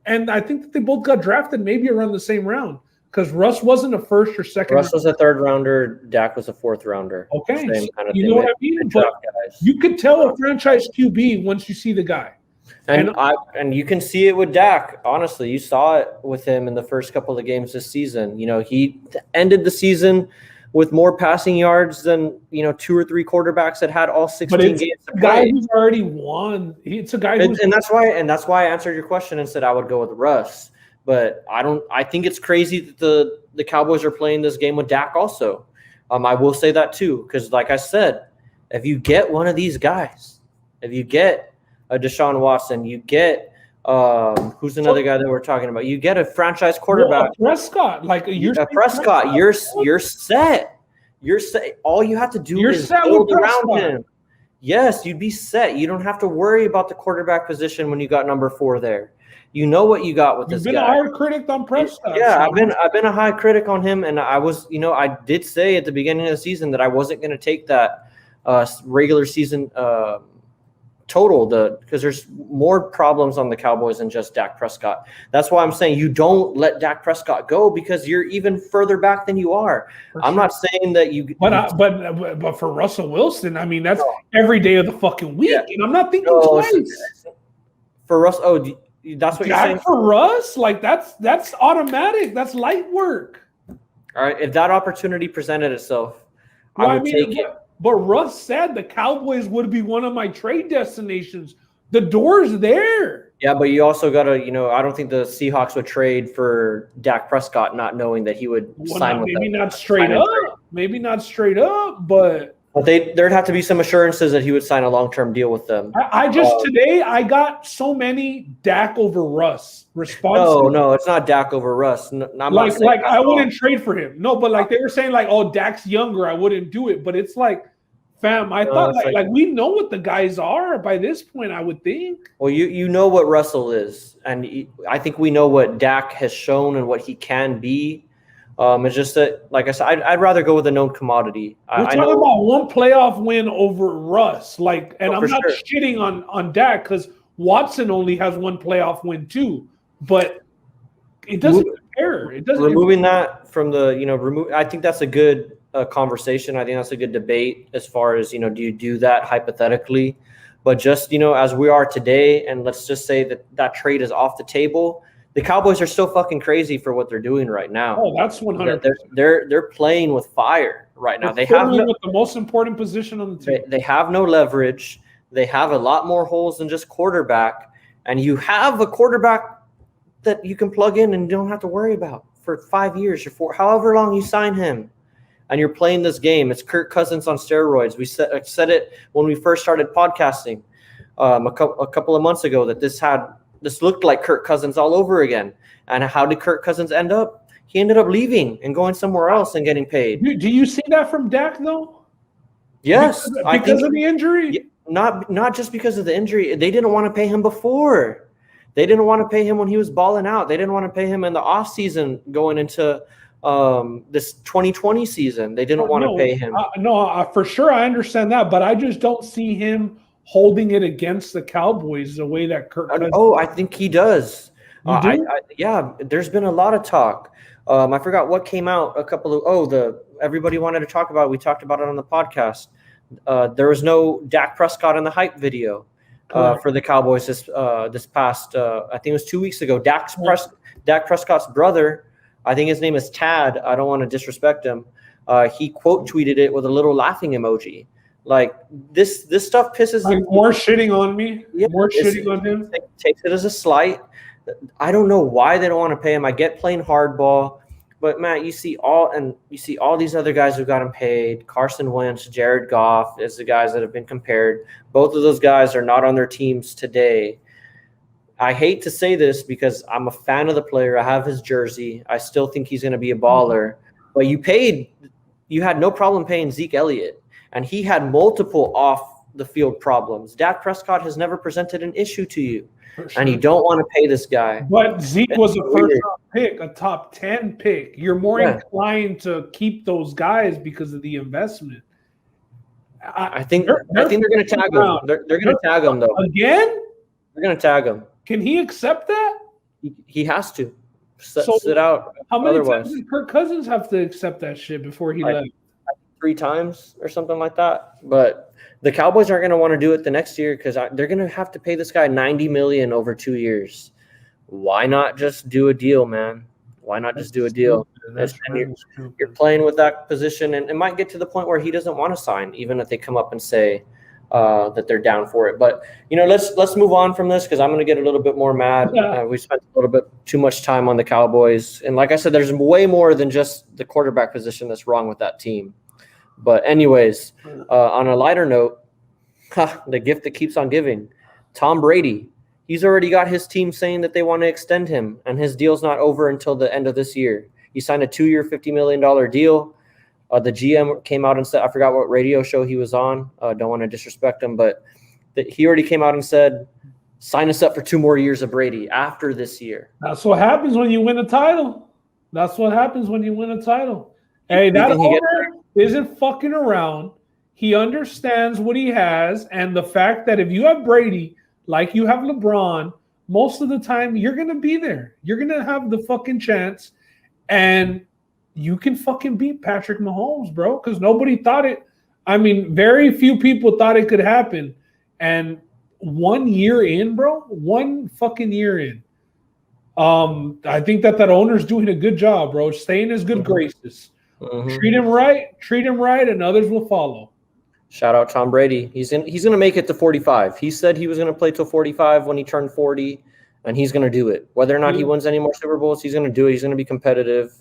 S3: and I think that they both got drafted maybe around the same round, because Russ wasn't a first or second.
S4: Russ was a 3rd rounder. Dak was a 4th rounder.
S3: Okay, so you know what I mean? But you could tell a franchise QB once you see the guy.
S4: And you can see it with Dak. Honestly, you saw it with him in the first couple of games this season. He ended the season with more passing yards than 2 or 3 quarterbacks that had all 16 games to play.
S3: Guy who's already won. It's a guy who's
S4: and that's why I answered your question and said I would go with Russ. But I think it's crazy that the Cowboys are playing this game with Dak also. I will say that too, because like I said, if you get one of these guys, if you get a Deshaun Watson, you get who's another guy that we're talking about? You get a franchise quarterback,
S3: Prescott.
S4: Prescott. You're set. You're set. All you have to do is build around him. Yes, you'd be set. You don't have to worry about the quarterback position when you got number 4 there. You know what you got with this guy.
S3: You've been a hard critic on Prescott.
S4: Yeah, I've been a high critic on him, and I was, I did say at the beginning of the season that I wasn't going to take that regular season total, because there's more problems on the Cowboys than just Dak Prescott. That's why I'm saying you don't let Dak Prescott go, because you're even further back than you are. I'm not saying that you.
S3: But for Russell Wilson, I mean, that's every day of the fucking week, and I'm not thinking twice.
S4: For Russ, that's what you're saying.
S3: For Russ, like that's automatic. That's light work.
S4: All right, if that opportunity presented itself, I would take it.
S3: But Russ said the Cowboys would be one of my trade destinations. The door's there.
S4: Yeah, but you also got to, I don't think the Seahawks would trade for Dak Prescott, not knowing that he would sign with them.
S3: Maybe not straight up. Maybe not straight up, but
S4: there'd have to be some assurances that he would sign a long-term deal with them.
S3: Today I got so many Dak over Russ responses.
S4: No, it's not Dak over Russ.
S3: I wouldn't trade for him. No, but they were saying Dak's younger, I wouldn't do it. But it's like, fam, I thought we know what the guys are by this point, I would think.
S4: Well, you know what Russell is, and I think we know what Dak has shown and what he can be. It's just that, like I said, I'd rather go with a known commodity.
S3: We're talking about one playoff win over Russ, and I'm not shitting on Dak, because Watson only has one playoff win too, but it doesn't compare. It doesn't.
S4: Removing that from the, I think that's a good conversation. I think that's a good debate as far as, do you do that hypothetically? But just, as we are today, and let's just say that trade is off the table, the Cowboys are still fucking crazy for what they're doing right now.
S3: Oh, that's 100%.
S4: They're playing with fire right now.
S3: They have the most important position on the team.
S4: They have no leverage. They have a lot more holes than just quarterback. And you have a quarterback that you can plug in and don't have to worry about for 5 years or however long you sign him. And you're playing this game. It's Kirk Cousins on steroids. We said it when we first started podcasting a couple of months ago that this looked like Kirk Cousins all over again. And how did Kirk Cousins end up? He ended up leaving and going somewhere else and getting paid.
S3: Do you see that from Dak, though?
S4: Yes.
S3: Because of the injury?
S4: Not just because of the injury. They didn't want to pay him before. They didn't want to pay him when he was balling out. They didn't want to pay him in the offseason going into this 2020 season. They didn't want to pay him.
S3: For sure, I understand that. But I just don't see him holding it against the Cowboys the way that Kirk Cousins.
S4: I think he does.
S3: You do?
S4: Yeah, there's been a lot of talk. I forgot what came out everybody wanted to talk about it. We talked about it on the podcast. There was no Dak Prescott in the hype video for the Cowboys this past, I think it was 2 weeks ago. Dak Prescott's brother, I think his name is Tad. I don't want to disrespect him. He quote tweeted it with a little laughing emoji. Like this stuff pisses
S3: like more shitting on me.
S4: Yeah,
S3: more shitting on him.
S4: Takes it as a slight. I don't know why they don't want to pay him. I get playing hardball, but Matt, you see all these other guys who got him paid. Carson Wentz, Jared Goff is the guys that have been compared. Both of those guys are not on their teams today. I hate to say this because I'm a fan of the player. I have his jersey. I still think he's going to be a baller. But you had no problem paying Zeke Elliott, and he had multiple off the field problems. Dak Prescott has never presented an issue to you. Sure. And you don't want to pay this guy.
S3: But Zeke was a first-round pick, a top 10 pick. You're more inclined to keep those guys because of the investment.
S4: I think they're going to tag him. They're going to tag him, though.
S3: Again?
S4: They're going to tag him.
S3: Can he accept that?
S4: He has to. Sit out.
S3: How many times did Kirk Cousins have to accept that shit before he left?
S4: 3 times or something like that. But the Cowboys aren't going to want to do it the next year because they're going to have to pay this guy $90 million over 2 years. Why not just do a deal, man? Why not just do a deal? You're playing with that position, and it might get to the point where he doesn't want to sign, even if they come up and say that they're down for it. But let's move on from this because I'm going to get a little bit more mad. We spent a little bit too much time on the Cowboys, and like I said, there's way more than just the quarterback position that's wrong with that team. But anyways, on a lighter note, the gift that keeps on giving, Tom Brady. He's already got his team saying that they want to extend him, and his deal's not over until the end of this year. He signed a 2-year, $50 million deal. The GM came out and said, I forgot what radio show he was on. Don't want to disrespect him, but he already came out and said, sign us up for 2 more years of Brady after this year.
S3: That's what happens when you win a title. Hey, that owner isn't fucking around. He understands what he has, and the fact that if you have Brady, like you have LeBron, most of the time you're going to be there. You're going to have the fucking chance, and you can fucking beat Patrick Mahomes, bro, because nobody thought it. I mean, very few people thought it could happen. And 1 year in, bro, 1 fucking year in, I think that owner's doing a good job, bro. Stay in his good graces. Mm-hmm. Treat him right, and others will follow.
S4: Shout out Tom Brady. He's gonna make it to 45. He said he was gonna play till 45 when he turned 40, and he's gonna do it. Whether or not he wins any more Super Bowls, he's gonna do it. He's gonna be competitive,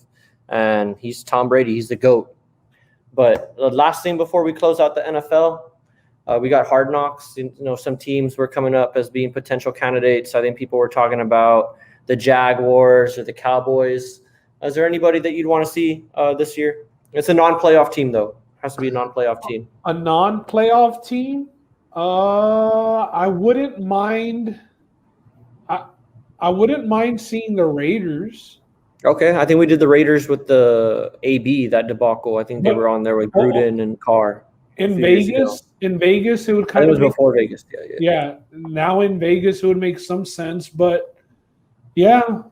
S4: and he's Tom Brady. He's the GOAT. But the last thing before we close out the NFL, we got Hard Knocks. Some teams were coming up as being potential candidates. I think people were talking about the Jaguars or the Cowboys. Is there anybody that you'd want to see this year? It's a non-playoff team, though. Has to be a non-playoff team.
S3: A non-playoff team? I wouldn't mind. I wouldn't mind seeing the Raiders.
S4: Okay, I think we did the Raiders with the AB, that debacle. I think they were on there with Gruden and Carr.
S3: In
S4: few years ago.
S3: Vegas, it would
S4: I think
S3: kind
S4: it
S3: of
S4: was before Vegas.
S3: yeah. Now in Vegas, it would make some sense, but yeah.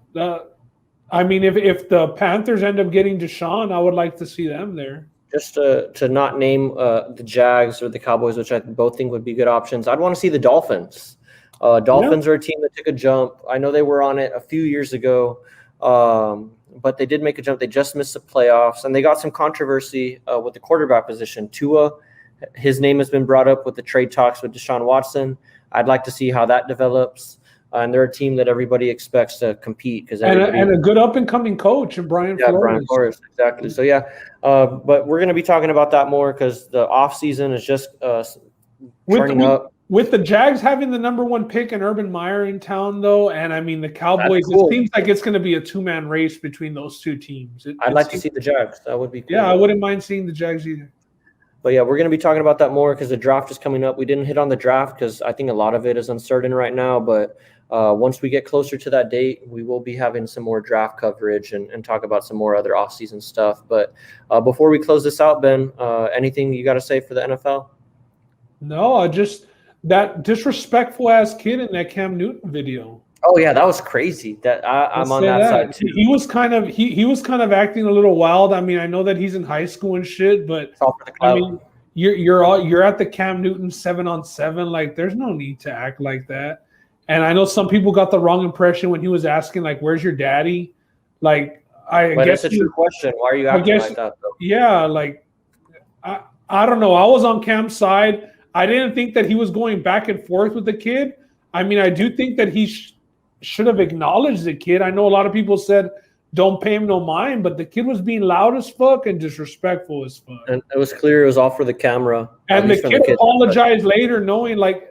S3: I mean, if the Panthers end up getting Deshaun, I would like to see them there.
S4: Just to not name the Jags or the Cowboys, which I both think would be good options, I'd want to see the Dolphins. Dolphins are a team that took a jump. I know they were on it a few years ago, but they did make a jump. They just missed the playoffs, and they got some controversy with the quarterback position. Tua, his name has been brought up with the trade talks with Deshaun Watson. I'd like to see how that develops. And they're a team that everybody expects to compete because
S3: and a good up and coming coach in Brian Flores.
S4: Brian Flores, exactly. So but we're going to be talking about that more because the off season is just turning up.
S3: With the Jags having the number 1 pick and Urban Meyer in town, though, and I mean the Cowboys, cool. It seems like it's going to be a 2-man race between those two teams.
S4: I'd like to see the Jags. That would be cool.
S3: Yeah, I wouldn't mind seeing the Jags either.
S4: But yeah, we're going to be talking about that more because the draft is coming up. We didn't hit on the draft because I think a lot of it is uncertain right now, but once we get closer to that date, we will be having some more draft coverage and talk about some more other off-season stuff. But before we close this out, Ben, anything you got to say for the NFL?
S3: No, just that disrespectful-ass kid in that Cam Newton video.
S4: Oh, yeah, that was crazy. That I'm on that side, too.
S3: He was kind of acting a little wild. I mean, I know that he's in high school and shit, but I mean, you're at the Cam Newton 7-on-7. Like, there's no need to act like that. And I know some people got the wrong impression when he was asking, like, "Where's your daddy?" Like, I guess
S4: it's a true question. Why are you acting like that, though?
S3: Yeah, like, I don't know. I was on Cam's side. I didn't think that he was going back and forth with the kid. I mean, I do think that he should have acknowledged the kid. I know a lot of people said, "Don't pay him no mind," but the kid was being loud as fuck and disrespectful as fuck.
S4: And it was clear it was all for the camera.
S3: And the kid apologized later, knowing like.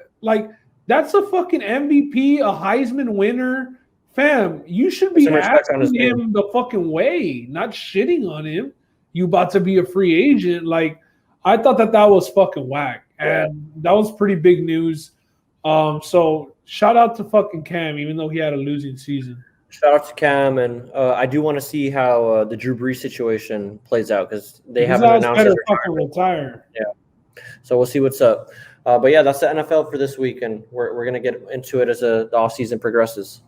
S3: That's a fucking MVP, a Heisman winner. Fam, you should be asking him the fucking way, not shitting on him. You about to be a free agent. Like, I thought that was fucking whack. And that was pretty big news. So shout out to fucking Cam, even though he had a losing season.
S4: Shout out to Cam. And I do want to see how the Drew Brees situation plays out because they haven't announced his
S3: retire.
S4: Yeah. So we'll see what's up. But yeah, that's the NFL for this week, and we're going to get into it as the offseason progresses.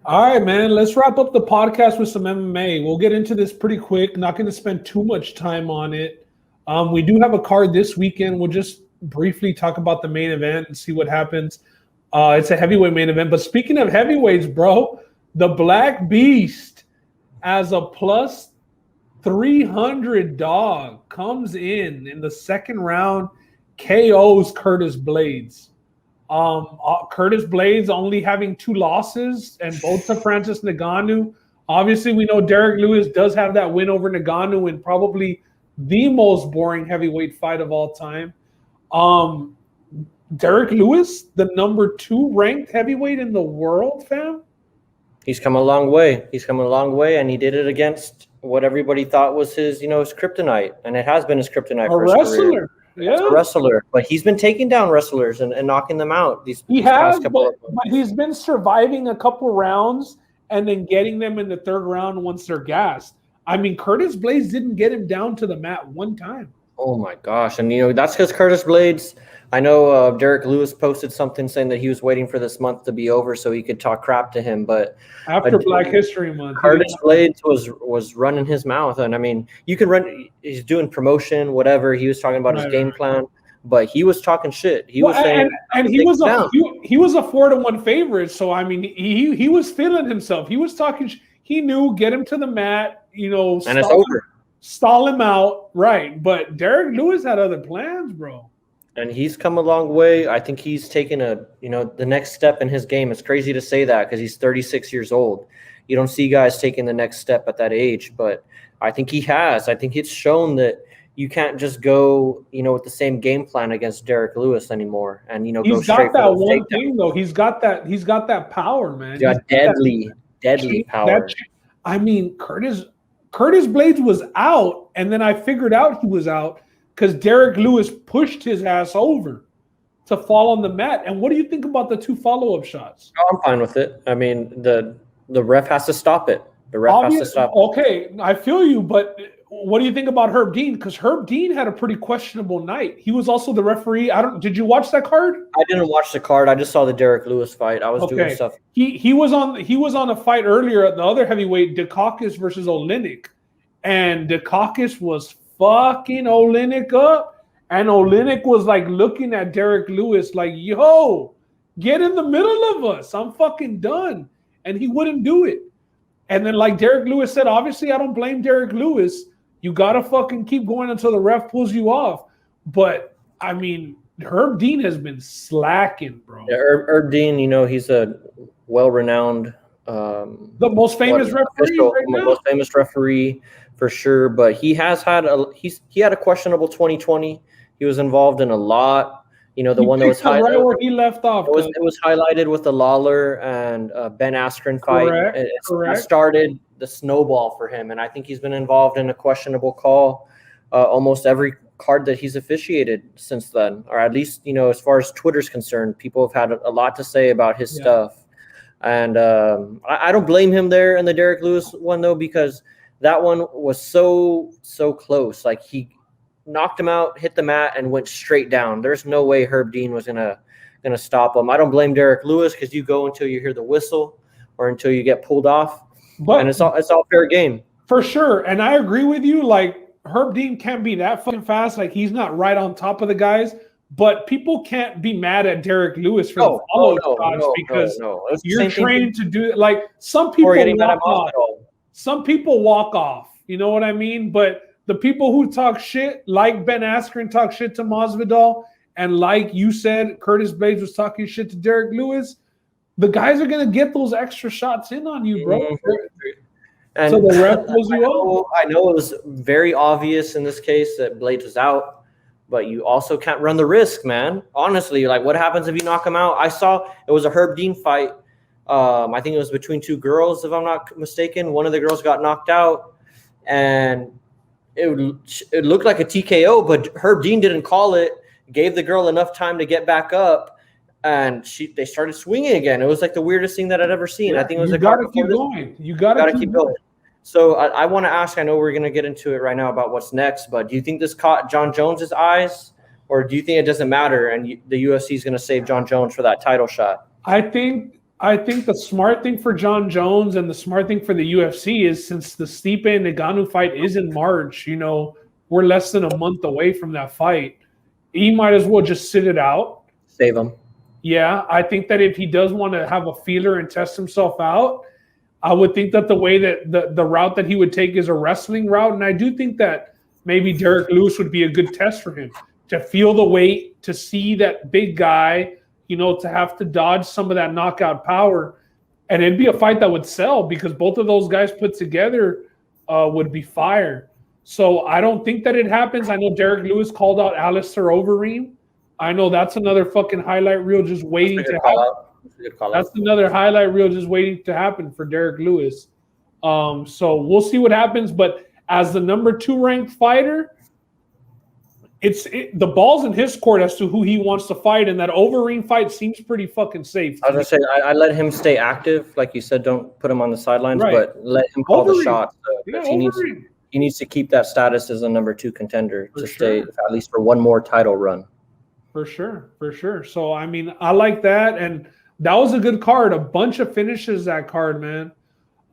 S3: All right, man. Let's wrap up the podcast with some MMA. We'll get into this pretty quick. Not going to spend too much time on it. We do have a card this weekend. We'll just briefly talk about the main event and see what happens. It's a heavyweight main event. But speaking of heavyweights, bro, the Black Beast as a plus 300 dog comes in the second round. KOs Curtis Blades. Curtis Blades only having 2 losses and both to Francis Ngannou. Obviously, we know Derek Lewis does have that win over Ngannou in probably the most boring heavyweight fight of all time. Derek Lewis, the number 2 ranked heavyweight in the world, fam.
S4: He's come a long way. And he did it against what everybody thought was his kryptonite, and it has been his kryptonite for his career. Yeah, a wrestler, but he's been taking down wrestlers and knocking them out.
S3: But he's been surviving a couple rounds and then getting them in the third round once they're gassed. I mean, Curtis Blades didn't get him down to the mat one time.
S4: Oh my gosh! And that's because Curtis Blades. I know Derek Lewis posted something saying that he was waiting for this month to be over so he could talk crap to him. But
S3: after Black History Month,
S4: Curtis Blades was running his mouth, and I mean, you can run. He's doing promotion, whatever. He was talking about his game plan, but he was talking shit. He was saying,
S3: and he was a 4-1 favorite. So I mean, he was feeling himself. He was talking. He knew get him to the mat, and
S4: it's over.
S3: Stall him out, right? But Derek Lewis had other plans, bro.
S4: And he's come a long way. I think he's taken the next step in his game. It's crazy to say that because he's 36 years old. You don't see guys taking the next step at that age, but I think he has. I think it's shown that you can't just go, with the same game plan against Derek Lewis anymore. And
S3: he's
S4: go
S3: got that one thing though. He's got that power, man.
S4: He's got deadly power.
S3: I mean, Curtis Blades was out, and then I figured out he was out because Derek Lewis pushed his ass over to fall on the mat. And what do you think about the 2 follow-up shots?
S4: Oh, I'm fine with it. I mean, the ref has to stop it. The ref has to stop it.
S3: Okay, I feel you, but what do you think about Herb Dean? Because Herb Dean had a pretty questionable night. He was also the referee. Did you watch that card?
S4: I didn't watch the card. I just saw the Derek Lewis fight. I was doing stuff.
S3: He was on a fight earlier at the other heavyweight, Dukakis versus Olynyk, and Dukakis was fucking Olynyk up, and Olynyk was like looking at Derek Lewis like, "Yo, get in the middle of us. I'm fucking done," and he wouldn't do it. And then, like Derek Lewis said, obviously I don't blame Derek Lewis. You gotta fucking keep going until the ref pulls you off. But I mean, Herb Dean has been slacking, bro.
S4: Yeah, Herb Dean, he's a well-renowned,
S3: the most famous referee right now.
S4: Most famous referee for sure. But he has had he had a questionable 2020. He was involved in a lot. The one that was highlighted
S3: right where he left off.
S4: It was highlighted with the Lawler and Ben Askren fight. It started the snowball for him, and I think he's been involved in a questionable call almost every card that he's officiated since then, or at least as far as Twitter's concerned, people have had a lot to say about his stuff, and I don't blame him there in the Derek Lewis one though, because that one was so close. Like he knocked him out, hit the mat, and went straight down. There's no way Herb Dean was gonna stop him. I don't blame Derek Lewis because you go until you hear the whistle or until you get pulled off, and it's all fair game
S3: for sure. And I agree with you. Like Herb Dean can't be that fucking fast. Like he's not right on top of the guys. But people can't be mad at Derek Lewis for the follow shots because you're trained to do it. Like some people walk off. Some people walk off. You know what I mean? But the people who talk shit, like Ben Askren talk shit to Masvidal, and like you said, Curtis Blades was talking shit to Derek Lewis, the guys are going to get those extra shots in on you, bro.
S4: And
S3: so the ref pulls you up.
S4: I know it was very obvious in this case that Blades was out, but you also can't run the risk, man. Honestly, like what happens if you knock him out? I saw it was a Herb Dean fight. I think it was between two girls, if I'm not mistaken. One of the girls got knocked out, and it looked like a TKO, but Herb Dean didn't call it, gave the girl enough time to get back up, and they started swinging again. It was like the weirdest thing that I'd ever seen. I think it was
S3: you gotta keep going. You gotta keep going.
S4: So I want to ask, I know we're going to get into it right now about what's next, but do you think this caught John Jones's eyes, or do you think it doesn't matter and the UFC is going to save John Jones for that title shot?
S3: I think the smart thing for John Jones and the smart thing for the UFC is, since the Stipe and Ngannou fight is in March, we're less than a month away from that fight. He might as well just sit it out.
S4: Save him.
S3: Yeah, I think that if he does want to have a feeler and test himself out, I would think that the way that the route that he would take is a wrestling route. And I do think that maybe Derek Lewis would be a good test for him to feel the weight, to see that big guy, to have to dodge some of that knockout power. And it'd be a fight that would sell because both of those guys put together would be fire. So I don't think that it happens. I know Derek Lewis called out Alistair Overeem. I know that's another fucking highlight reel just waiting to happen. That's another highlight reel just waiting to happen for Derek Lewis. So we'll see what happens. But as the number 2 ranked fighter, the ball's in his court as to who he wants to fight, and that Overeem fight seems pretty fucking safe.
S4: I was gonna say I let him stay active, like you said. Don't put him on the sidelines, but let him call the shots. He needs to keep that status as a number 2 contender to stay at least for one more title run.
S3: For sure. So I mean, I like that, and that was a good card. A bunch of finishes that card, man.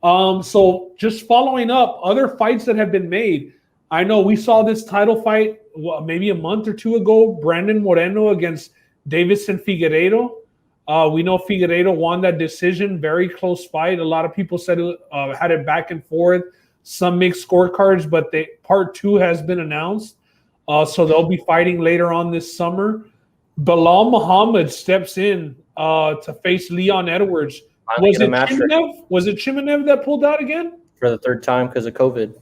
S3: So just following up other fights that have been made. I know we saw this title fight maybe a month or 2 ago, Brandon Moreno against Davison Figueiredo. We know Figueiredo won that decision, very close fight. A lot of people said had it back and forth, some mixed scorecards, but part 2 has been announced. So they'll be fighting later on this summer. Bilal Muhammad steps in to face Leon Edwards. Was it Chimanev that pulled out again?
S4: For the 3rd time because of COVID.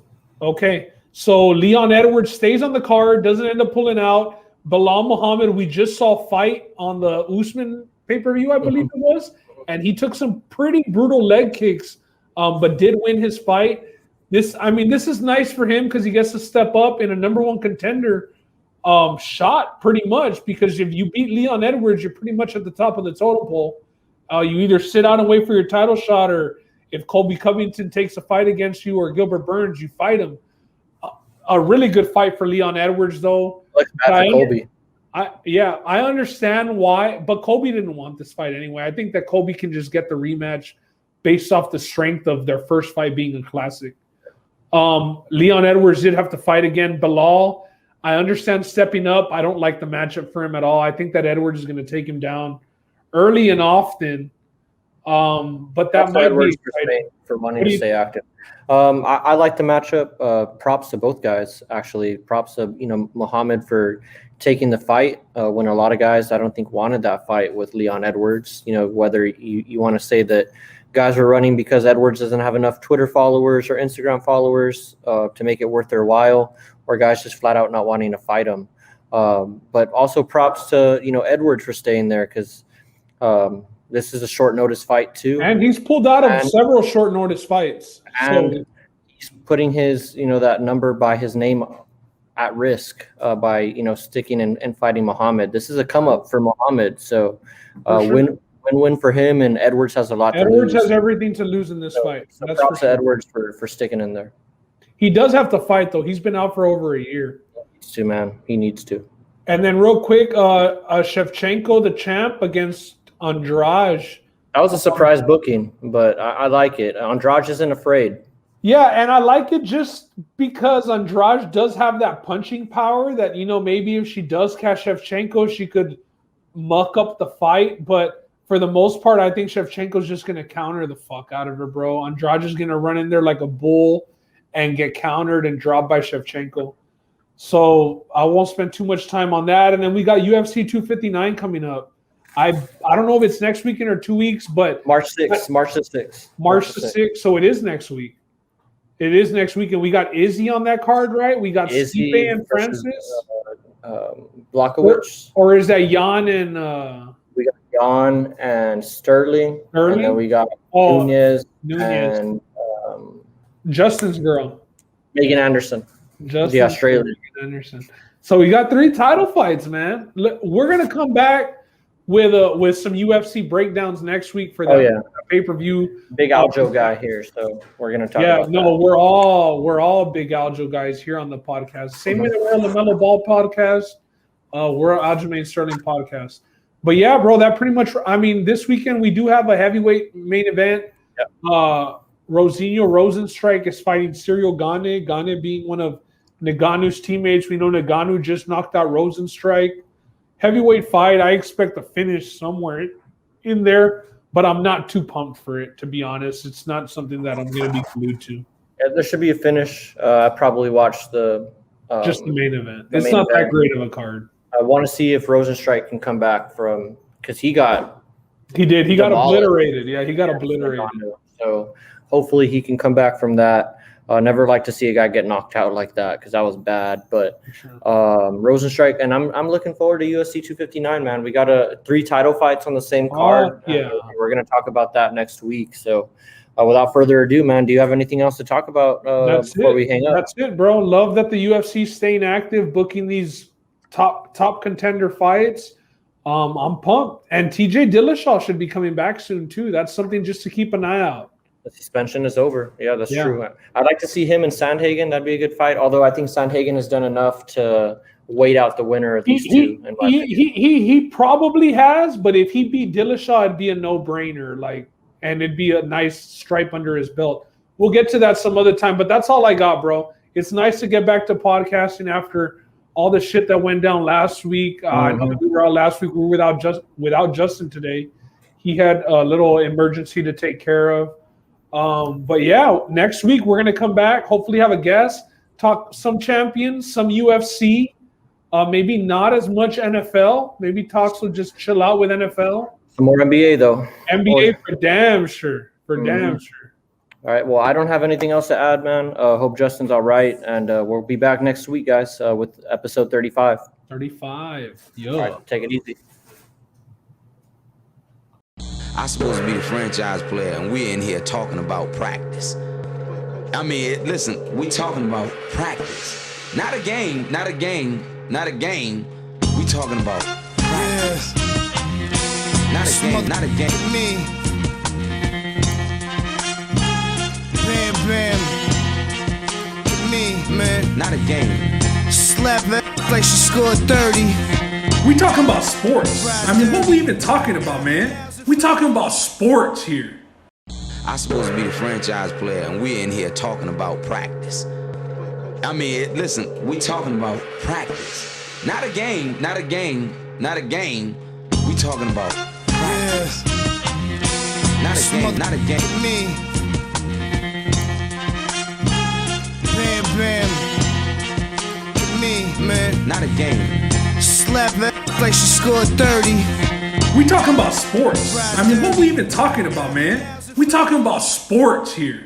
S3: Okay. So Leon Edwards stays on the card, doesn't end up pulling out. Bilal Muhammad, we just saw fight on the Usman pay-per-view, I believe it was, and he took some pretty brutal leg kicks, but did win his fight. This is nice for him because he gets to step up in a number 1 contender shot pretty much, because if you beat Leon Edwards, you're pretty much at the top of the totem pole. You either sit out and wait for your title shot, or if Colby Covington takes a fight against you or Gilbert Burns, you fight him. a really good fight for Leon Edwards, though.
S4: Like Kobe.
S3: I understand why, but Kobe didn't want this fight anyway. I think that Kobe can just get the rematch based off the strength of their first fight being a classic. Leon Edwards did have to fight again. Bilal, I understand stepping up. I don't like the matchup for him at all. I think that Edwards is going to take him down early and often. But that might
S4: Edwards for wanting to stay active. I like the matchup. Props to both guys, actually. Props to Muhammad for taking the fight when a lot of guys I don't think wanted that fight with Leon Edwards. Whether you want to say that guys are running because Edwards doesn't have enough Twitter followers or Instagram followers to make it worth their while, or guys just flat out not wanting to fight him. But also props to Edwards for staying there, because this is a short notice fight too,
S3: and he's pulled out of several short notice fights.
S4: And he's putting his that number by his name at risk by sticking and fighting Muhammad. This is a come up for Muhammad, so win for him, and Edwards has a lot to lose.
S3: Edwards has everything to lose in this fight.
S4: So props to Edwards for sticking in there.
S3: He does have to fight, though. He's been out for over a year.
S4: He needs to, man. He needs to.
S3: And then real quick, Shevchenko, the champ, against Andrade.
S4: That was a surprise booking, but I like it. Andrade isn't afraid.
S3: Yeah, and I like it just because Andrade does have that punching power that, maybe if she does catch Shevchenko, she could muck up the fight. But for the most part, I think Shevchenko's just going to counter the fuck out of her, bro. Andrade is going to run in there like a bull and get countered and dropped by Shevchenko. So I won't spend too much time on that. And then we got UFC 259 coming up. I don't know if it's next weekend or 2 weeks, but
S4: March the 6th.
S3: March the 6th. So it is next week. It is next week. And we got Izzy on that card, right? We got Stipe and Francis.
S4: Blachowicz.
S3: Or is that Jan and
S4: we got Jan and Sterling. And then we got Nunez. And
S3: Justin's girl.
S4: Megan Anderson.
S3: The
S4: Australian.
S3: Anderson. So we got 3 title fights, man. We're going to come back with some UFC breakdowns next week for the pay-per-view.
S4: Big Aljo guy here, so we're going to talk about that.
S3: We're all big Aljo guys here on the podcast. Same way that we're on the Mellow Ball podcast, we're Aljamain Sterling podcast. But yeah, bro, that pretty much, this weekend we do have a heavyweight main event.
S4: Yep.
S3: Rosinho Rosenstrike is fighting Cyril Gane. Gane being one of Ngannou's teammates. We know Ngannou just knocked out Rosenstrike. Heavyweight fight. I expect a finish somewhere in there, but I'm not too pumped for it, to be honest. It's not something that I'm going to be glued to.
S4: Yeah, there should be a finish. I probably watched
S3: just the main event. It's not that great of a card.
S4: I want to see if Rosenstrike can come back from, because he got
S3: obliterated. Yeah, he got obliterated.
S4: So hopefully he can come back from that. Never like to see a guy get knocked out like that, because that was bad. But Rosenstrike, and I'm looking forward to UFC 259, man. We got 3 title fights on the same card. We're going to talk about that next week. So without further ado, man, do you have anything else to talk about before we hang up?
S3: That's it, bro. Love that the UFC staying active, booking these top contender fights. I'm pumped. And TJ Dillashaw should be coming back soon too. That's something just to keep an eye out.
S4: The suspension is over. Yeah, that's true. I'd like to see him and Sandhagen. That'd be a good fight. Although I think Sandhagen has done enough to wait out the winner of these two.
S3: He probably has, but if he beat Dillashaw, it'd be a no-brainer. And it'd be a nice stripe under his belt. We'll get to that some other time, but that's all I got, bro. It's nice to get back to podcasting after all the shit that went down last week. I know we were out last week. We were without Justin today. He had a little emergency to take care of. But yeah, next week we're going to come back, hopefully have a guest, talk some champions, some UFC, maybe not as much NFL. Maybe Talks will just chill out with NFL.
S4: Some more NBA though.
S3: NBA for damn sure. Damn sure.
S4: All right. Well, I don't have anything else to add, man. Hope Justin's all right. And we'll be back next week, guys, with episode 35.
S3: 35. Yo.
S4: All right, take it easy.
S1: I'm supposed to be the franchise player, and we're in here talking about practice. Listen, we talking about practice. Not a game. We talking about practice. Not a game.
S2: Me. Bam, bam. Me, man.
S1: not a game.
S2: Slap it like she scored 30.
S5: We talking about sports. I mean, what we even talking about, man? We talking about sports here.
S1: I'm supposed to be the franchise player, and we're in here talking about practice. I mean, listen, we talking about practice. Not a game, not a game, not a game. We talking about practice. Not a game, not a game.
S2: Me. Bam, bam. Me, man.
S1: Not a game.
S2: Slap it like she scored 30.
S5: We talking about sports. I mean, what we even talking about, man? We talking about sports here.